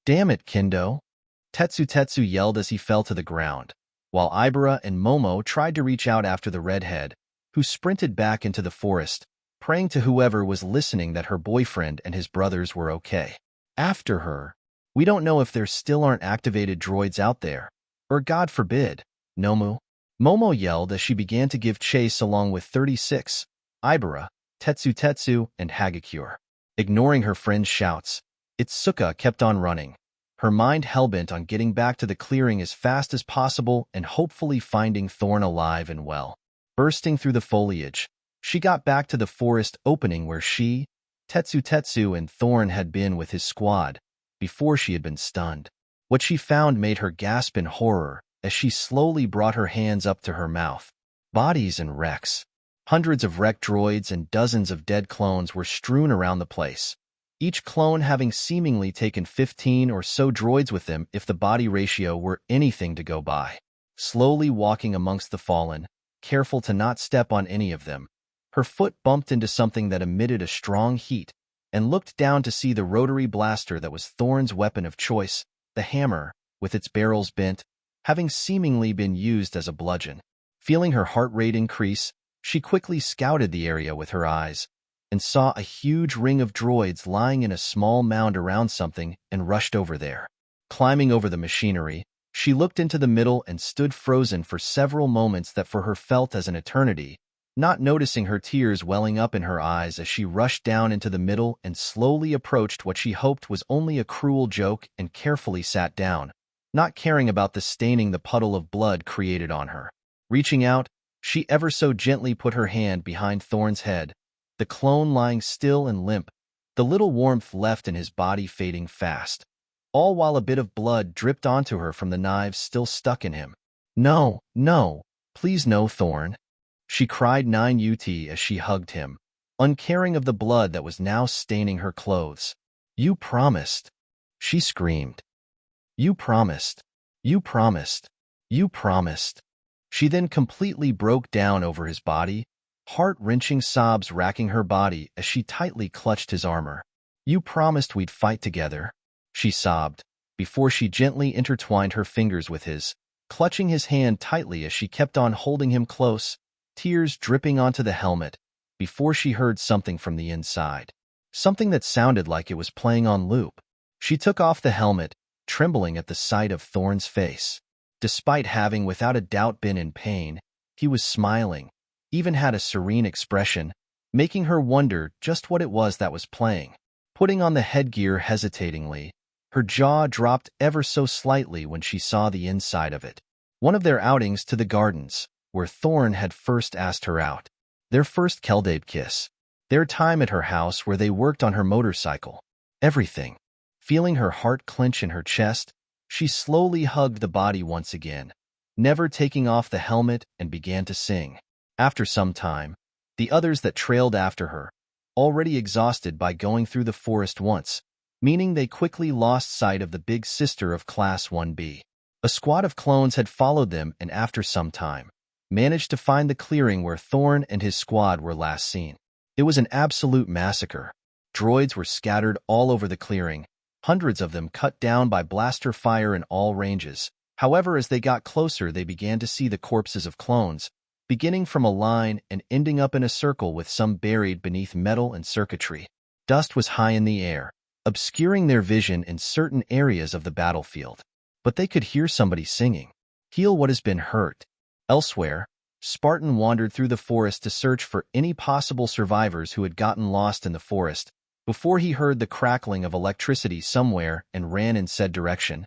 Damn it, Kendo! Tetsu yelled as he fell to the ground, while Ibara and Momo tried to reach out after the redhead, who sprinted back into the forest, praying to whoever was listening that her boyfriend and his brothers were okay. After her, we don't know if there still aren't activated droids out there, or God forbid, Nomu. Momo yelled as she began to give chase along with 36, Ibara, Tetsu, and Hagakure. Ignoring her friend's shouts, Itsuka kept on running, her mind hellbent on getting back to the clearing as fast as possible and hopefully finding Thorn alive and well. Bursting through the foliage, she got back to the forest opening where she, Tetsu, and Thorn had been with his squad before she had been stunned. What she found made her gasp in horror as she slowly brought her hands up to her mouth. Bodies and wrecks. Hundreds of wrecked droids and dozens of dead clones were strewn around the place, each clone having seemingly taken 15 or so droids with them if the body ratio were anything to go by. Slowly walking amongst the fallen, careful to not step on any of them, her foot bumped into something that emitted a strong heat and looked down to see the rotary blaster that was Thorn's weapon of choice, the hammer, with its barrels bent, having seemingly been used as a bludgeon. Feeling her heart rate increase, she quickly scouted the area with her eyes and saw a huge ring of droids lying in a small mound around something and rushed over there. Climbing over the machinery, she looked into the middle and stood frozen for several moments that for her felt as an eternity, not noticing her tears welling up in her eyes as she rushed down into the middle and slowly approached what she hoped was only a cruel joke and carefully sat down, not caring about the staining the puddle of blood created on her. Reaching out, she ever so gently put her hand behind Thorn's head, the clone lying still and limp, the little warmth left in his body fading fast, all while a bit of blood dripped onto her from the knives still stuck in him. No, please no, Thorn. She cried 9UT as she hugged him, uncaring of the blood that was now staining her clothes. You promised. She screamed. You promised. You promised. You promised. She then completely broke down over his body, heart-wrenching sobs racking her body as she tightly clutched his armor. You promised we'd fight together, she sobbed, before she gently intertwined her fingers with his, clutching his hand tightly as she kept on holding him close, tears dripping onto the helmet, before she heard something from the inside. Something that sounded like it was playing on loop. She took off the helmet, trembling at the sight of Thorn's face. Despite having without a doubt been in pain, he was smiling, even had a serene expression, making her wonder just what it was that was playing. Putting on the headgear hesitatingly, her jaw dropped ever so slightly when she saw the inside of it. One of their outings to the gardens, where Thorn had first asked her out. Their first Keldabe kiss. Their time at her house where they worked on her motorcycle. Everything. Feeling her heart clench in her chest, she slowly hugged the body once again, never taking off the helmet, and began to sing. After some time, the others that trailed after her, already exhausted by going through the forest once, meaning they quickly lost sight of the big sister of Class 1B. A squad of clones had followed them and after some time, managed to find the clearing where Thorn and his squad were last seen. It was an absolute massacre. Droids were scattered all over the clearing, hundreds of them cut down by blaster fire in all ranges. However, as they got closer, they began to see the corpses of clones, beginning from a line and ending up in a circle with some buried beneath metal and circuitry. Dust was high in the air, obscuring their vision in certain areas of the battlefield. But they could hear somebody singing, "Heal what has been hurt." Elsewhere, Spartan wandered through the forest to search for any possible survivors who had gotten lost in the forest, before he heard the crackling of electricity somewhere and ran in said direction,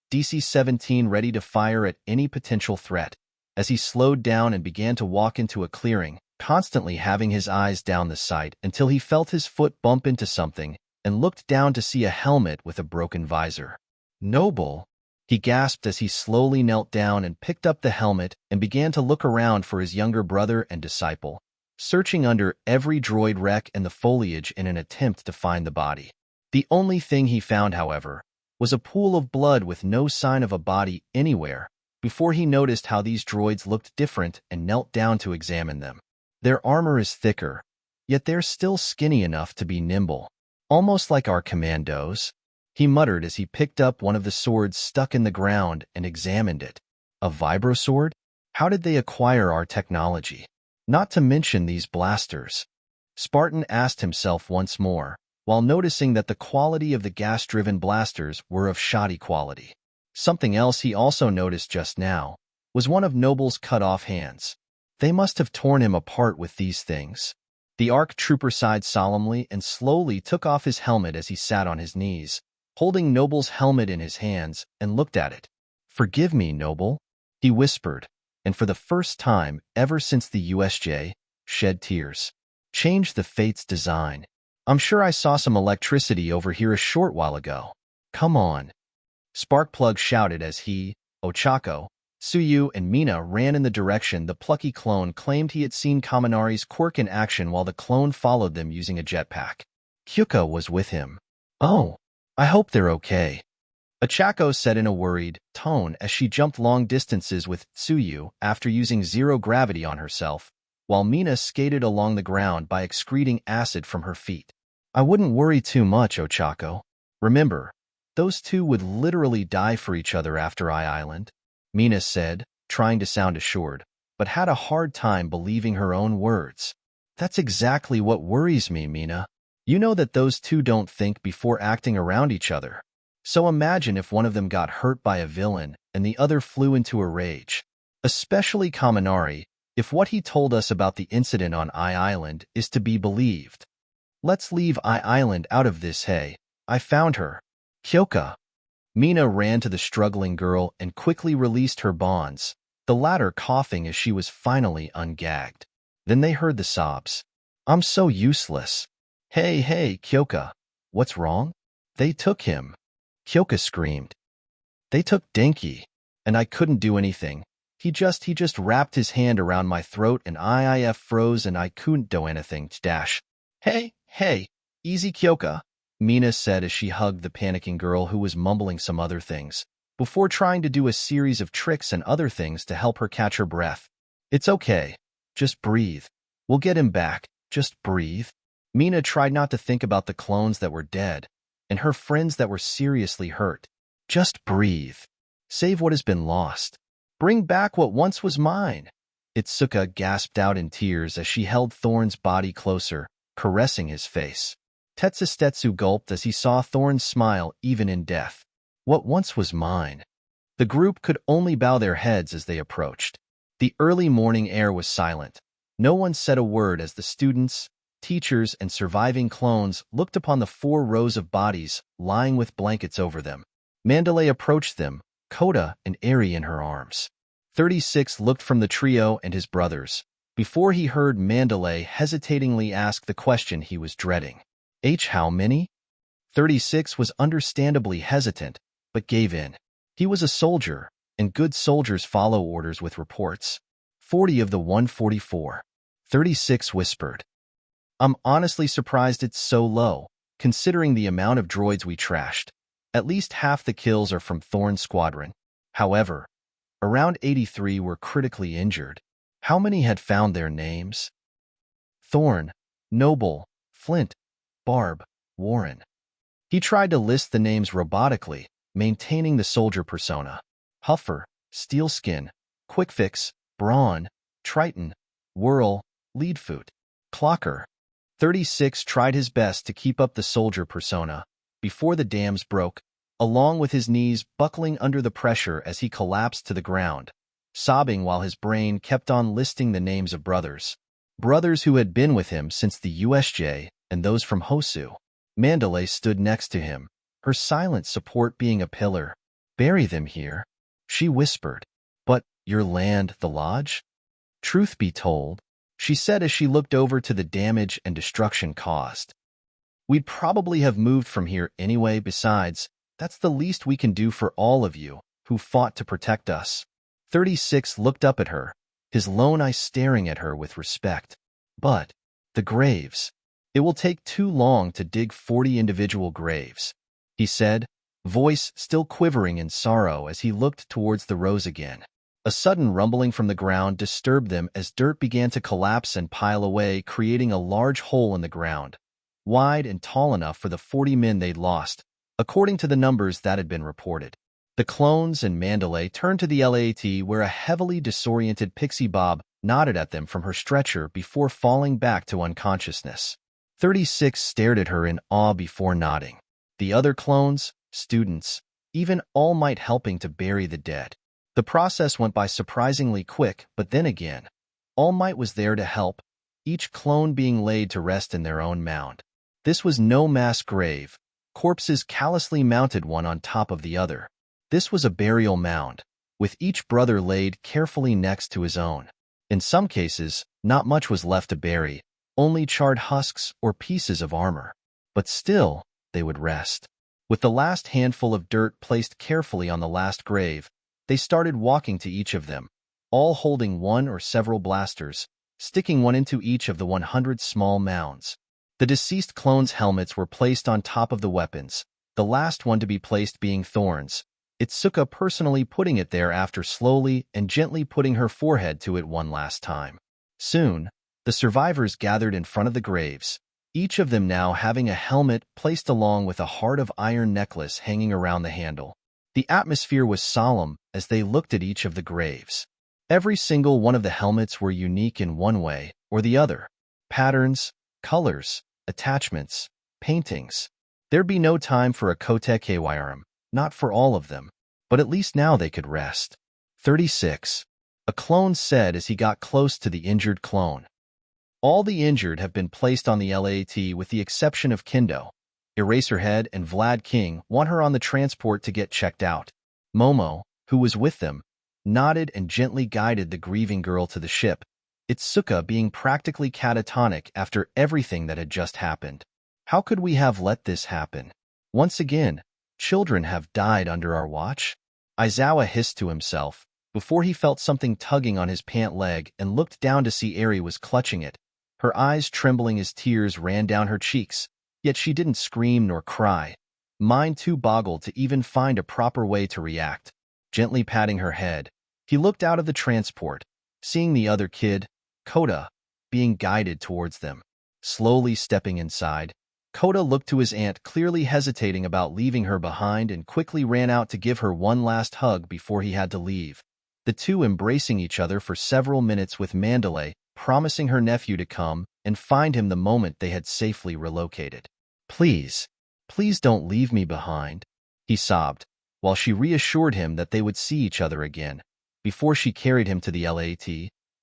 DC-17 ready to fire at any potential threat, as he slowed down and began to walk into a clearing, constantly having his eyes down the sight until he felt his foot bump into something and looked down to see a helmet with a broken visor. Noble, he gasped as he slowly knelt down and picked up the helmet and began to look around for his younger brother and disciple, searching under every droid wreck and the foliage in an attempt to find the body. The only thing he found, however, was a pool of blood with no sign of a body anywhere, before he noticed how these droids looked different and knelt down to examine them. Their armor is thicker, yet they're still skinny enough to be nimble. Almost like our commandos, he muttered as he picked up one of the swords stuck in the ground and examined it. A vibrosword? How did they acquire our technology? Not to mention these blasters. Spartan asked himself once more, while noticing that the quality of the gas-driven blasters were of shoddy quality. Something else he also noticed just now was one of Noble's cut-off hands. They must have torn him apart with these things. The ARC trooper sighed solemnly and slowly took off his helmet as he sat on his knees, holding Noble's helmet in his hands, and looked at it. "Forgive me, Noble," he whispered, and for the first time ever since the USJ shed tears. "Change the fate's design. I'm sure I saw some electricity over here a short while ago. Come on." Sparkplug shouted as he, Ochako, Tsuyu, and Mina ran in the direction the plucky clone claimed he had seen Kaminari's quirk in action while the clone followed them using a jetpack. Kyuka was with him. "Oh, I hope they're okay," Ochako said in a worried tone as she jumped long distances with Tsuyu after using zero gravity on herself, while Mina skated along the ground by excreting acid from her feet. "I wouldn't worry too much, Ochako. Remember, those two would literally die for each other after Island," Mina said, trying to sound assured, but had a hard time believing her own words. "That's exactly what worries me, Mina. You know that those two don't think before acting around each other. So imagine if one of them got hurt by a villain and the other flew into a rage. Especially Kaminari, if what he told us about the incident on Island is to be believed. Let's leave Island out of this, hey. I found her. Kyoka." Mina ran to the struggling girl and quickly released her bonds, the latter coughing as she was finally ungagged. Then they heard the sobs. "I'm so useless." Hey, Kyoka. What's wrong?" "They took him." Kyoka screamed. "They took Denki, and I couldn't do anything. He just wrapped his hand around my throat and I froze and I couldn't do anything, dash." Hey, easy Kyoka," Mina said as she hugged the panicking girl who was mumbling some other things, before trying to do a series of tricks and other things to help her catch her breath. "It's okay. Just breathe. We'll get him back. Just breathe." Mina tried not to think about the clones that were dead and her friends that were seriously hurt. "Just breathe. Save what has been lost. Bring back what once was mine." Itsuka gasped out in tears as she held Thorn's body closer, caressing his face. Tetsustetsu gulped as he saw Thorn's smile even in death. What once was mine? The group could only bow their heads as they approached. The early morning air was silent. No one said a word as the students, teachers, and surviving clones looked upon the 4 rows of bodies lying with blankets over them. Mandalay approached them, Koda and Eri in her arms. 36 looked from the trio and his brothers, before he heard Mandalay hesitatingly ask the question he was dreading. How many? 36 was understandably hesitant, but gave in. He was a soldier, and good soldiers follow orders with reports. 40 of the 144. 36 whispered. "I'm honestly surprised it's so low, considering the amount of droids we trashed. At least half the kills are from Thorn's squadron. However, around 83 were critically injured. How many had found their names? Thorn, Noble, Flint, Barb, Warren." He tried to list the names robotically, maintaining the soldier persona. Huffer, Steelskin, Quickfix, Brawn, Triton, Whirl, Leadfoot, Clocker. 36 tried his best to keep up the soldier persona before the dams broke, along with his knees buckling under the pressure as he collapsed to the ground, sobbing while his brain kept on listing the names of brothers. Brothers who had been with him since the USJ and those from Hosu. Mandalay stood next to him, her silent support being a pillar. "Bury them here," she whispered. "But your land, the lodge?" "Truth be told," she said as she looked over to the damage and destruction caused. "We'd probably have moved from here anyway. Besides, that's the least we can do for all of you who fought to protect us." 36 looked up at her, his lone eye staring at her with respect. "But the graves. It will take too long to dig 40 individual graves," he said, voice still quivering in sorrow as he looked towards the rows again. A sudden rumbling from the ground disturbed them as dirt began to collapse and pile away, creating a large hole in the ground, wide and tall enough for the 40 men they'd lost, according to the numbers that had been reported. The clones and Mandalay turned to the LAT, where a heavily disoriented Pixie Bob nodded at them from her stretcher before falling back to unconsciousness. 36 stared at her in awe before nodding. The other clones, students, even All Might helping to bury the dead. The process went by surprisingly quick, but then again, All Might was there to help, each clone being laid to rest in their own mound. This was no mass grave, corpses callously mounted one on top of the other. This was a burial mound, with each brother laid carefully next to his own. In some cases, not much was left to bury, only charred husks or pieces of armor. But still, they would rest. With the last handful of dirt placed carefully on the last grave, they started walking to each of them, all holding one or several blasters, sticking one into each of the 100 small mounds. The deceased clones' helmets were placed on top of the weapons, the last one to be placed being Thorn's, Itsuka personally putting it there after slowly and gently putting her forehead to it one last time. Soon, the survivors gathered in front of the graves, each of them now having a helmet placed along with a heart of iron necklace hanging around the handle. The atmosphere was solemn as they looked at each of the graves. Every single one of the helmets were unique in one way or the other. Patterns, colors, attachments, paintings. There'd be no time for a Kote Kyrim, not for all of them, but at least now they could rest. 36. A clone said as he got close to the injured clone. All the injured have been placed on the LAT with the exception of Kendo. Eraserhead and Vlad King want her on the transport to get checked out. Momo, who was with them, nodded and gently guided the grieving girl to the ship, Itsuka being practically catatonic after everything that had just happened. How could we have let this happen? Once again, children have died under our watch? Aizawa hissed to himself, before he felt something tugging on his pant leg and looked down to see Eri was clutching it, her eyes trembling as tears ran down her cheeks. Yet she didn't scream nor cry, mind too boggled to even find a proper way to react. Gently patting her head, he looked out of the transport, seeing the other kid, Kota, being guided towards them. Slowly stepping inside, Kota looked to his aunt, clearly hesitating about leaving her behind, and quickly ran out to give her one last hug before he had to leave. The two embracing each other for several minutes, with Mandalay promising her nephew to come and find him the moment they had safely relocated. Please, please don't leave me behind, he sobbed, while she reassured him that they would see each other again, before she carried him to the LAT,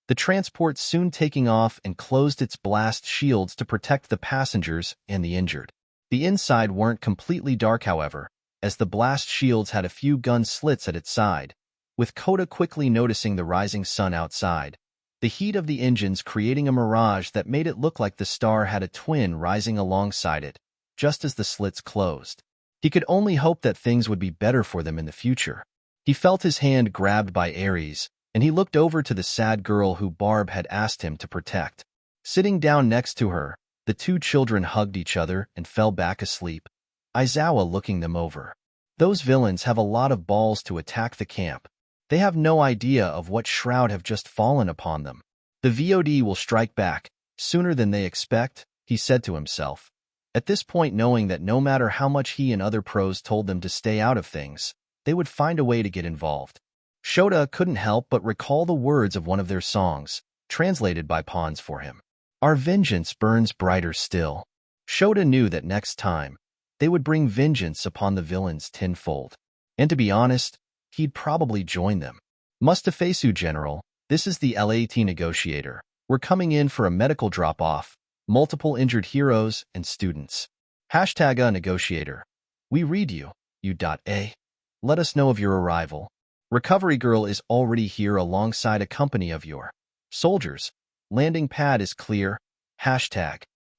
the transport soon taking off and closed its blast shields to protect the passengers and the injured. The inside weren't completely dark, however, as the blast shields had a few gun slits at its side, with Kota quickly noticing the rising sun outside, the heat of the engines creating a mirage that made it look like the star had a twin rising alongside it, just as the slits closed. He could only hope that things would be better for them in the future. He felt his hand grabbed by Ares, and he looked over to the sad girl who Barb had asked him to protect. Sitting down next to her, the two children hugged each other and fell back asleep, Aizawa looking them over. Those villains have a lot of balls to attack the camp. They have no idea of what shroud have just fallen upon them. The VOD will strike back, sooner than they expect, he said to himself, at this point knowing that no matter how much he and other pros told them to stay out of things, they would find a way to get involved. Shota couldn't help but recall the words of one of their songs, translated by pawns for him. Our vengeance burns brighter still. Shota knew that next time, they would bring vengeance upon the villains tenfold. And to be honest, he'd probably join them. Mustafesu General, this is the LAT negotiator. We're coming in for a medical drop-off, multiple injured heroes and students. #A negotiator. We read you, U.A. Let us know of your arrival. Recovery girl is already here alongside a company of your soldiers. Landing pad is clear.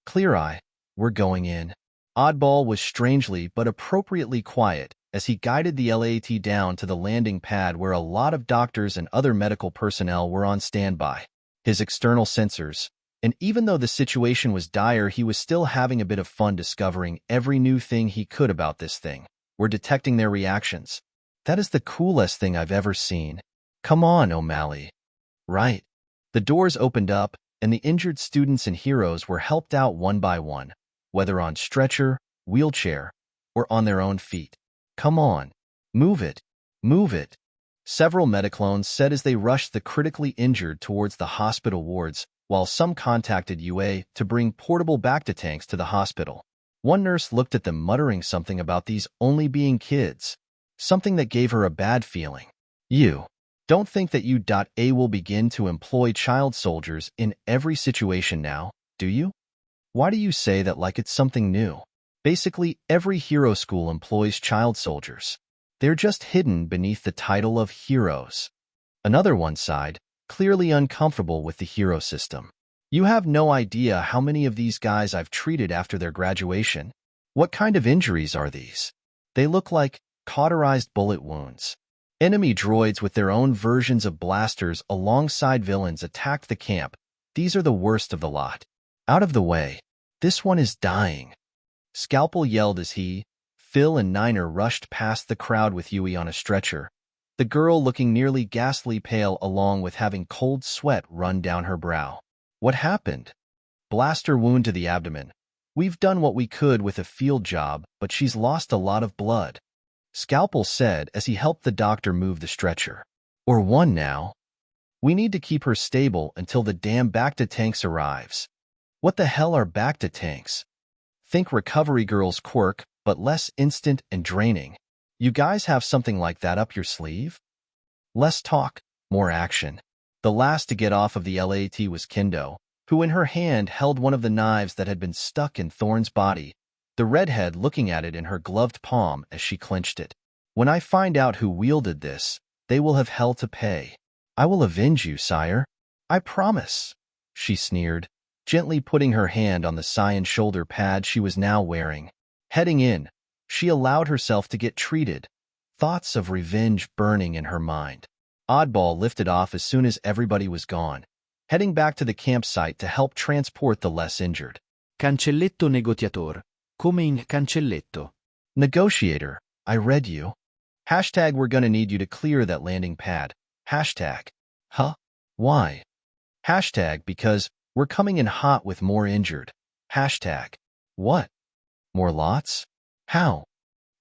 #Clear eye. We're going in. Oddball was strangely but appropriately quiet as he guided the LAT down to the landing pad, where a lot of doctors and other medical personnel were on standby. His external sensors, and even though the situation was dire, he was still having a bit of fun discovering every new thing he could about this thing, were detecting their reactions. That is the coolest thing I've ever seen. Come on, O'Malley. Right. The doors opened up, and the injured students and heroes were helped out one by one, whether on stretcher, wheelchair, or on their own feet. Come on. Move it. Move it. Several metaclones said as they rushed the critically injured towards the hospital wards, while some contacted UA to bring portable Bacta-tanks to the hospital. One nurse looked at them muttering something about these only being kids, something that gave her a bad feeling. You don't think that U.A will begin to employ child soldiers in every situation now, do you? Why do you say that like it's something new? Basically, every hero school employs child soldiers. They're just hidden beneath the title of heroes. Another one sighed, clearly uncomfortable with the hero system. You have no idea how many of these guys I've treated after their graduation. What kind of injuries are these? They look like cauterized bullet wounds. Enemy droids with their own versions of blasters alongside villains attacked the camp. These are the worst of the lot. Out of the way. This one is dying. Scalpel yelled as he, Phil and Niner rushed past the crowd with Yui on a stretcher, the girl looking nearly ghastly pale along with having cold sweat run down her brow. What happened? Blaster wound to the abdomen. We've done what we could with a field job, but she's lost a lot of blood. Scalpel said as he helped the doctor move the stretcher. Or one now. We need to keep her stable until the damn Bacta tanks arrives. What the hell are Bacta tanks? Think Recovery Girl's quirk, but less instant and draining. You guys have something like that up your sleeve? Less talk, more action. The last to get off of the LAT was Kendo, who in her hand held one of the knives that had been stuck in Thorn's body, the redhead looking at it in her gloved palm as she clenched it. When I find out who wielded this, they will have hell to pay. I will avenge you, sire. I promise, she sneered, gently putting her hand on the cyan shoulder pad she was now wearing. Heading in, she allowed herself to get treated, thoughts of revenge burning in her mind. Oddball lifted off as soon as everybody was gone, heading back to the campsite to help transport the less injured. Cancelletto negotiator. Come in cancelletto. Negotiator, I read you. Hashtag we're gonna need you to clear that landing pad. Hashtag. Huh? Why? Hashtag because we're coming in hot with more injured. Hashtag. What? More lots? How?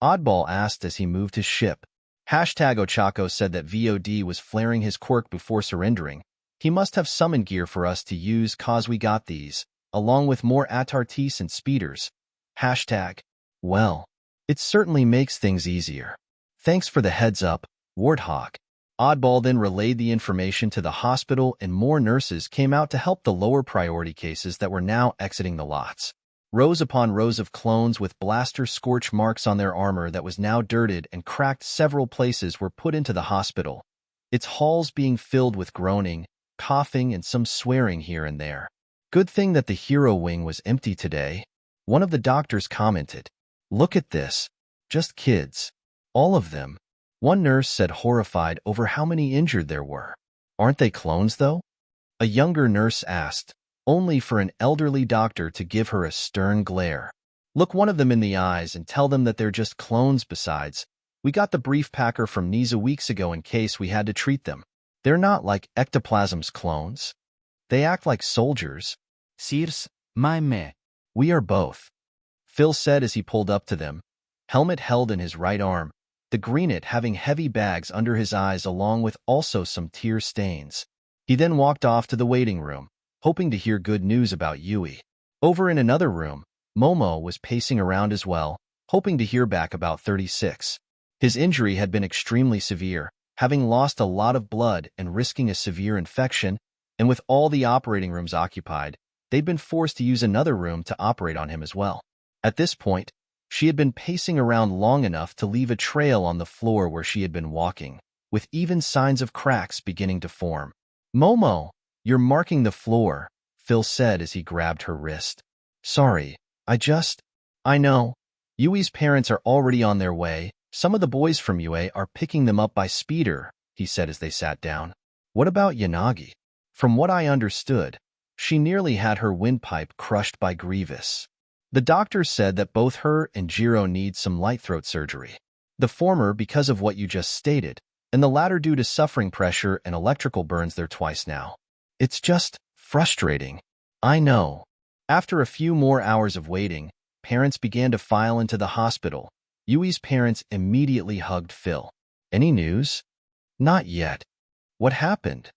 Oddball asked as he moved his ship. Hashtag Ochako said that VOD was flaring his quirk before surrendering. He must have summon gear for us to use cause we got these, along with more Atartis and speeders. Hashtag. Well, it certainly makes things easier. Thanks for the heads up, Warthog. Oddball then relayed the information to the hospital and more nurses came out to help the lower priority cases that were now exiting the lots. Rows upon rows of clones with blaster scorch marks on their armor that was now dirted and cracked several places were put into the hospital, its halls being filled with groaning, coughing, and some swearing here and there. Good thing that the hero wing was empty today. One of the doctors commented. Look at this. Just kids. All of them. One nurse said horrified over how many injured there were. Aren't they clones, though? A younger nurse asked, only for an elderly doctor to give her a stern glare. Look one of them in the eyes and tell them that they're just clones. Besides, we got the brief packer from Nisa weeks ago in case we had to treat them. They're not like ectoplasm's clones. They act like soldiers. Sirs, my me. We are both, Phil said as he pulled up to them, helmet held in his right arm, the greenet having heavy bags under his eyes along with also some tear stains. He then walked off to the waiting room, hoping to hear good news about Yui. Over in another room, Momo was pacing around as well, hoping to hear back about 36. His injury had been extremely severe, having lost a lot of blood and risking a severe infection, and with all the operating rooms occupied, they'd been forced to use another room to operate on him as well. At this point, she had been pacing around long enough to leave a trail on the floor where she had been walking, with even signs of cracks beginning to form. Momo, you're marking the floor, Phil said as he grabbed her wrist. Sorry, I know. Yui's parents are already on their way. Some of the boys from UA are picking them up by speeder, he said as they sat down. What about Yanagi? From what I understood, she nearly had her windpipe crushed by Grievous. The doctor said that both her and Jiro need some light throat surgery. The former because of what you just stated, and the latter due to suffering pressure and electrical burns there twice now. It's just frustrating. I know. After a few more hours of waiting, parents began to file into the hospital. Yui's parents immediately hugged Phil. Any news? Not yet. What happened?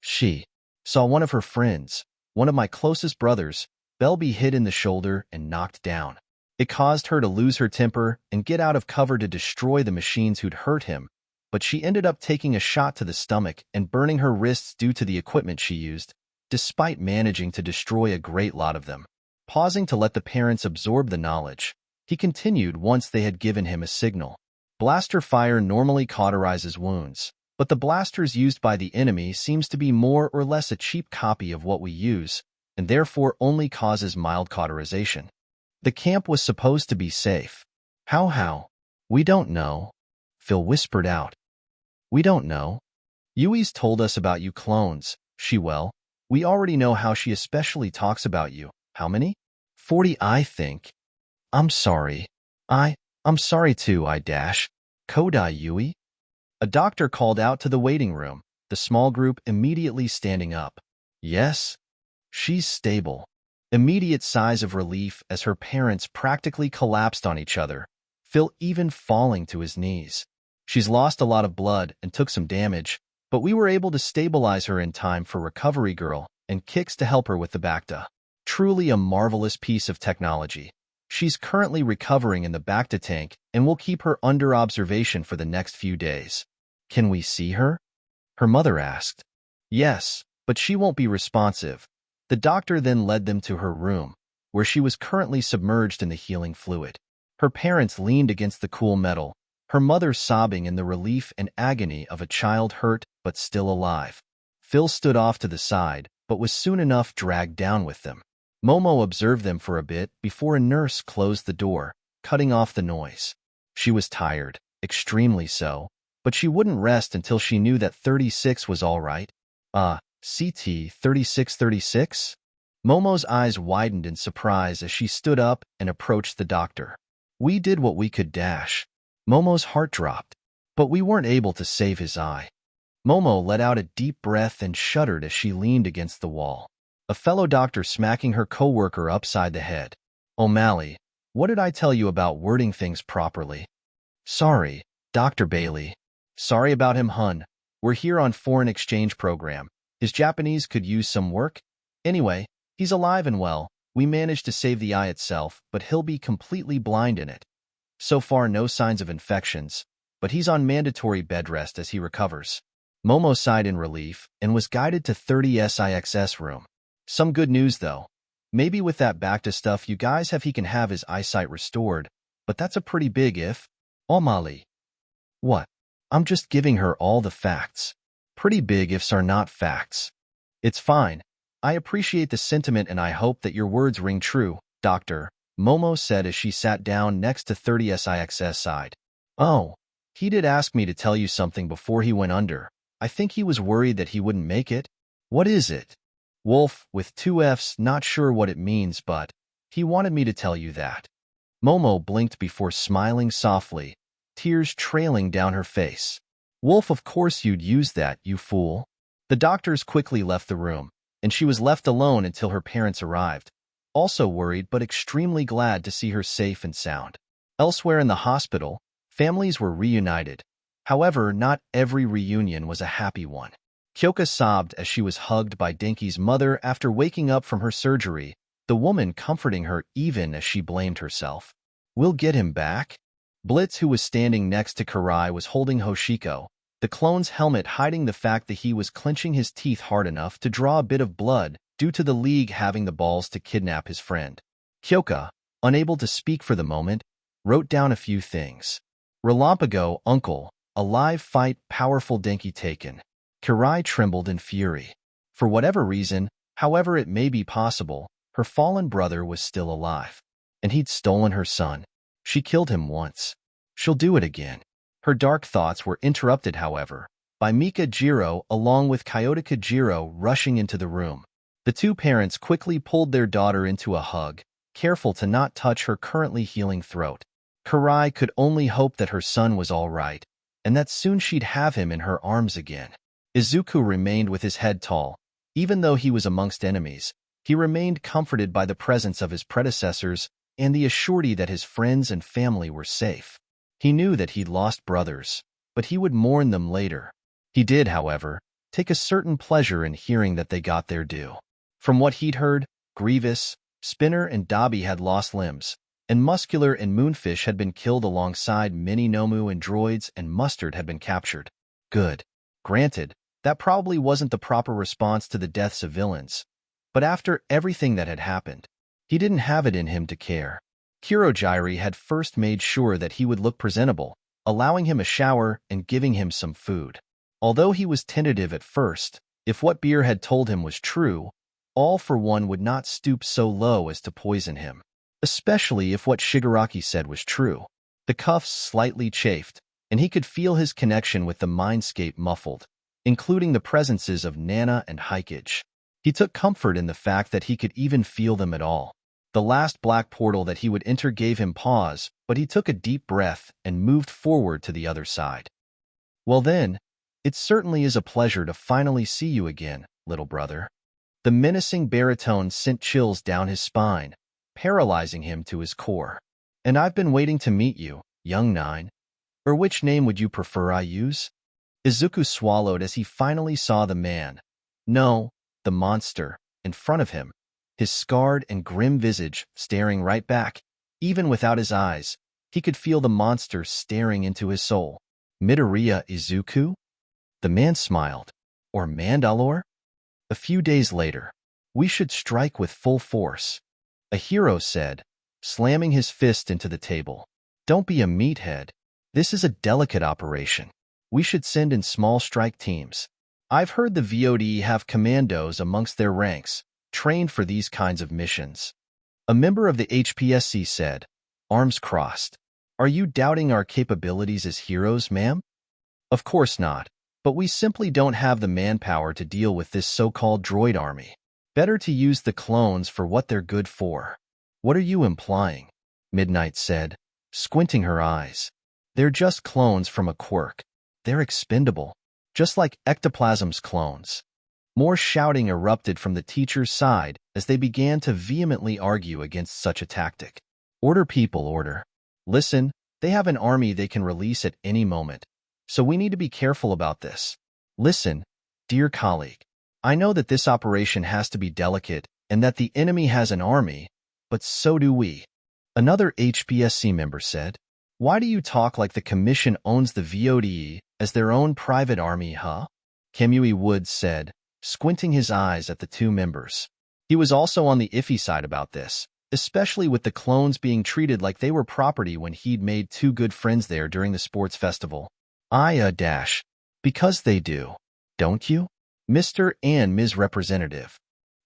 She saw one of her friends, one of my closest brothers, Bell, be hit in the shoulder and knocked down. It caused her to lose her temper and get out of cover to destroy the machines who'd hurt him, but she ended up taking a shot to the stomach and burning her wrists due to the equipment she used, despite managing to destroy a great lot of them. Pausing to let the parents absorb the knowledge, he continued once they had given him a signal. Blaster fire normally cauterizes wounds, but the blasters used by the enemy seems to be more or less a cheap copy of what we use, and therefore only causes mild cauterization. The camp was supposed to be safe. How? We don't know, Phil whispered out. We don't know. Yui's told us about you clones, we already know how she especially talks about you. How many? 40, I think. I'm sorry. I'm sorry too, Kodai Yui? A doctor called out to the waiting room, the small group immediately standing up. Yes? She's stable. Immediate sighs of relief as her parents practically collapsed on each other, Phil even falling to his knees. She's lost a lot of blood and took some damage, but we were able to stabilize her in time for recovery girl and kicks to help her with the Bacta. Truly a marvelous piece of technology. She's currently recovering in the Bacta tank and we'll keep her under observation for the next few days. Can we see her? Her mother asked. Yes, but she won't be responsive. The doctor then led them to her room, where she was currently submerged in the healing fluid. Her parents leaned against the cool metal, her mother sobbing in the relief and agony of a child hurt but still alive. Phil stood off to the side, but was soon enough dragged down with them. Momo observed them for a bit before a nurse closed the door, cutting off the noise. She was tired, extremely so, but she wouldn't rest until she knew that 36 was all right. CT 3636? Momo's eyes widened in surprise as she stood up and approached the doctor. We did what we could. Momo's heart dropped, but we weren't able to save his eye. Momo let out a deep breath and shuddered as she leaned against the wall. A fellow doctor smacking her coworker upside the head. O'Malley, what did I tell you about wording things properly? Sorry, Dr. Bailey. Sorry about him, hun. We're here on foreign exchange program. His Japanese could use some work. Anyway, he's alive and well. We managed to save the eye itself, but he'll be completely blind in it. So far, no signs of infections, but he's on mandatory bed rest as he recovers. Momo sighed in relief and was guided to 30 SIXS room. Some good news, though. Maybe with that Bacta stuff you guys have, he can have his eyesight restored, but that's a pretty big if. O'Malley. What? I'm just giving her all the facts. Pretty big ifs are not facts. It's fine. I appreciate the sentiment and I hope that your words ring true, Doctor, Momo said as she sat down next to 30 SIXS side. Oh, he did ask me to tell you something before he went under. I think he was worried that he wouldn't make it. What is it? Wolf, with 2 Fs, not sure what it means, but he wanted me to tell you that. Momo blinked before smiling softly, tears trailing down her face. Wolf, of course you'd use that, you fool. The doctors quickly left the room, and she was left alone until her parents arrived, also worried but extremely glad to see her safe and sound. Elsewhere in the hospital, families were reunited. However, not every reunion was a happy one. Kyoka sobbed as she was hugged by Denki's mother after waking up from her surgery, the woman comforting her even as she blamed herself. We'll get him back? Blitz, who was standing next to Karai, was holding Hoshiko, the clone's helmet hiding the fact that he was clenching his teeth hard enough to draw a bit of blood due to the League having the balls to kidnap his friend. Kyoka, unable to speak for the moment, wrote down a few things. Relampago, uncle, alive, fight, powerful Denki taken. Karai trembled in fury. For whatever reason, however it may be possible, her fallen brother was still alive. And he'd stolen her son. She killed him once. She'll do it again. Her dark thoughts were interrupted, however, by Mika Jiro along with Kyoto Jiro rushing into the room. The two parents quickly pulled their daughter into a hug, careful to not touch her currently healing throat. Karai could only hope that her son was all right, and that soon she'd have him in her arms again. Izuku remained with his head tall. Even though he was amongst enemies, he remained comforted by the presence of his predecessors and the assurity that his friends and family were safe. He knew that he'd lost brothers, but he would mourn them later. He did, however, take a certain pleasure in hearing that they got their due. From what he'd heard, Grievous, Spinner, and Dabi had lost limbs, and Muscular and Moonfish had been killed alongside many Nomu and droids, and Mustard had been captured. Good. Granted, that probably wasn't the proper response to the deaths of villains, but after everything that had happened, he didn't have it in him to care. Kurogyri had first made sure that he would look presentable, allowing him a shower and giving him some food. Although he was tentative at first, if what Beer had told him was true, All for One would not stoop so low as to poison him, especially if what Shigaraki said was true. The cuffs slightly chafed, and he could feel his connection with the mindscape muffled, including the presences of Nana and Hikage. He took comfort in the fact that he could even feel them at all. The last black portal that he would enter gave him pause, but he took a deep breath and moved forward to the other side. Well then, it certainly is a pleasure to finally see you again, little brother. The menacing baritone sent chills down his spine, paralyzing him to his core. And I've been waiting to meet you, young Nine. Or which name would you prefer I use? Izuku swallowed as he finally saw the man. No, the monster, in front of him, his scarred and grim visage staring right back. Even without his eyes, he could feel the monster staring into his soul. Midoriya Izuku? The man smiled. Or Mandalore? A few days later, we should strike with full force, a hero said, slamming his fist into the table. Don't be a meathead. This is a delicate operation. We should send in small strike teams. I've heard the VOD have commandos amongst their ranks, trained for these kinds of missions. A member of the HPSC said, arms crossed. Are you doubting our capabilities as heroes, ma'am? Of course not, but we simply don't have the manpower to deal with this so-called droid army. Better to use the clones for what they're good for. What are you implying? Midnight said, squinting her eyes. They're just clones from a quirk. They're expendable, just like ectoplasm's clones. More shouting erupted from the teacher's side as they began to vehemently argue against such a tactic. Order, people, order. Listen, they have an army they can release at any moment, so we need to be careful about this. Listen, dear colleague, I know that this operation has to be delicate and that the enemy has an army, but so do we. Another HPSC member said, why do you talk like the Commission owns the VODE as their own private army, huh? Kemui Woods said, squinting his eyes at the two members. He was also on the iffy side about this, especially with the clones being treated like they were property when he'd made two good friends there during the sports festival. Because they do, don't you? Mr. and Ms. Representative.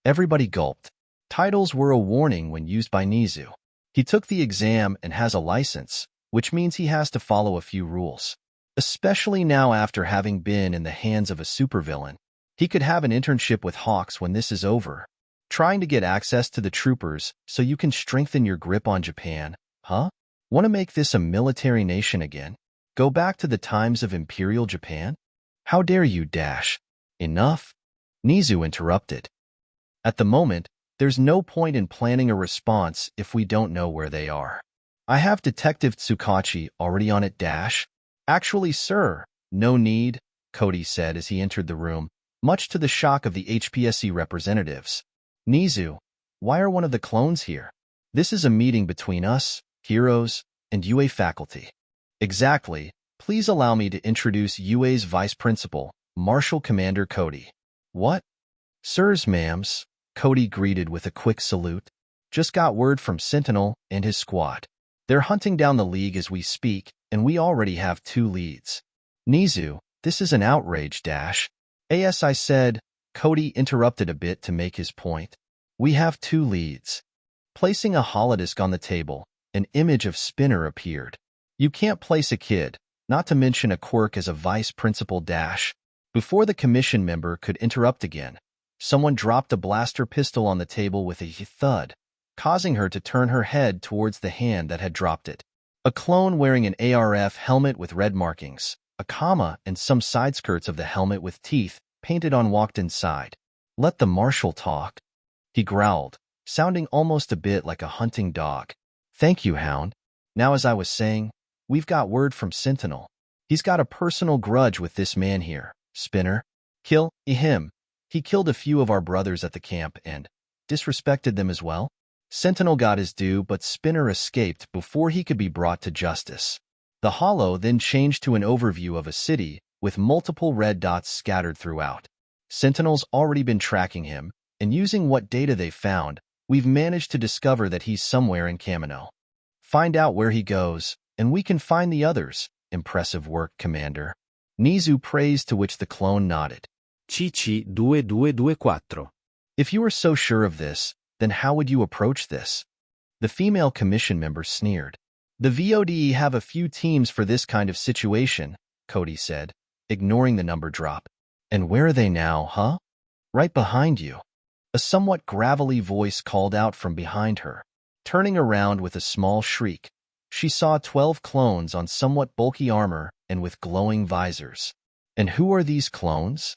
Everybody gulped. Titles were a warning when used by Nizu. He took the exam and has a license, which means he has to follow a few rules. Especially now after having been in the hands of a supervillain. He could have an internship with Hawks when this is over. Trying to get access to the troopers so you can strengthen your grip on Japan, huh? Want to make this a military nation again? Go back to the times of Imperial Japan? How dare you, Dash? Enough? Nizu interrupted. At the moment, there's no point in planning a response if we don't know where they are. I have Detective Tsukachi already on it, Dash. Actually, sir, no need, Cody said as he entered the room, much to the shock of the HPSC representatives. Nizu, why are one of the clones here? This is a meeting between us, heroes, and UA faculty. Exactly. Please allow me to introduce UA's Vice Principal, Marshal Commander Cody. What? Sirs, ma'ams, Cody greeted with a quick salute. Just got word from Sentinel and his squad. They're hunting down the League as we speak, and we already have 2 leads. Nizu, this is an outrage, Dash. As I said, Cody interrupted a bit to make his point. We have 2 leads. Placing a holodisc on the table, an image of Spinner appeared. You can't place a kid, not to mention a quirk as a vice principal, Dash. Before the commission member could interrupt again, someone dropped a blaster pistol on the table with a thud, causing her to turn her head towards the hand that had dropped it. A clone wearing an ARF helmet with red markings, a comma, and some side skirts of the helmet with teeth painted on walked inside. "Let the marshal talk," he growled, sounding almost a bit like a hunting dog. "Thank you, Hound. Now, as I was saying, we've got word from Sentinel. He's got a personal grudge with this man here, Spinner. Kill him. He killed a few of our brothers at the camp and disrespected them as well. Sentinel got his due, but Spinner escaped before he could be brought to justice." The holo then changed to an overview of a city with multiple red dots scattered throughout. Sentinel's already been tracking him, and using what data they found, we've managed to discover that he's somewhere in Kamino. Find out where he goes, and we can find the others. Impressive work, Commander. Nizu praised, to which the clone nodded. CC2224. If you were so sure of this, then how would you approach this? The female commission member sneered. The VOD have a few teams for this kind of situation, Cody said, ignoring the number drop. And where are they now, huh? Right behind you. A somewhat gravelly voice called out from behind her. Turning around with a small shriek, she saw 12 clones on somewhat bulky armor and with glowing visors. And who are these clones?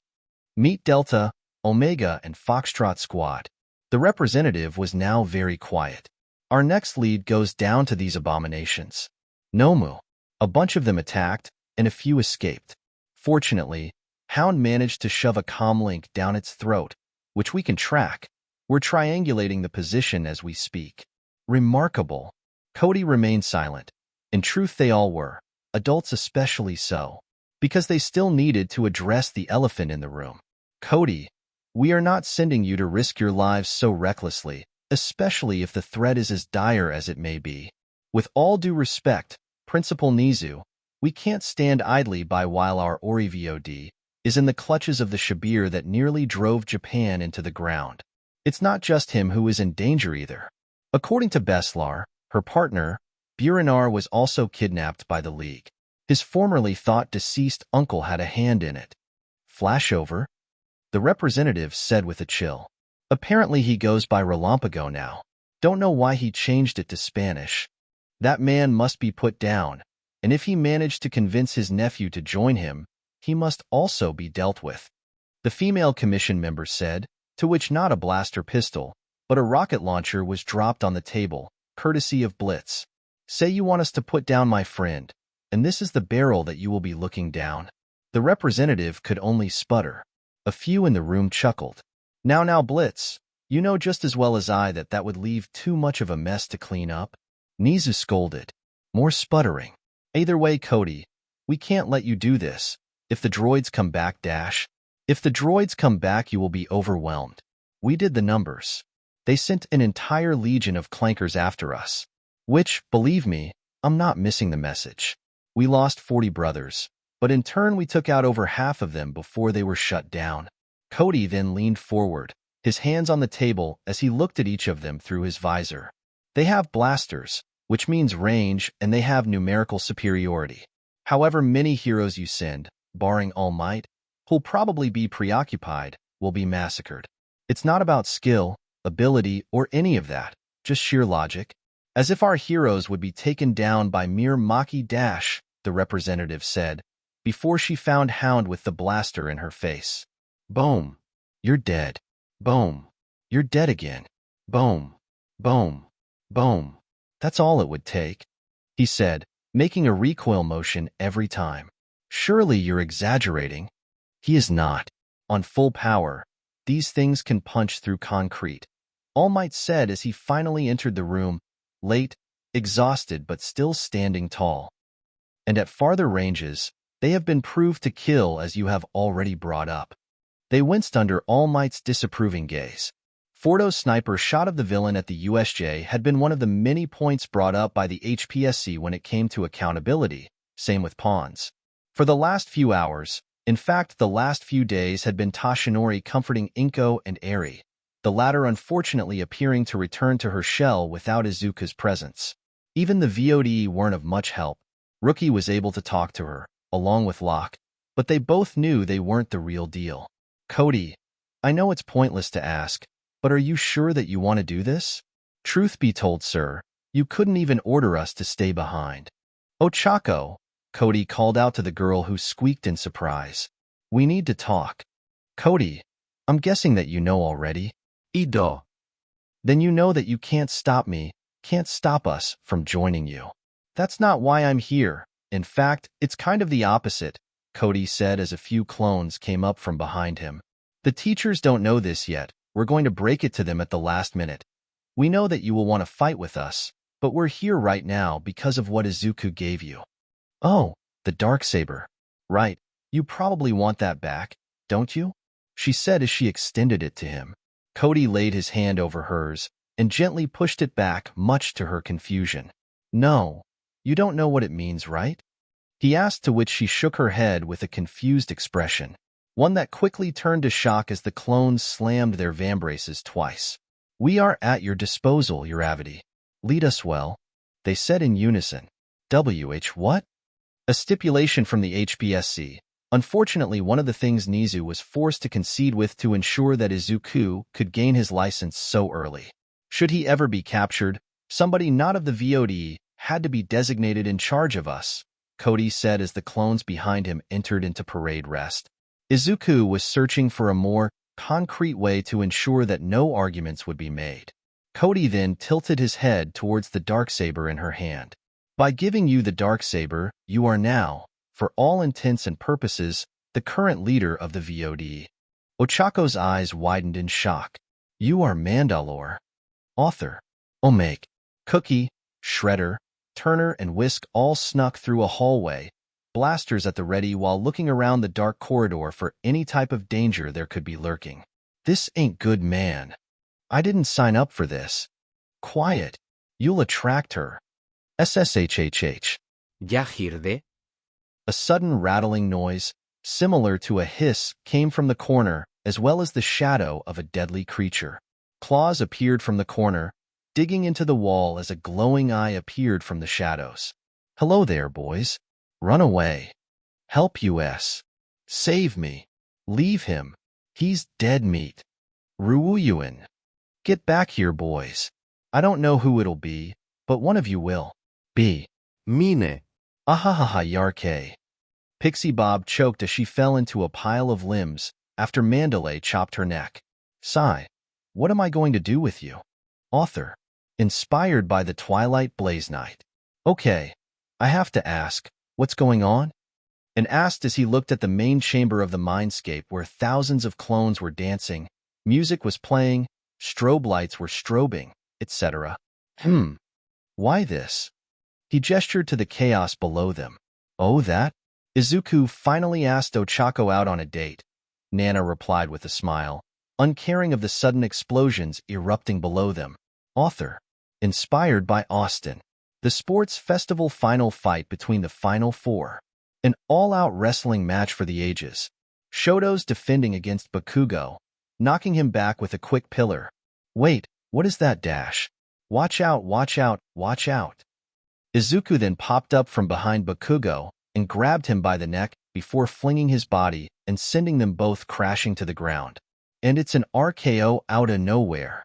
Meet Delta, Omega, and Foxtrot Squad. The representative was now very quiet. Our next lead goes down to these abominations. Nomu. A bunch of them attacked, and a few escaped. Fortunately, Hound managed to shove a comm link down its throat, which we can track. We're triangulating the position as we speak. Remarkable. Cody remained silent. In truth, they all were, adults especially so, because they still needed to address the elephant in the room. Cody, we are not sending you to risk your lives so recklessly, especially if the threat is as dire as it may be. With all due respect, Principal Nizu, we can't stand idly by while our Ori VOD is in the clutches of the Shabir that nearly drove Japan into the ground. It's not just him who is in danger either. According to Beslar, her partner, Burinar, was also kidnapped by the League. His formerly thought deceased uncle had a hand in it. Flashover? The representative said with a chill. Apparently he goes by Relampago now. Don't know why he changed it to Spanish. That man must be put down, and if he managed to convince his nephew to join him, he must also be dealt with. The female commission member said, to which not a blaster pistol, but a rocket launcher was dropped on the table, courtesy of Blitz. Say you want us to put down my friend, and this is the barrel that you will be looking down. The representative could only sputter. A few in the room chuckled. Now, Blitz, you know just as well as I that that would leave too much of a mess to clean up. Nizu scolded. More sputtering. Either way, Cody, we can't let you do this. If the droids come back, If the droids come back, you will be overwhelmed. We did the numbers. They sent an entire legion of clankers after us. Which, believe me, I'm not missing the message. We lost 40 brothers, but in turn we took out over half of them before they were shut down. Cody then leaned forward, his hands on the table as he looked at each of them through his visor. They have blasters, which means range, and they have numerical superiority. However many heroes you send, barring All Might, who'll probably be preoccupied, will be massacred. It's not about skill, ability, or any of that, just sheer logic. As if our heroes would be taken down by mere Maki dash, the representative said, before she found Hound with the blaster in her face. Boom. You're dead. Boom. You're dead again. Boom. Boom. Boom. That's all it would take, he said, making a recoil motion every time. Surely you're exaggerating. He is not. On full power, these things can punch through concrete. All Might said as he finally entered the room, late, exhausted but still standing tall. And at farther ranges, they have been proved to kill, as you have already brought up. They winced under All Might's disapproving gaze. Fordo's sniper shot of the villain at the USJ had been one of the many points brought up by the HPSC when it came to accountability, same with pawns. For the last few hours, in fact the last few days, had been Tashinori comforting Inko and Eri, the latter unfortunately appearing to return to her shell without Izuka's presence. Even the VOD weren't of much help. Rookie was able to talk to her, along with Locke, but they both knew they weren't the real deal. Cody, I know it's pointless to ask, but are you sure that you want to do this? Truth be told, sir, you couldn't even order us to stay behind. Ochako, Cody called out to the girl who squeaked in surprise. We need to talk. Cody, I'm guessing that you know already. Ido. Then you know that you can't stop me, can't stop us from joining you. That's not why I'm here. In fact, it's kind of the opposite, Cody said as a few clones came up from behind him. The teachers don't know this yet. We're going to break it to them at the last minute. We know that you will want to fight with us, but we're here right now because of what Izuku gave you. Oh, the Darksaber. Right, you probably want that back, don't you? She said as she extended it to him. Cody laid his hand over hers and gently pushed it back, much to her confusion. No, you don't know what it means, right? He asked, to which she shook her head with a confused expression, one that quickly turned to shock as the clones slammed their vambraces twice. We are at your disposal, your avity. Lead us well, they said in unison. What? A stipulation from the HPSC. Unfortunately, one of the things Nizu was forced to concede with to ensure that Izuku could gain his license so early. Should he ever be captured, somebody not of the VOD had to be designated in charge of us, Cody said as the clones behind him entered into parade rest. Izuku was searching for a more concrete way to ensure that no arguments would be made. Cody then tilted his head towards the Darksaber in her hand. By giving you the Darksaber, you are now, for all intents and purposes, the current leader of the VOD. Ochako's eyes widened in shock. You are Mandalore. Author. Omake. Cookie, Shredder, Turner, and Whisk all snuck through a hallway, blasters at the ready while looking around the dark corridor for any type of danger there could be lurking. This ain't good, man. I didn't sign up for this. Quiet. You'll attract her. SSHHH. Yahirde. A sudden rattling noise, similar to a hiss, came from the corner, as well as the shadow of a deadly creature. Claws appeared from the corner, digging into the wall as a glowing eye appeared from the shadows. Hello there, boys. Run away. Help us. Save me. Leave him. He's dead meat. Ruuyuan. Get back here, boys. I don't know who it'll be, but one of you will. Be. Mine. Ahahaha Yarke. Pixie Bob choked as she fell into a pile of limbs after Mandalay chopped her neck. Sigh. What am I going to do with you? Author. Inspired by the Twilight Blaze Night. Okay, I have to ask, what's going on? And asked as he looked at the main chamber of the mindscape where thousands of clones were dancing, music was playing, strobe lights were strobing, etc. Why this? He gestured to the chaos below them. Oh, that? Izuku finally asked Ochako out on a date. Nana replied with a smile, uncaring of the sudden explosions erupting below them. Author. Inspired by Austin. The sports festival final fight between the Final Four. An all-out wrestling match for the ages. Shoto's defending against Bakugo, knocking him back with a quick pillar. Wait, what is that dash? Watch out, watch out, watch out. Izuku then popped up from behind Bakugo and grabbed him by the neck before flinging his body and sending them both crashing to the ground. And it's an RKO out of nowhere.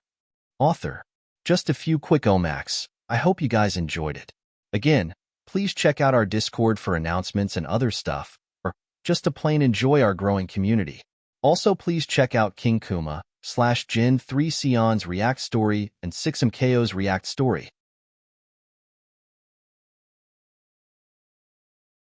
Author. Just a few quick omacs. I hope you guys enjoyed it. Again, please check out our Discord for announcements and other stuff, or just to plain enjoy our growing community. Also, please check out King Kuma /Jin 3 Sion's React Story and 6MKO's React Story.